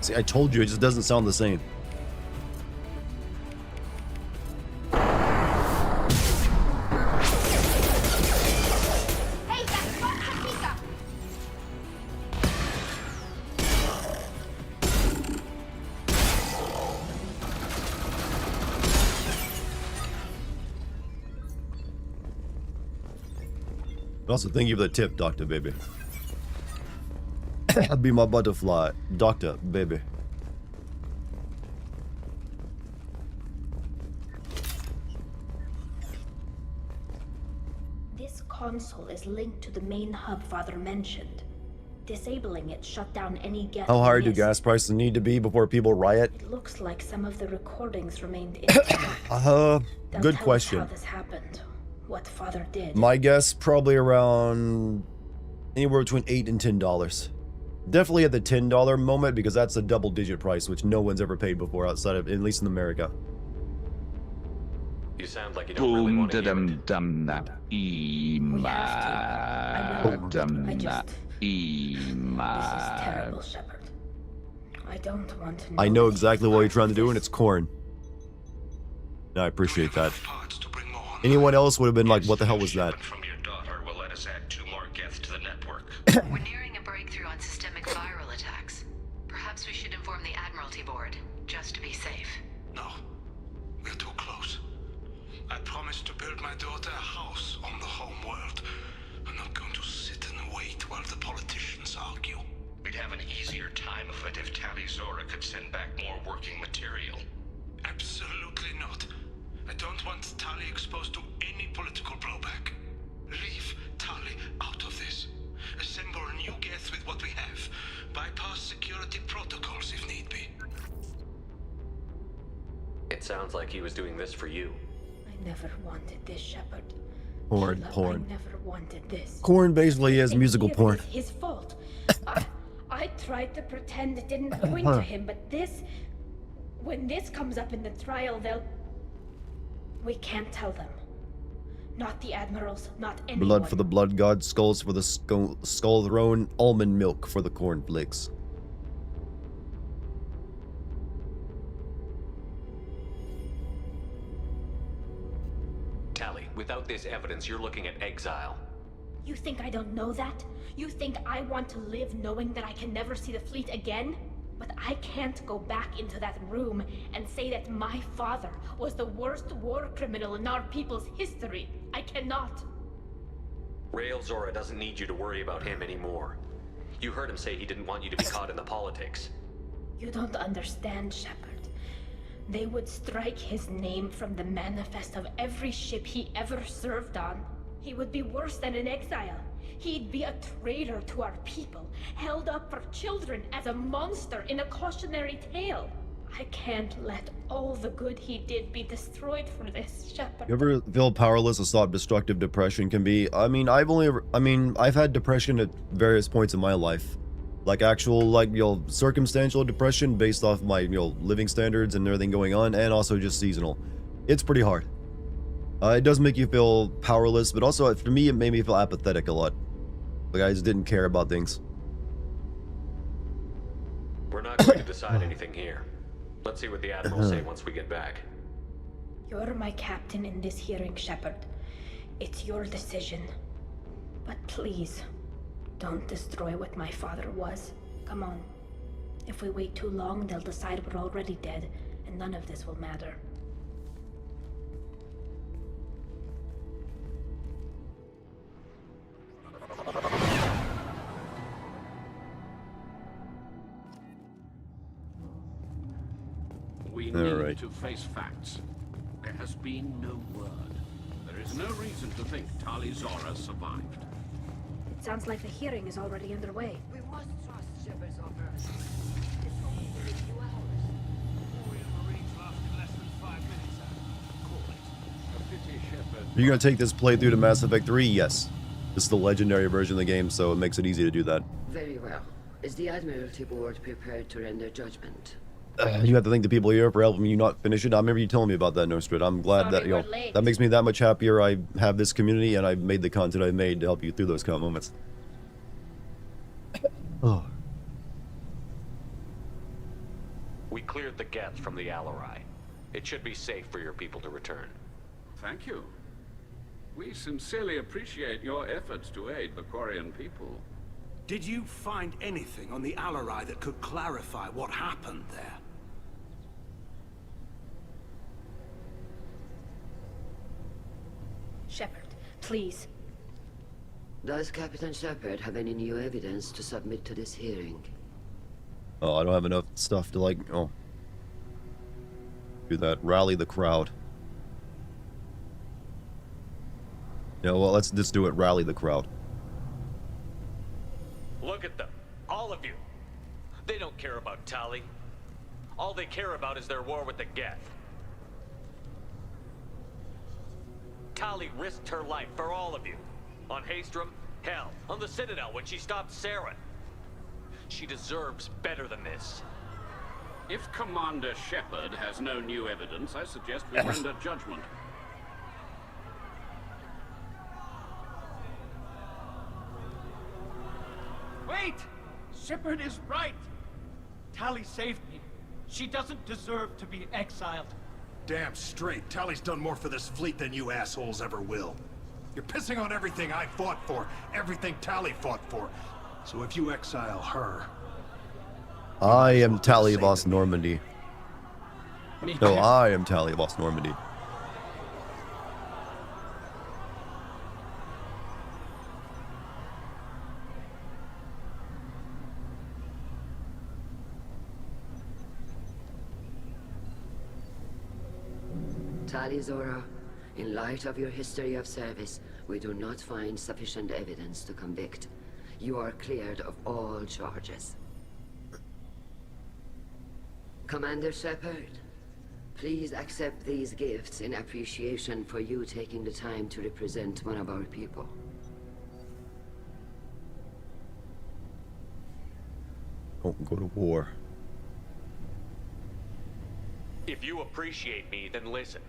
See, I told you, it just doesn't sound the same. Also, thank you for the tip, Doctor Baby. Be my butterfly, Doctor Baby. This console is linked to the main hub Father mentioned. Disabling it shut down any Geth. How high do missed. gas prices need to be before people riot? It looks like some of the recordings remained intact. Good They'll tell us question. how this happened, what Father did. My guess, probably around anywhere between $8 and $10. Definitely at the $10 moment, because that's a double-digit price, which no one's ever paid before outside of, at least in America. You sound like you don't really want to hear it. This is terrible, Shepard. I don't want to know. I know exactly what you're trying to do, and it's corn. And I appreciate that. Anyone else would have been like, what the hell was that? From your daughter will let us add 2 more Geth to the network. We're nearing a breakthrough on systemic viral attacks. Perhaps we should inform the Admiralty Board, just to be safe. No, we're too close. I promised to build my daughter a house on the home world. I'm not going to sit and wait while the politicians argue. We'd have an easier time of it if Tali'Zorah could send back more working material. Absolutely not. I don't want Tali exposed to any political blowback. Leave Tali out of this. Assemble a new Geth with what we have. Bypass security protocols if need be. It sounds like he was doing this for you. I never wanted this, Shepard. Porn, Sheila, porn. I never wanted this. Corn basically is musical porn. It's his fault. I tried to pretend it didn't point to him, but this... When this comes up in the trial, they'll... We can't tell them. Not the admirals, not anyone. Blood for the blood god, skulls for the skull throne, almond milk for the cornflakes. Tali, without this evidence, you're looking at exile. You think I don't know that? You think I want to live knowing that I can never see the fleet again? But I can't go back into that room and say that my father was the worst war criminal in our people's history. I cannot. Rael Zora doesn't need you to worry about him anymore. You heard him say he didn't want you to be caught in the politics. You don't understand, Shepard. They would strike his name from the manifest of every ship he ever served on. He would be worse than an exile. He'd be a traitor to our people, held up for children as a monster in a cautionary tale. I can't let all the good he did be destroyed for this, Shepard. You ever feel powerless as self-destructive depression can be? I've had depression at various points in my life. Like actual, circumstantial depression based off my, living standards and everything going on, and also just seasonal. It's pretty hard. It does make you feel powerless, but also, for me, it made me feel apathetic a lot. Like, I just didn't care about things. We're not going to decide anything here. Let's see what the Admirals say once we get back. You're my captain in this hearing, Shepard. It's your decision. But please, don't destroy what my father was. Come on. If we wait too long, they'll decide we're already dead, and none of this will matter. We need to face facts. There has been no word. There is no reason to think Tali'Zorah survived. It sounds like the hearing is already underway. We must trust Shepard's operation. It's only been a few hours. Are you gonna take this playthrough to Mass Effect 3? Yes. This is the legendary version of the game, so it makes it easy to do that. Very well. Is the Admiralty Board prepared to render judgment? You have to thank the people here for helping you not finish it. I remember you telling me about that, Nostrid. I'm glad that, that makes me that much happier I have this community and I've made the content I've made to help you through those kind of moments. Oh. We cleared the Geth from the Alarai. It should be safe for your people to return. Thank you. We sincerely appreciate your efforts to aid the Quarian people. Did you find anything on the Alarai that could clarify what happened there? Shepard, please. Does Captain Shepard have any new evidence to submit to this hearing? Oh, I don't have enough stuff to like, oh. Do that. Rally the crowd. Yeah, well, let's just do it. Rally the crowd. Look at them. All of you. They don't care about Tali. All they care about is their war with the Geth. Tali risked her life for all of you. On Haestrom, hell, on the Citadel when she stopped Saren. She deserves better than this. If Commander Shepard has no new evidence, I suggest we render judgment. Wait! Shepard is right! Tali saved me. She doesn't deserve to be exiled. Damn straight. Tali's done more for this fleet than you assholes ever will. You're pissing on everything I fought for, everything Tali fought for. So if you exile her... I am Tali Boss Normandy. No, I am Tali Boss Normandy. Talizora, in light of your history of service, we do not find sufficient evidence to convict. You are cleared of all charges. Commander Shepard, please accept these gifts in appreciation for you taking the time to represent one of our people. Don't go to war. If you appreciate me, then listen.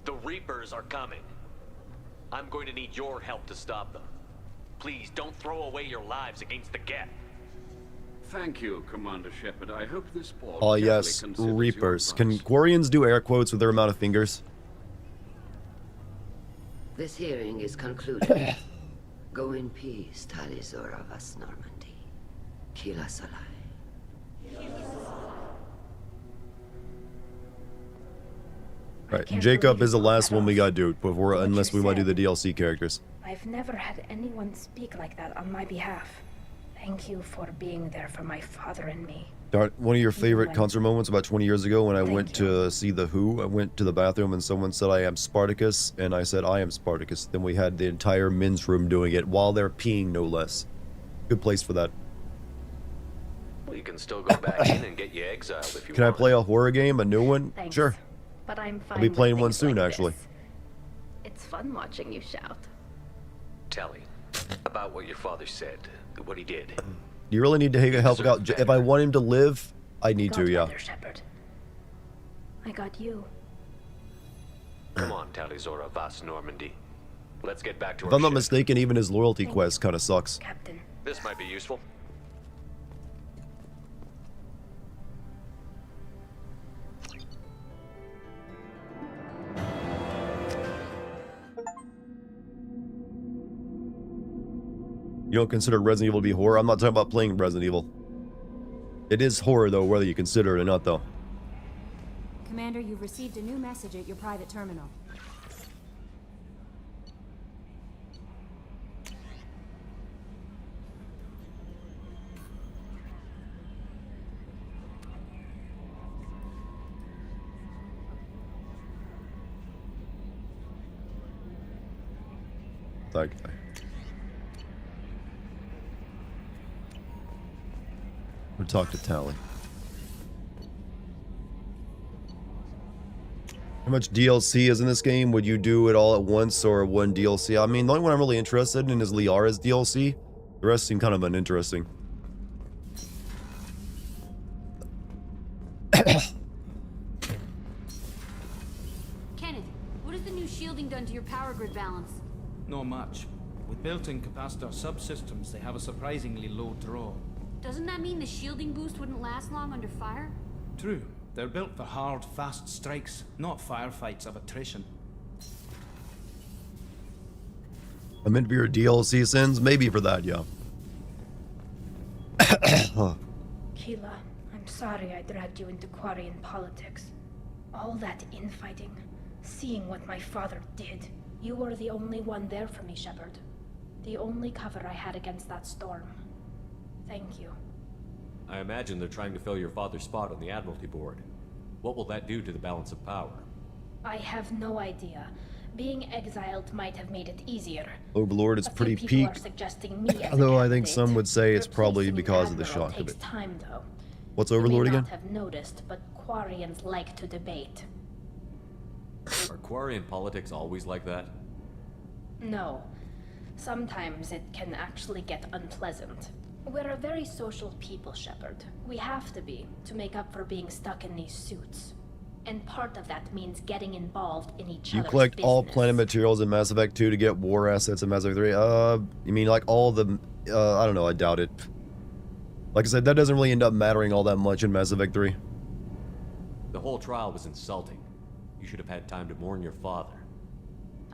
The Reapers are coming. I'm going to need your help to stop them. Please don't throw away your lives against the Geth. Thank you, Commander Shepard. I hope this board Oh yes, Reapers. Can Quarians do air quotes with their amount of fingers? This hearing is concluded. Go in peace, Talizora Vas Normandy. Kila Salai. Right, Jacob is the last one we gotta do before, unless we want to do the DLC characters. I've never had anyone speak like that on my behalf. Thank you for being there for my father and me. Dart, one of your favorite concert moments about 20 years ago when I went to see The Who, I went to the bathroom and someone said I am Spartacus, and I said I am Spartacus. Then we had the entire men's room doing it while they're peeing, no less. Good place for that. Well, you can still go back in and get you exiled if you Can I want. play a horror game, a new one? Thanks. Sure. But I'm fine I'll be with playing one things soon, like actually. this. It's fun watching you shout. Tali, about what your father said, what he did. You really need to help out. If I want him to live, I need to, yeah. Better, Shepard. I got you. Come on, Talizora Vas Normandy. Let's get back to If our I'm not ship. mistaken, even his loyalty quest kind of sucks. Captain. This might be useful. You don't consider Resident Evil to be horror? I'm not talking about playing Resident Evil. It is horror, though, whether you consider it or not, though. Commander, you've received a new message at your private terminal. That guy. We'll talk to Tali. How much DLC is in this game? Would you do it all at once or one DLC? I mean, the only one I'm really interested in is Liara's DLC. The rest seem kind of uninteresting. Kenneth, what has the new shielding done to your power grid balance? Not much. With built-in capacitor subsystems, they have a surprisingly low draw. Doesn't that mean the shielding boost wouldn't last long under fire? True. They're built for hard, fast strikes, not firefights of attrition. I meant for your DLC sins? Maybe for that, yeah. Keela, I'm sorry I dragged you into Quarian politics. All that infighting, seeing what my father did. You were the only one there for me, Shepard. The only cover I had against that storm. Thank you. I imagine they're trying to fill your father's spot on the Admiralty Board. What will that do to the balance of power? I have no idea. Being exiled might have made it easier. Overlord is A few pretty people peak. are suggesting me as a Although I think candidate. some would say it's probably Replacing because of the Admiral shock of takes it. time, though. What's You Overlord may again? not have noticed, but Quarians like to debate. Are Quarian politics always like that? No. Sometimes it can actually get unpleasant. We're a very social people, Shepard. We have to be, to make up for being stuck in these suits. And part of that means getting involved in each You other's collect all business. planet materials in Mass Effect 2 to get war assets in Mass Effect 3. You mean like all the... I don't know, I doubt it. Like I said, that doesn't really end up mattering all that much in Mass Effect 3. The whole trial was insulting. You should have had time to mourn your father.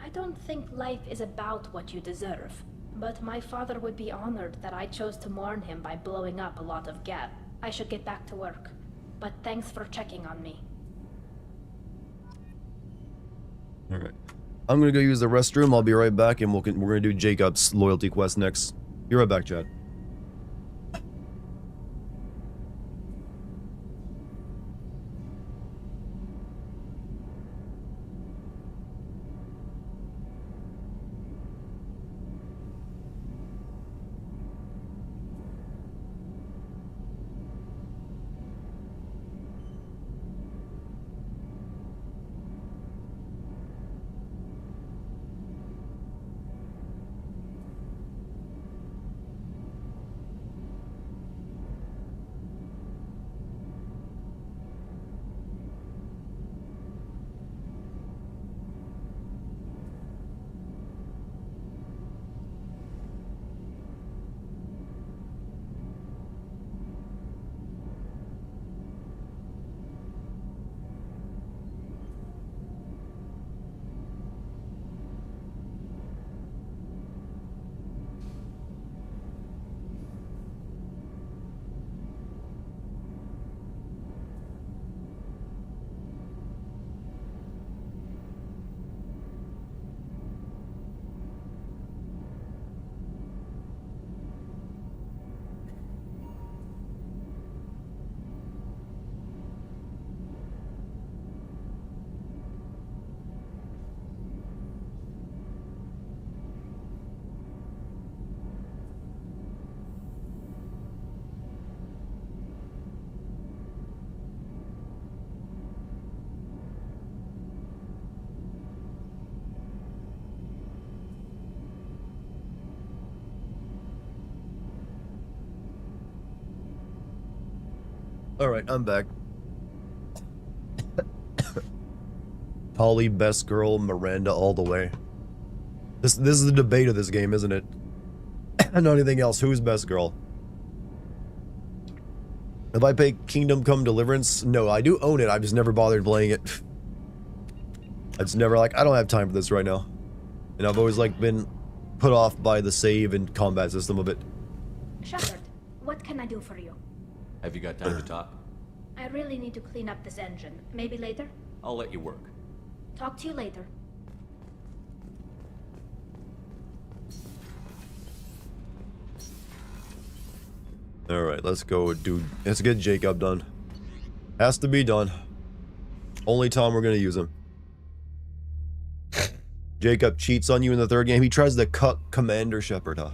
I don't think life is about what you deserve. But my father would be honored that I chose to mourn him by blowing up a lot of gas. I should get back to work. But thanks for checking on me. Alright. I'm gonna go use the restroom. I'll be right back, and we're gonna do Jacob's loyalty quest next. Be right back, Chad. Alright, I'm back. Polly, best girl, Miranda all the way. This is the debate of this game, isn't it? Not anything else. Who's best girl? If I pay Kingdom Come Deliverance? No, I do own it. I've just never bothered playing it. I just never, like, I don't have time for this right now. And I've always, like, been put off by the save and combat system of it. Shepard, what can I do for you? Have you got time to talk? I really need to clean up this engine. Maybe later? I'll let you work. Talk to you later. Alright, let's go, dude. Let's get Jacob done. Has to be done. Only time we're gonna use him. Jacob cheats on you in the third game. He tries to cut Commander Shepard, huh?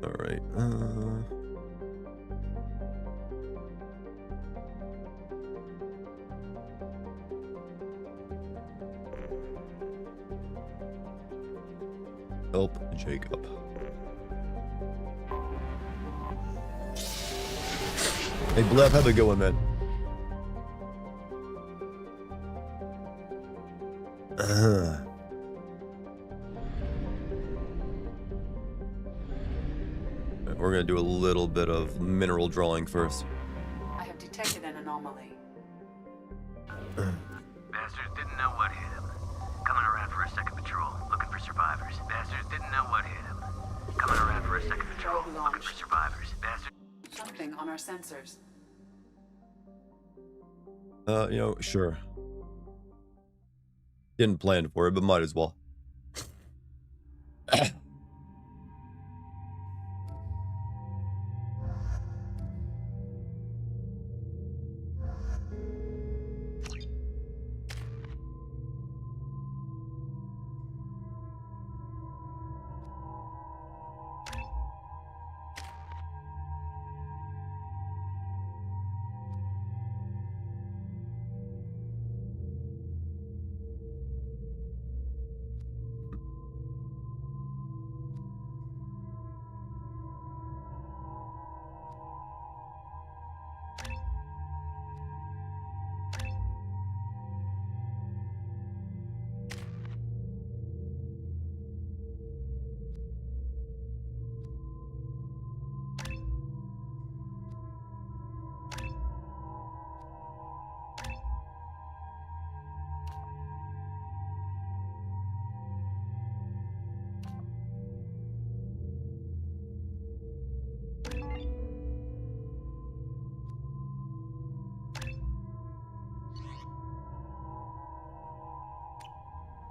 Alright, help Jacob. Hey, Bleb, how's it going, man? We're gonna do a little bit of mineral drawing first. I have detected an anomaly. Bastards didn't know what hit him. Coming around for a second patrol, looking for survivors. Bastards didn't know what hit him. Coming on our sensors. You know, sure. Didn't plan for it, but might as well.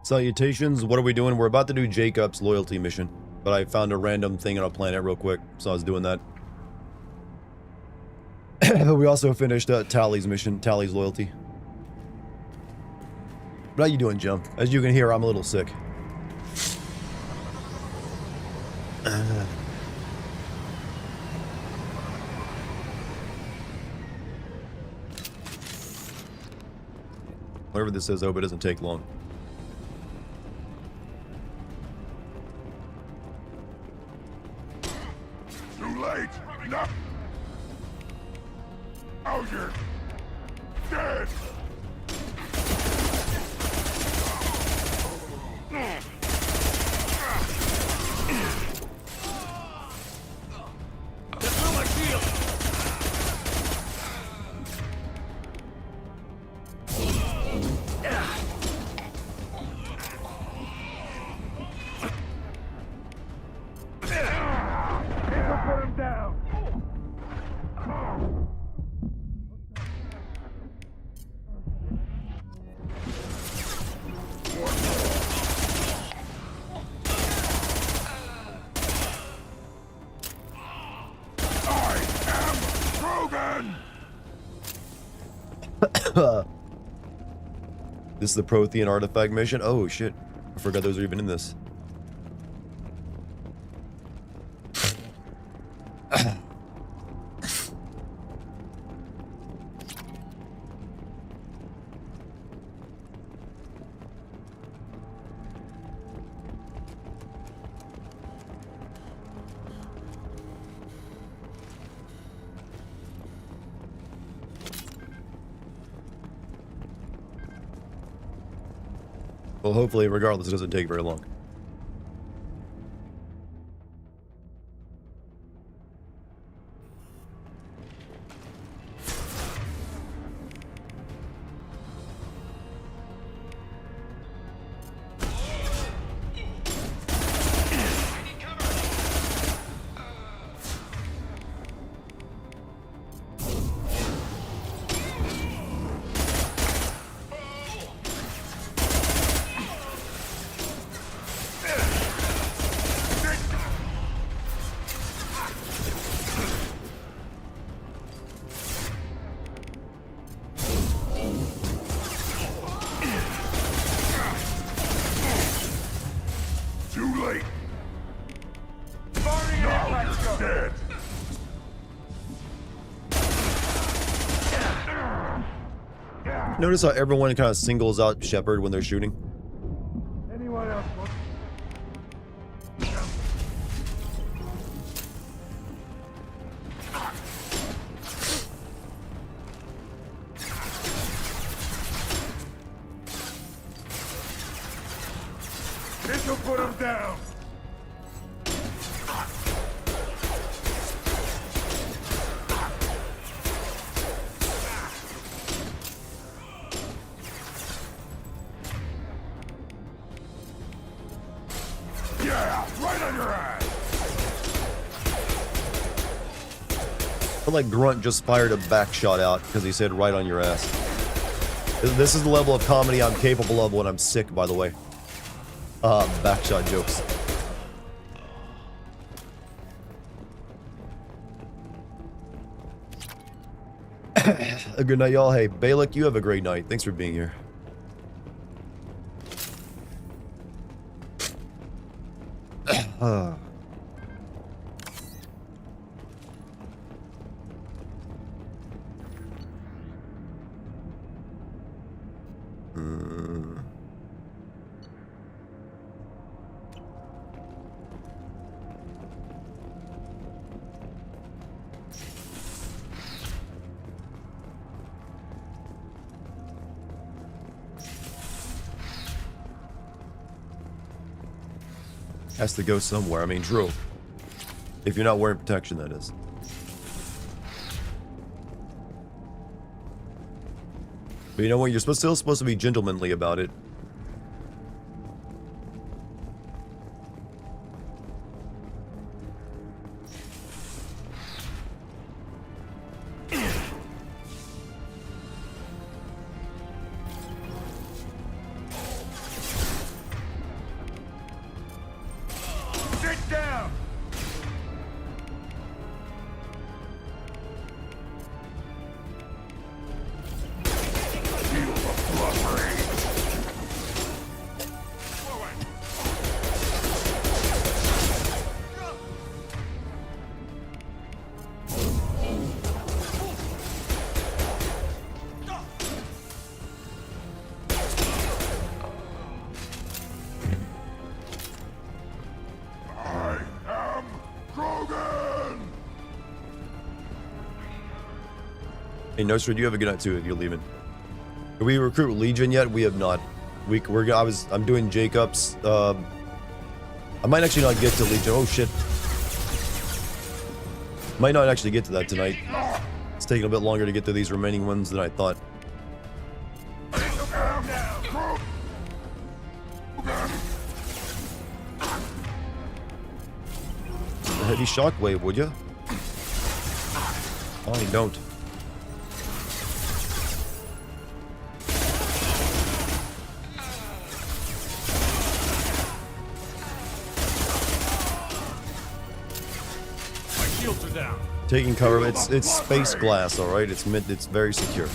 Salutations, what are we doing? We're about to do Jacob's loyalty mission, but I found a random thing on a planet real quick, so I was doing that. We also finished Tally's mission, Tally's loyalty. But how you doing, Jim? As you can hear, I'm a little sick. Whatever this says, I hope it doesn't take long. Too late! No! Oh, you're dead! This is the Prothean artifact mission. Oh shit, I forgot those are even in this. Well, hopefully, regardless, it doesn't take very long. Notice how everyone kind of singles out Shepard when they're shooting. Anyone else want? This'll put him down. Yeah, right on your ass. feel like Grunt just fired a back shot out because he said right on your ass. This is the level of comedy I'm capable of when I'm sick, by the way. Back shot jokes. Good night, y'all. Hey, Balak, you have a great night. Thanks for being here. Has to go somewhere. I mean, Drew. If you're not wearing protection, that is. But you know what? You're still supposed to be gentlemanly about it. Sit down! Feel the fluffery. I am Krogan! Hey, Nostra, you have a good night too if you're leaving. Did we recruit Legion yet? We have not. I'm doing Jacobs. I might actually not get to Legion. Oh shit. Might not actually get to that tonight. It's taking a bit longer to get to these remaining ones than I thought. A heavy shockwave, would you? Oh, you don't. My shields are down. Taking cover. It's space glass, all right. It's very secure.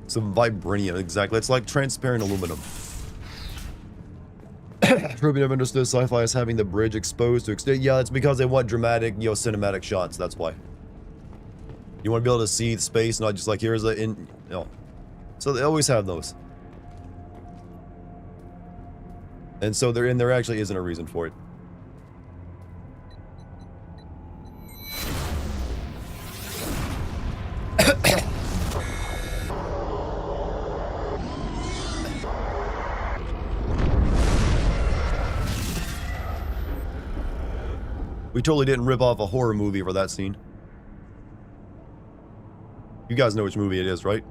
Some vibranium, exactly. It's like transparent aluminum. Ruby never understood sci-fi as having the bridge exposed to extent. Yeah, it's because they want dramatic, cinematic shots. That's why. You want to be able to see the space, not just like here's So they always have those. And so there actually isn't a reason for it. We totally didn't rip off a horror movie for that scene. You guys know which movie it is, right?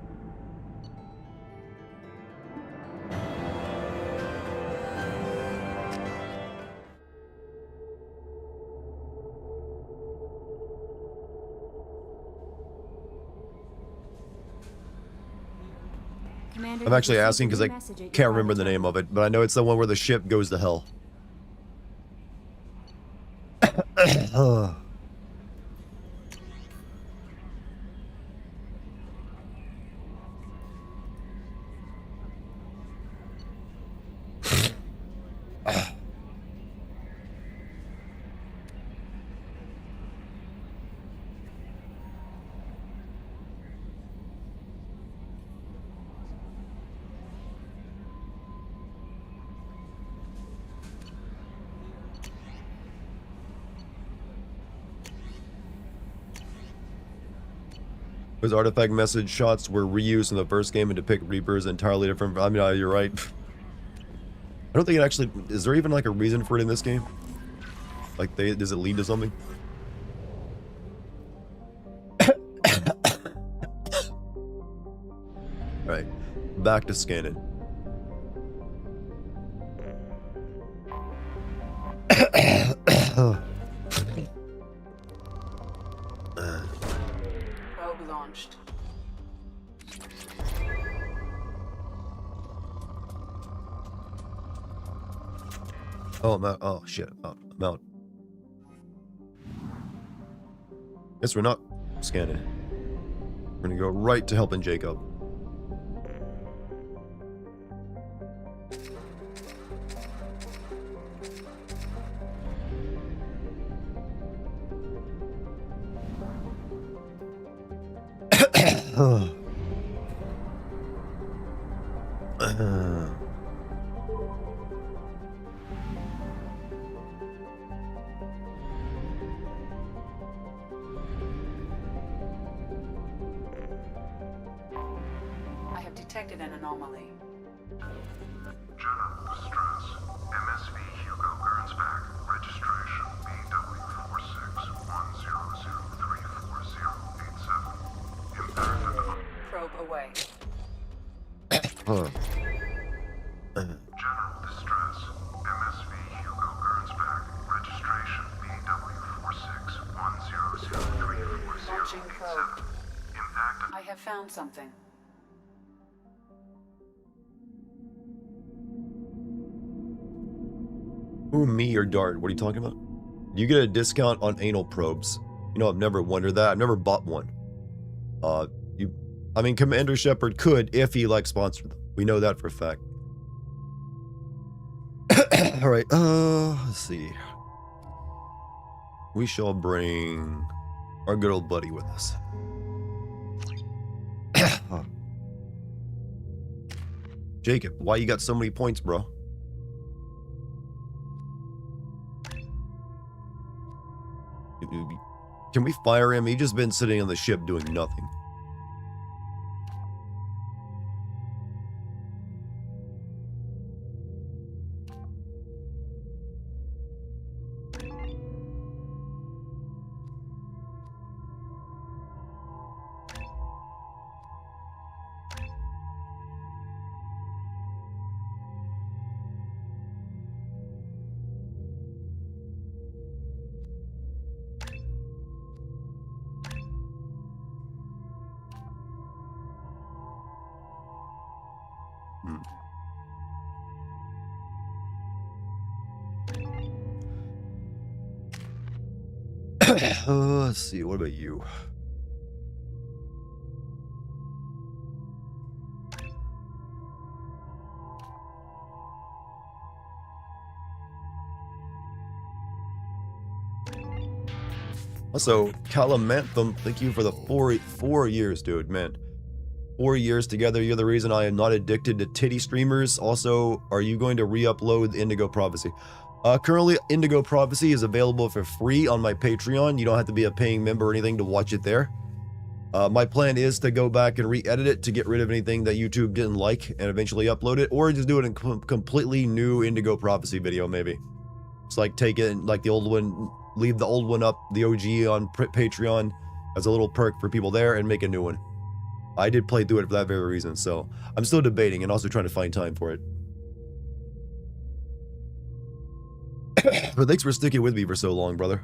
Commander, I'm actually asking because I can't remember the name of it, but I know it's the one where the ship goes to hell. Those artifact message shots were reused in the first game and depict Reapers entirely different. I mean, you're right. I don't think it actually... Is there even like a reason for it in this game? Like, does it lead to something? Right. Back to scanning. Probe launched. Oh, I'm out. Oh, shit. Oh, I'm out. Guess we're not scanning. We're gonna go right to helping Jacob. I have detected an anomaly. General distress. MSV Hugo Gernsback. Registration BW4610034087. Impacted on... Probe away. General distress. MSV Hugo Gernsback. Registration Launching probe. BW4610034087. Impacted... I have found something. Who, me or Dart? What are you talking about? You get a discount on anal probes. You know, I've never wondered that. I've never bought one. I mean, Commander Shepard could if he, like, sponsored them. We know that for a fact. Alright, let's see. We shall bring our good old buddy with us. Jacob, why you got so many points, bro? Can we fire him? He's just been sitting on the ship doing nothing. Let's see, what about you? Also, Calamanthum, thank you for the four years, dude, man. 4 years together, you're the reason I am not addicted to titty streamers. Also, are you going to re-upload Indigo Prophecy? Currently, Indigo Prophecy is available for free on my Patreon. You don't have to be a paying member or anything to watch it there. My plan is to go back and re-edit it to get rid of anything that YouTube didn't like and eventually upload it, or just do it in completely new Indigo Prophecy video, maybe. It's like take it, like the old one, leave the old one up, the OG on Patreon as a little perk for people there, and make a new one. I did play through it for that very reason, so I'm still debating and also trying to find time for it. But thanks for sticking with me for so long, brother.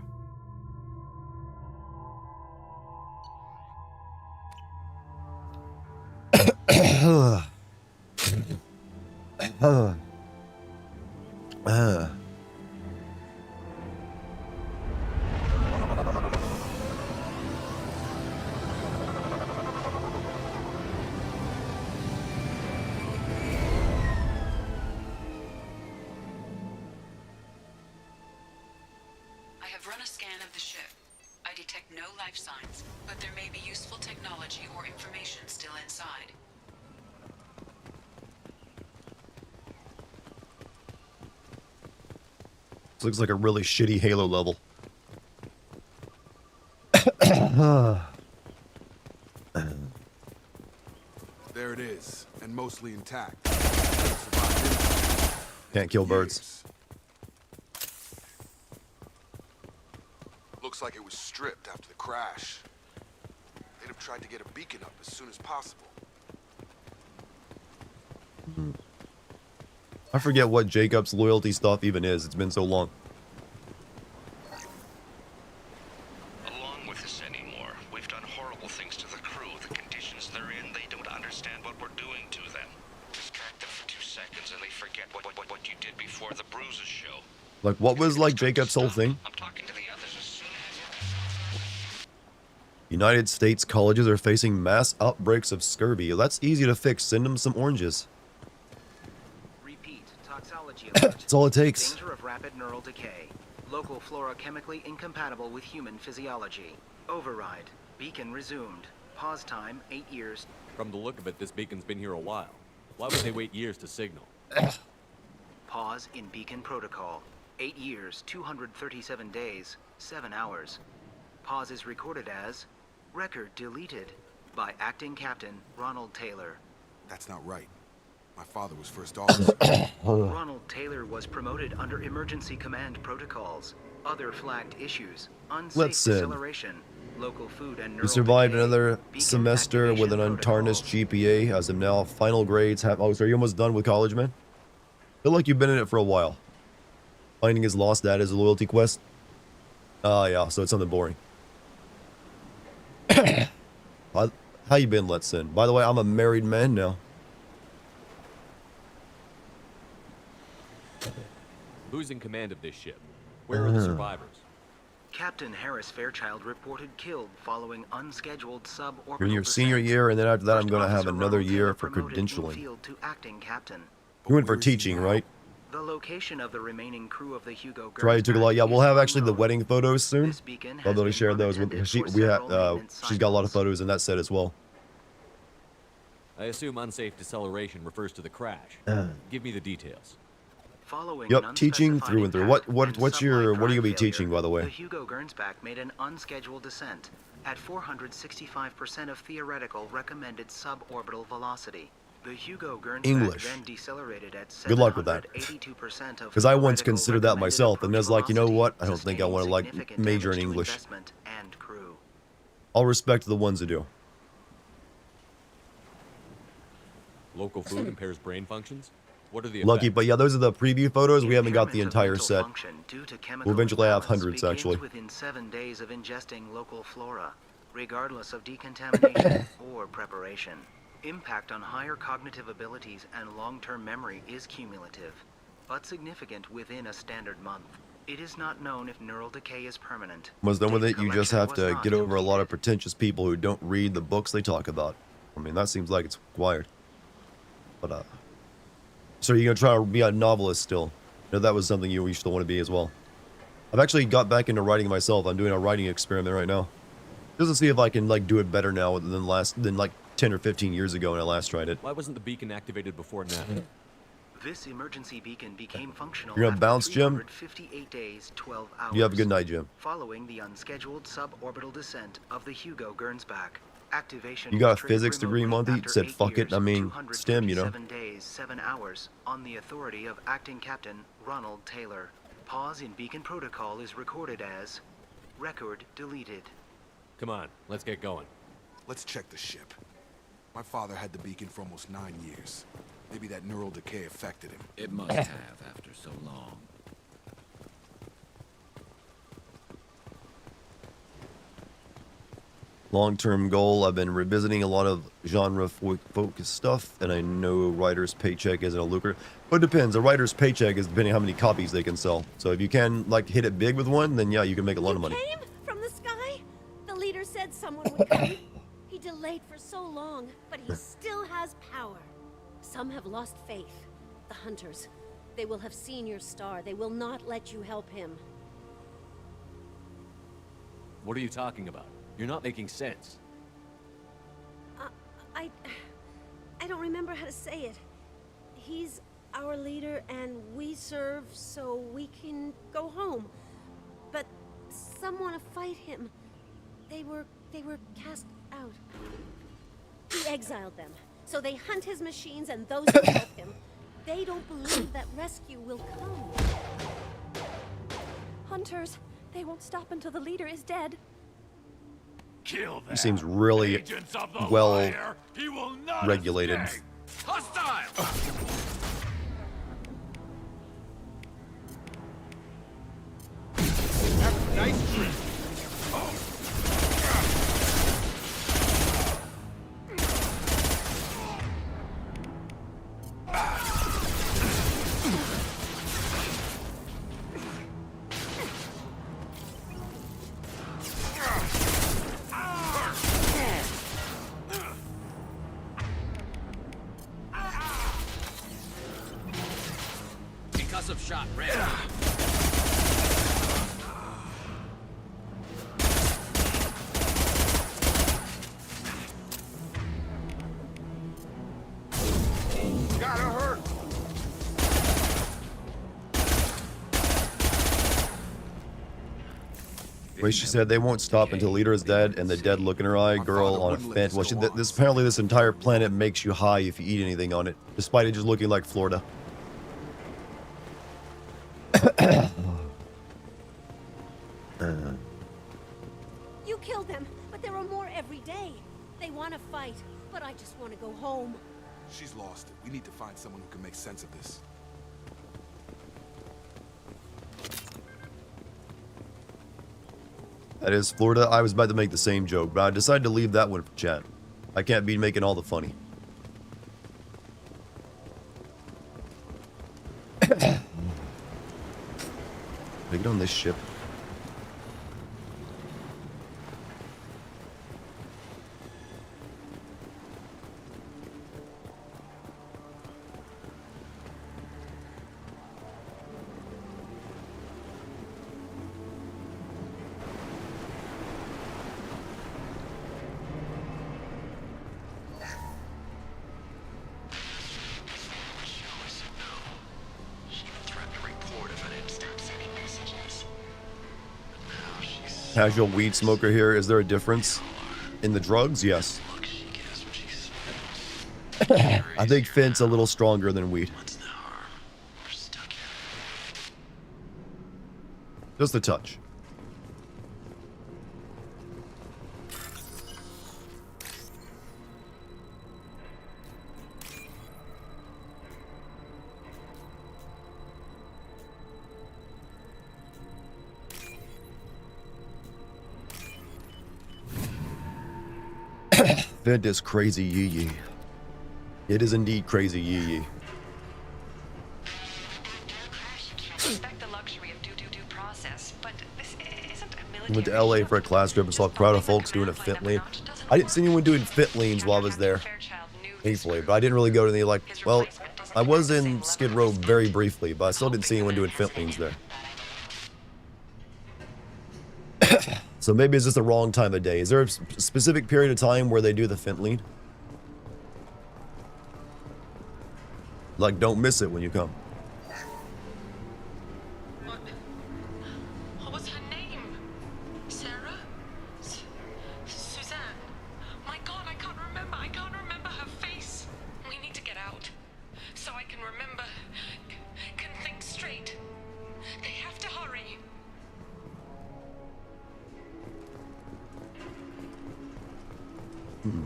I have run a scan of the ship. I detect no life signs, but there may be useful technology or information still inside. This looks like a really shitty Halo level. mostly intact. Can't kill birds. Looks like it was stripped after the crash. They'd have tried to get a beacon up as soon as possible. I forget what Jacob's loyalty stuff even is. It's been so long. Along with this anymore. We've done horrible things to the crew. The conditions they're in, they don't understand what we're doing to them. Distract them for 2 seconds and they forget what you did before the bruises show. Like, what was like Jacob's whole thing? I'm talking to the others as soon as... United States colleges are facing mass outbreaks of scurvy. That's easy to fix. Send them some oranges. Repeat. Toxology alert. That's all it takes. Danger of rapid neural decay. Local flora chemically incompatible with human physiology. Override. Beacon resumed. Pause time 8 years. From the look of it, this beacon's been here a while. Why would they wait years to signal? Pause in beacon protocol. 8 years, 237 days, 7 hours. Pause is recorded as record deleted by acting captain Ronald Taylor. That's not right. My father was first officer. Ronald Taylor was promoted under emergency command protocols. Other flagged issues: unsafe Let's send. deceleration, local food and You neural survived decay, another beacon semester with an activation untarnished GPA. As of now, final grades have. Oh, so you're almost done with college, man? Feel like you've been in it for a while. Finding his lost dad is a loyalty quest. Yeah, so it's something boring. How you been, Let's Sin? By the way, I'm a married man now. Who's in command of this ship? Where are the survivors? Captain Harris Fairchild reported killed following unscheduled suborbital You're in your senior descent. year, and then after that, I'm going to have Officer another Ronald year Taylor for promoted in credentialing. field to acting captain. You went for teaching, right? The location of the remaining crew of the Hugo Right, took a lot. Yeah, we'll have actually the wedding photos soon. This beacon has I'll be able to been share those with unattended for we have. several maintenance She's got a lot of photos in that set as well. I assume unsafe deceleration refers to the crash. Give me the details. Following Yep, an teaching unspecified through and through. impact What's and your sublight what are you gonna be drive teaching, by the The way? Hugo Gernsback made an unscheduled descent at 465% of theoretical recommended suborbital velocity. The Hugo Gernsback English. then decelerated at Good luck with that. 782% of Because I once theoretical considered that recommended myself, and I was like, you know velocity, what? I don't think I sustaining want to like significant major in damage to English. investment and crew. I'll respect the ones who do. Local food impairs brain functions? What are the Lucky, effects? but yeah, those are the preview photos. We haven't got the Impairment of entire mental set. function due to chemical We'll eventually have imbalance hundreds, begins actually. within 7 days of ingesting local flora, regardless of decontamination or preparation. Impact on higher cognitive abilities and long-term memory is cumulative, but significant within a standard month. It is not known if neural decay is permanent. Once done with it, you just collection have was to not get over a lot of pretentious people who don't read the books they talk about. I mean, that seems like it's required. But, so you're gonna try to be a novelist still? You know, that was something you used to want to be as well. I've actually got back into writing myself. I'm doing a writing experiment right now. Just to see if I can, like, do it better now than like 10 or 15 years ago when I last tried it. Why wasn't the beacon activated before now? This emergency beacon became functional You're gonna after bounce, Jim? 358 days, 12 hours. You have a good night, Jim. Following the unscheduled suborbital descent of the Hugo Gernsback. Activation You got a was triggered physics degree, remotely Monty? after Said 8 fuck it. years, I mean, STEM, you know. 237 days, 7 hours on the authority of acting captain Ronald Taylor. Pause in beacon protocol is recorded as record deleted. Come on, let's get going. Let's check the ship. My father had the beacon for almost 9 years. Maybe that neural decay affected him. It must have after so long. Long-term goal, I've been revisiting a lot of genre-focused stuff, and I know writer's paycheck isn't a lucre. But it depends. A writer's paycheck is depending on how many copies they can sell. So if you can, like, hit it big with one, then yeah, you can make a lot of money. Came from the sky? The leader said someone would come. He delayed for so long, but he still has power. Some have lost faith. The hunters. They will have seen your star. They will not let you help him. What are you talking about? You're not making sense. I don't remember how to say it. He's our leader and we serve so we can go home. But some want to fight him. They were cast out. He exiled them. So they hunt his machines and those who help him. They don't believe that rescue will come. Hunters, they won't stop until the leader is dead. Kill them. He seems really Agents of the well Wire. He will not regulated. escape. Hostile. Nice trick. Concussive shot ready. Gotta hurt. Wait, she said they won't stop until leader is dead and the dead look in her eye. Girl on a fence. Well, this apparently this entire planet makes you high if you eat anything on it, despite it just looking like Florida. You killed them, but there are more every day. They want to fight, but I just want to go home. She's lost it. We need to find someone who can make sense of this. That is Florida. I was about to make the same joke, but I decided to leave that one for chat. I can't be making all the funny. Get on this ship. Casual weed smoker here. Is there a difference in the drugs? Yes. I think Fint's a little stronger than weed. Just a touch. Vint is crazy yee yee. It is indeed crazy yee yee. Respect the luxury of due process, but this isn't a military. Went to LA for a class trip and saw a crowd of folks doing a fit lean. I didn't see anyone doing fit leans while I was there. Thankfully, but I didn't really go to any like, well, I was in Skid Row very briefly, but I still didn't see anyone doing fit leans there. So maybe it's just the wrong time of day. Is there a specific period of time where they do the fit lean? Like, don't miss it when you come. What was her name? Sarah? Suzanne? My God, I can't remember. I can't remember her face. We need to get out. So I can remember. Can think straight. They have to hurry. You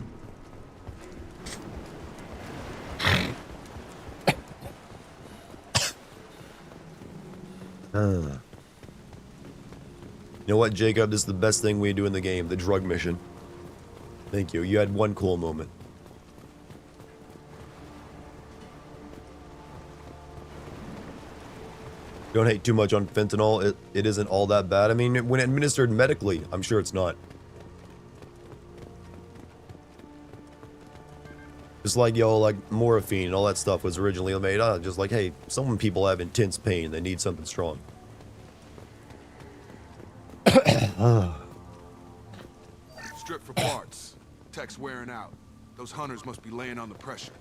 know what, Jacob? This is the best thing we do in the game, the drug mission. Thank you. You had one cool moment. Don't hate too much on fentanyl. It isn't all that bad. I mean, when administered medically, I'm sure it's not. Just like, yo, like morphine and all that stuff was originally made just like, hey, some people have intense pain. They need something strong. Strip for parts. Tech's wearing out. Those hunters must be laying on the pressure.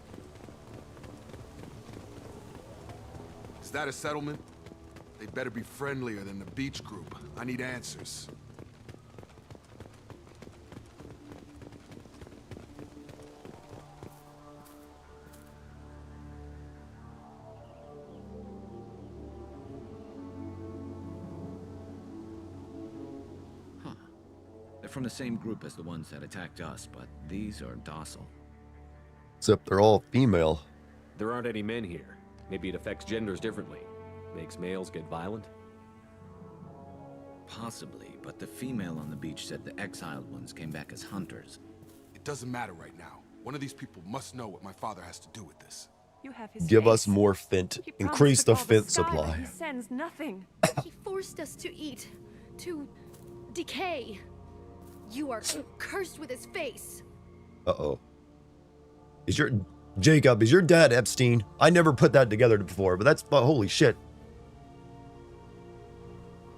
Is that a settlement? They'd better be friendlier than the beach group. I need answers. from the same group as the ones that attacked us, but these are docile. Except they're all female. There aren't any men here. Maybe it affects genders differently. Makes males get violent? Possibly, but the female on the beach said the exiled ones came back as hunters. It doesn't matter right now. One of these people must know what my father has to do with this. You have his Give face. us more Fint. He Increase promised the to call Fint sky, but supply. He sends nothing. He forced us to eat, to decay. You are cursed with his face. Uh-oh. Is your... Jacob, is your dad Epstein? I never put that together before, but that's... holy shit.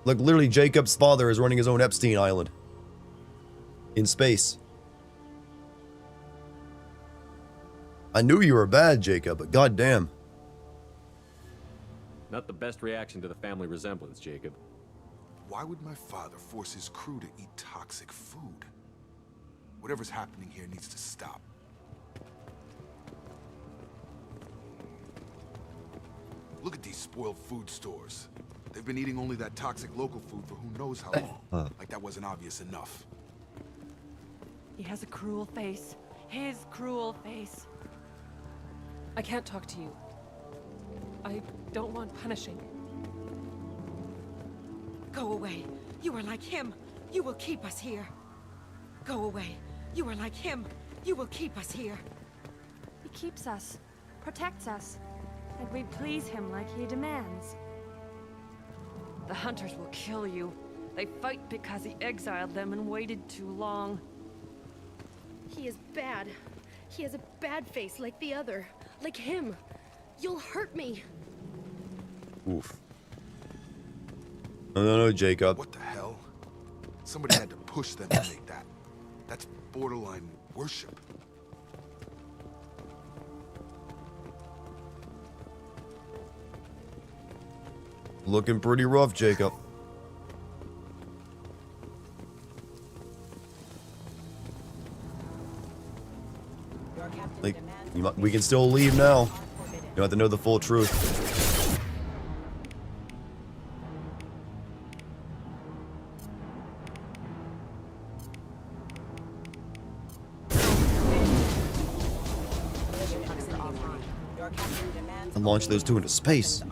Look, literally, Jacob's father is running his own Epstein Island. In space. I knew you were bad, Jacob, but goddamn. Not the best reaction to the family resemblance, Jacob. Why would my father force his crew to eat toxic food? Whatever's happening here needs to stop. Look at these spoiled food stores. They've been eating only that toxic local food for who knows how long. Like that wasn't obvious enough. He has a cruel face. His cruel face. I can't talk to you. I don't want punishing. Go away. You are like him. You will keep us here. Go away. You are like him. You will keep us here. He keeps us, protects us, and we please him like he demands. The hunters will kill you. They fight because he exiled them and waited too long. He is bad. He has a bad face like the other. Like him. You'll hurt me. Oof. No, Jacob. What the hell? Somebody had to push them to make that. That's borderline worship. Looking pretty rough, Jacob. Like, we can still leave now. You don't have to know the full truth. And launch those two into space.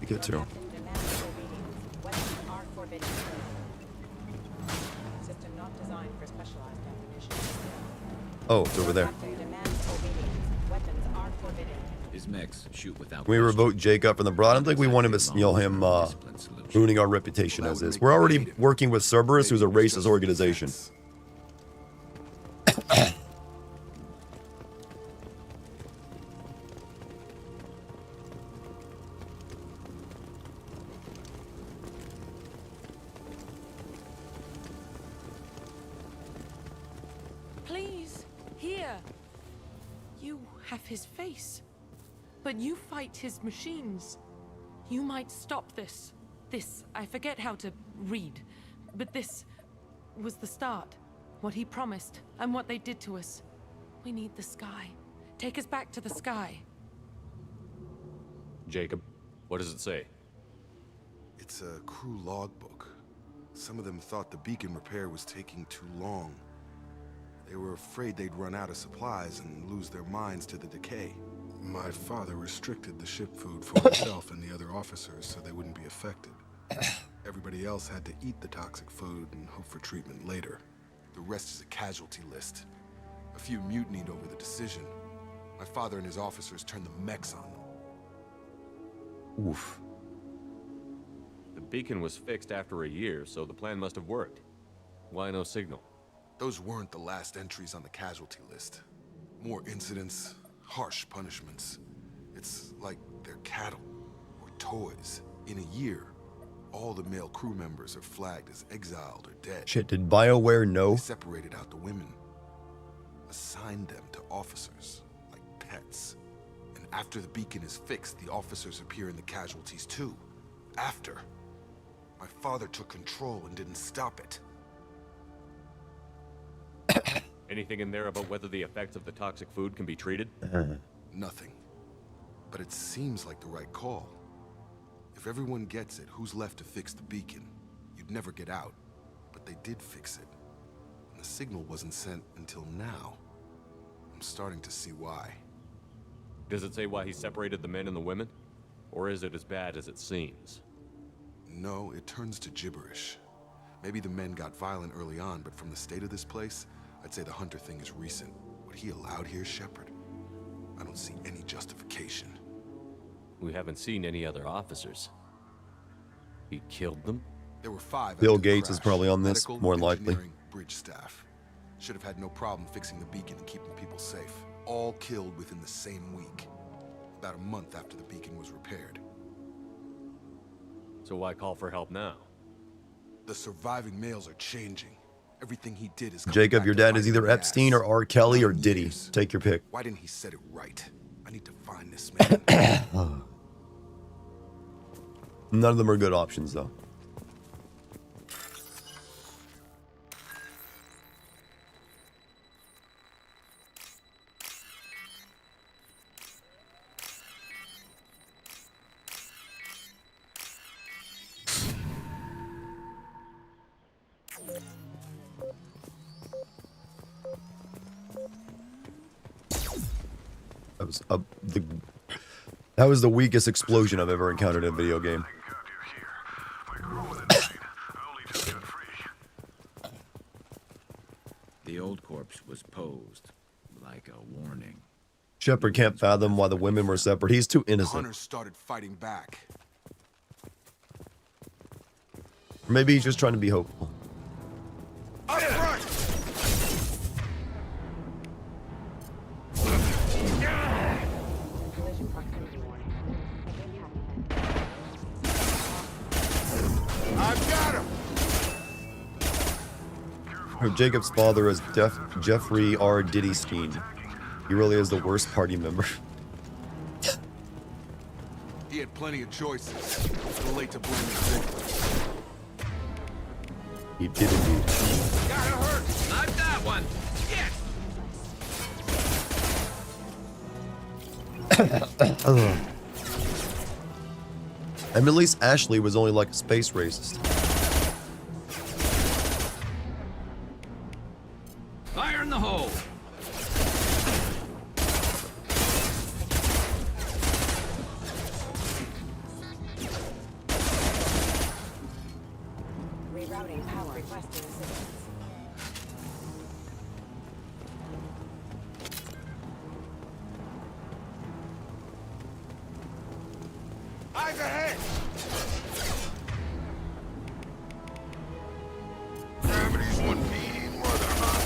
You get to. Oh, it's over there. His mechs shoot without. Can we revoke Jacob from the broad? I don't think we want him, him ruining our reputation as is. We're already working with Cerberus, who's a racist organization. Please, here. You have his face. But you fight his machines. You might stop this. This, I forget how to read. But this was the start. What he promised, and what they did to us. We need the sky. Take us back to the sky. Jacob, what does it say? It's a crew logbook. Some of them thought the beacon repair was taking too long. They were afraid they'd run out of supplies and lose their minds to the decay. My father restricted the ship food for himself and the other officers so they wouldn't be affected. Everybody else had to eat the toxic food and hope for treatment later. The rest is a casualty list. A few mutinied over the decision. My father and his officers turned the mechs on them. Oof. The beacon was fixed after a year, so the plan must have worked. Why no signal? Those weren't the last entries on the casualty list. More incidents, harsh punishments. It's like they're cattle or toys. In a year, all the male crew members are flagged as exiled or dead. Shit, did Bioware know? They separated out the women, assigned them to officers, like pets. And after the beacon is fixed, the officers appear in the casualties too. After. My father took control and didn't stop it. Anything in there about whether the effects of the toxic food can be treated? Nothing. But it seems like the right call. If If everyone gets it, who's left to fix the beacon? You'd never get out. But they did fix it. And the signal wasn't sent until now. I'm starting to see why. Does it say why he separated the men and the women? Or is it as bad as it seems? No, it turns to gibberish. Maybe the men got violent early on, but from the state of this place, I'd say the Hunter thing is recent. What he allowed here, Shepard, I don't see any justification. We haven't seen any other officers. He killed them? There were 5 Bill after the Gates is crash. probably on this, Medical, more than likely. engineering, bridge staff. Should have had no problem fixing the beacon and keeping people safe. All killed within the same week. About a month after the beacon was repaired. So why call for help now? The surviving males are changing. Everything he did is coming Jacob, back your to dad bite is him either in the Epstein ass. or R. Kelly or Diddy. Take your pick. Why didn't he set it right? I need to find this man. None of them are good options, though. That was the weakest explosion I've ever encountered in a video game. The old corpse was posed like a warning. Shepard can't fathom why the women were separate. He's too innocent. Hunters started fighting back. Maybe he's just trying to be hopeful. Up front! I've got him! Jacob's father is Jeffrey R. Diddy Steen. He really is the worst party member. He had plenty of choices. Too late to blame the victims. He did indeed. Gotta hurt! I've got one! Yes! And at least Ashley was only like a space racist. Fire in the hole! Rerouting power. Requesting assistance. Eyes ahead! Gravity's one beating mother, huh?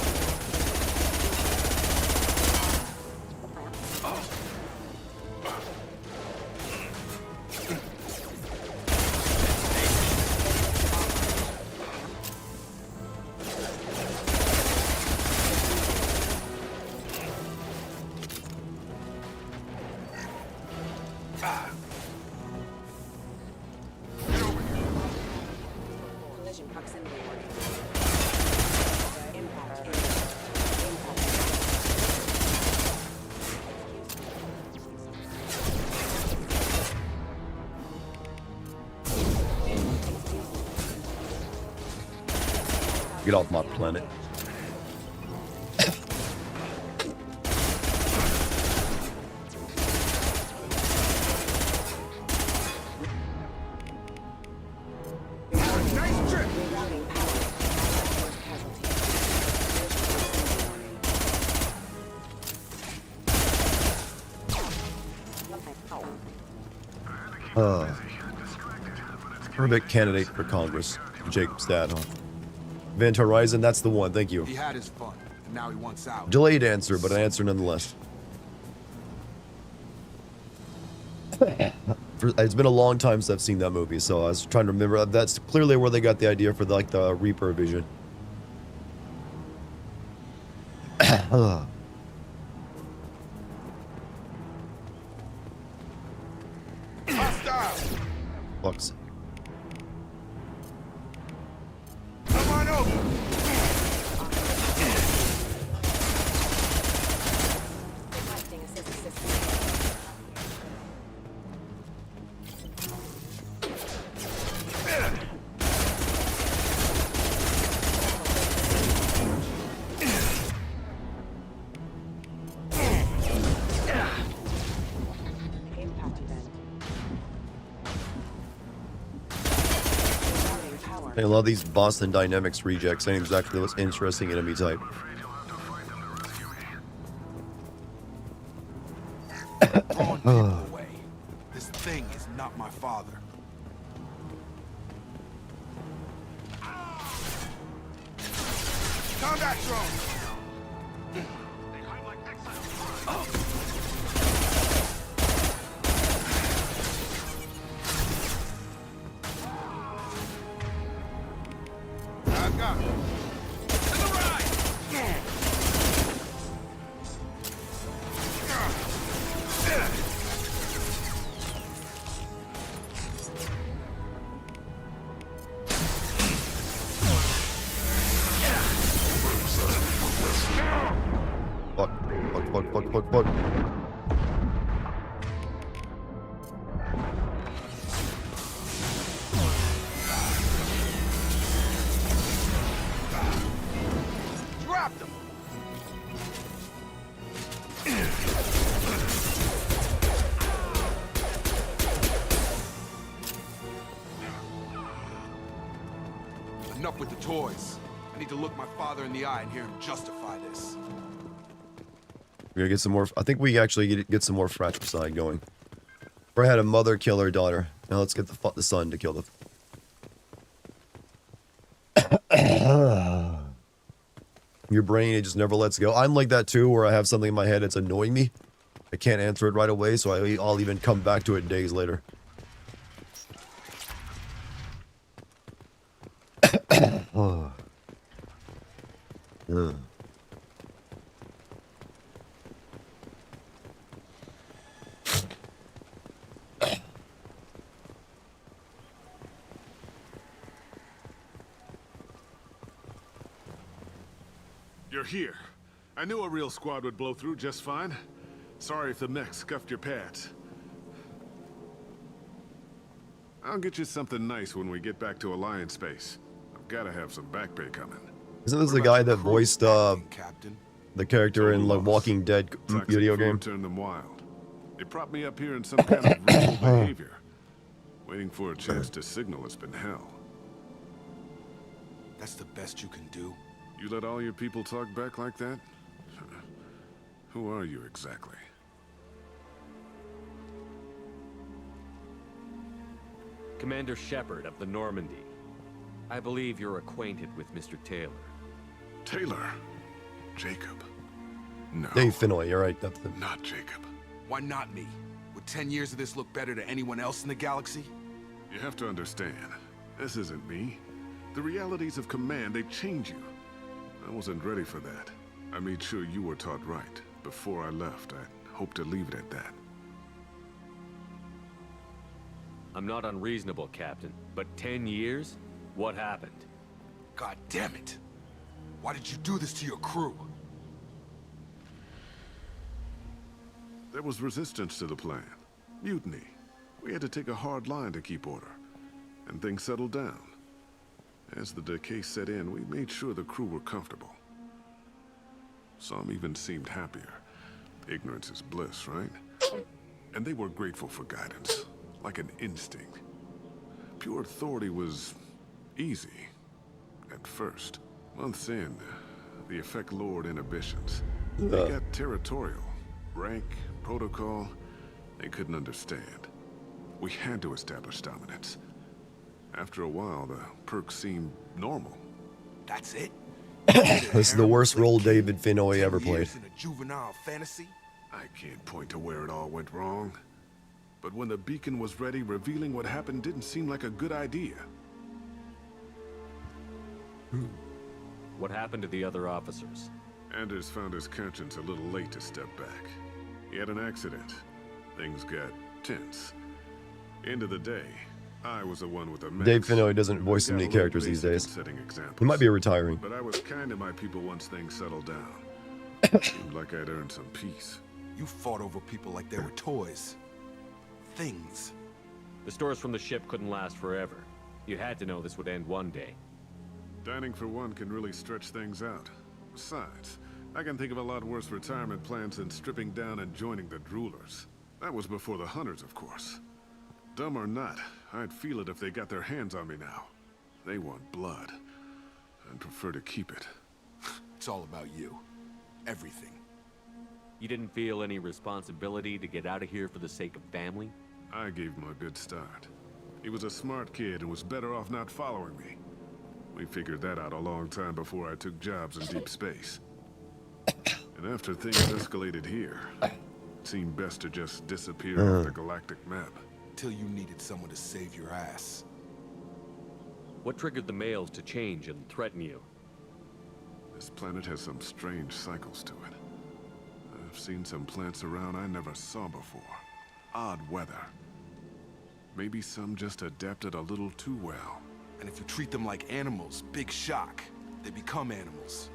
Collision proximity warning. Impact. Get off my planet. Nice trip! Rerouting power. Force casualty. Perfect candidate for Congress. Jacob's dad, huh? Event Horizon, that's the one. Thank you. He had his fun, and now he wants out. Delayed answer, but an answer nonetheless. It's been a long time since I've seen that movie, so I was trying to remember. That's clearly where they got the idea for the Reaper vision. Hostile! Fucks. Come on over! Requesting assistance. I love these Boston Dynamics rejects. Ain't exactly the most interesting enemy type. Drawing people away. This thing is not my father. Combat drone! I've got it. To the right! Fuck. Dropped him! Enough with the toys. I need to look my father in the eye and hear him justify this. We gotta get some more. I think we actually get some more fratricide going. I had a mother kill her daughter. Now let's get the son to kill the. Your brain, it just never lets go. I'm like that too, where I have something in my head, it's annoying me. I can't answer it right away, so I'll even come back to it days later. You're here. I knew a real squad would blow through just fine. Sorry if the mech scuffed your pads. I'll get you something nice when we get back to Alliance space. I've gotta have some back pay coming. Isn't this the guy that voiced the character in like Walking Dead video game? Turned them wild. They propped me up here in some kind of ritual behavior. Waiting for a chance to signal has been hell. That's the best you can do? You let all your people talk back like that? Who are you exactly? Commander Shepard of the Normandy. I believe you're acquainted with Mr. Taylor. Taylor? Jacob? No. Dave Finoy, you're right. That's the... Not Jacob. Why not me? Would 10 years of this look better to anyone else in the galaxy? You have to understand, this isn't me. The realities of command, they change you. I wasn't ready for that. I made sure you were taught right. Before I left, I hoped to leave it at that. I'm not unreasonable, Captain, but 10 years? What happened? God damn it! Why did you do this to your crew? There was resistance to the plan. Mutiny. We had to take a hard line to keep order. And things settled down. As the decay set in, we made sure the crew were comfortable. Some even seemed happier. Ignorance is bliss, right? And they were grateful for guidance, like an instinct. Pure authority was easy, at first. Months in, the effect lowered inhibitions. They got territorial. Rank, protocol, they couldn't understand. We had to establish dominance. After a while, the perks seemed normal. That's it? This is the worst role David Finoy ever played. In a juvenile fantasy? I can't point to where it all went wrong. But when the beacon was ready, revealing what happened didn't seem like a good idea. What happened to the other officers? Anders found his conscience a little late to step back. He had an accident. Things got tense. End of the day, I was the one with the mess. Dave Finoy doesn't voice so many characters these days. He might be retiring. But I was kind to my people once things settled down. Seemed like I'd earned some peace. You fought over people like they were toys. Things. The stores from the ship couldn't last forever. You had to know this would end one day. Dining for one can really stretch things out. Besides, I can think of a lot worse retirement plans than stripping down and joining the Droolers. That was before the Hunters, of course. Dumb or not, I'd feel it if they got their hands on me now. They want blood, and prefer to keep it. It's all about you. Everything. You didn't feel any responsibility to get out of here for the sake of family? I gave him a good start. He was a smart kid and was better off not following me. We figured that out a long time before I took jobs in deep space. And after things escalated here, it seemed best to just disappear off the galactic map. Till you needed someone to save your ass. What triggered the males to change and threaten you? This planet has some strange cycles to it. I've seen some plants around I never saw before. Odd weather. Maybe some just adapted a little too well. And if you treat them like animals, big shock. They become animals.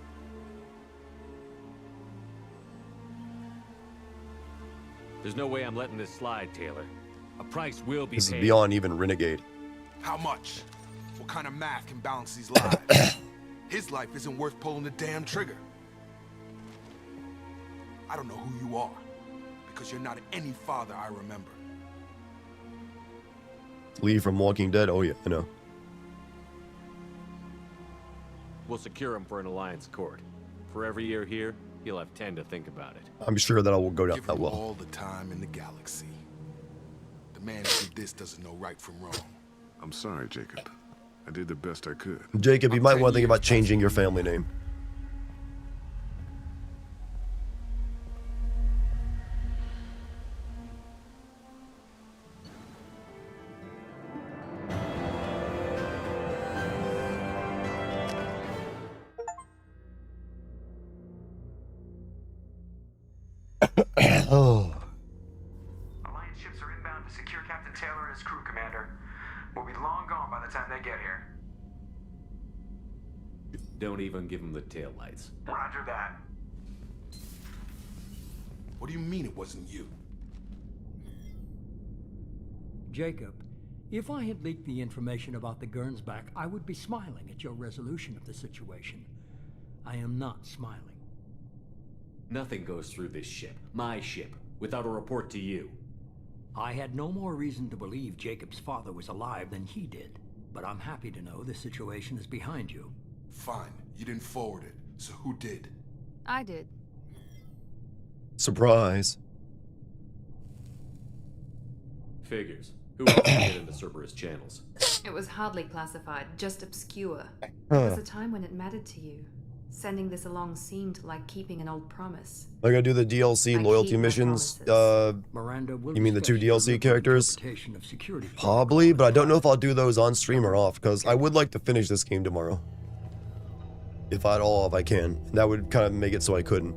There's no way I'm letting this slide, Taylor. A price will be This is paid. beyond even Renegade. How much? What kind of math can balance these lives? His life isn't worth pulling the damn trigger. I don't know who you are, because you're not any father I remember. Lee from Walking Dead. Oh yeah, I know. We'll secure him for an alliance court. For every year here, he'll have 10 to think about it. I'm sure that I will go down Give that him well. all the time in the galaxy. The man who did this doesn't know right from wrong. I'm sorry, Jacob. I did the best I could. Jacob, you might want to think about changing your family name. Oh. Alliance ships are inbound to secure Captain Taylor and his crew, Commander. We'll be long gone by the time they get here. Don't even give him the taillights. Roger that. What do you mean it wasn't you? Jacob, if I had leaked the information about the Gernsback, I would be smiling at your resolution of the situation. I am not smiling. Nothing goes through this ship, my ship, without a report to you. I had no more reason to believe Jacob's father was alive than he did, but I'm happy to know the situation is behind you. Fine, you didn't forward it, so who did? I did. Surprise. Figures. Who else can get into Cerberus channels? It was hardly classified, just obscure. Huh. There was a time when it mattered to you. Sending this along seemed like keeping an old promise. I gotta do the DLC loyalty missions. You mean the 2 DLC characters? Probably, but I don't know if I'll do those on stream or off, because I would like to finish this game tomorrow. If at all, if I can. That would kind of make it so I couldn't.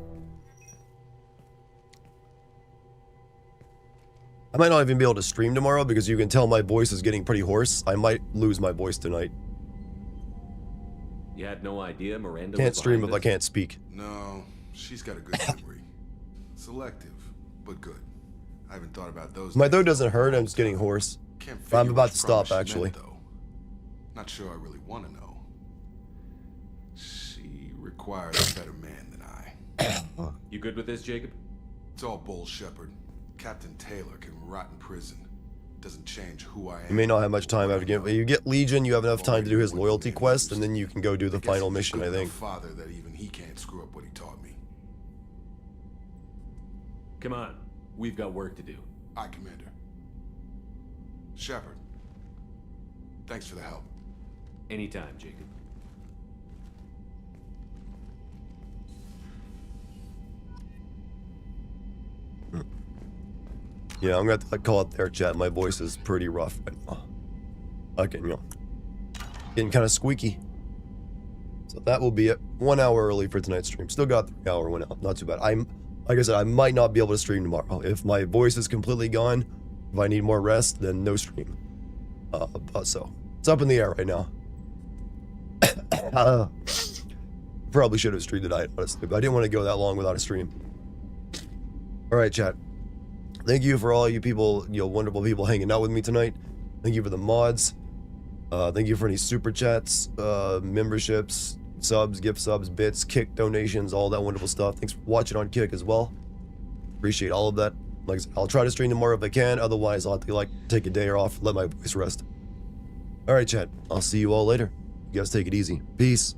I might not even be able to stream tomorrow, because you can tell my voice is getting pretty hoarse. I might lose my voice tonight. You had no idea Miranda Can't was stream if behind I this? can't speak. No, she's got a good memory. Selective, but good. I haven't thought about those. My throat doesn't hurt, I'm just getting hoarse. Can't But I'm figure about which to stop, promise she actually. meant, though. Not sure I really want to know. She requires a better man than I. You good with this, Jacob? It's all bull, Shepard. Captain Taylor can rot in prison. Doesn't change who I am. You may not have much time after getting. You get Legion, you have enough time to do his loyalty quest, and then you can go do the final mission, I think. Father that even he can't screw up what he taught me. Come on. We've got work to do. Aye, Commander. Shepard. Thanks for the help. Anytime, Jacob. Yeah, I'm gonna have to call it there, chat. My voice is pretty rough right now. I can, getting kind of squeaky. So that will be it. 1 hour early for tonight's stream. Still got 3 hour one out. Not too bad. Like I said, I might not be able to stream tomorrow. If my voice is completely gone, if I need more rest, then no stream. So it's up in the air right now. Probably should have streamed tonight, honestly, but I didn't want to go that long without a stream. All right, chat. Thank you for all you people, wonderful people hanging out with me tonight. Thank you for the mods. Thank you for any super chats, memberships, subs, gift subs, bits, Kick donations, all that wonderful stuff. Thanks for watching on Kick as well. Appreciate all of that. Like I said, I'll try to stream tomorrow if I can. Otherwise, I'll have to take a day off, let my voice rest. All right, chat. I'll see you all later. You guys take it easy. Peace.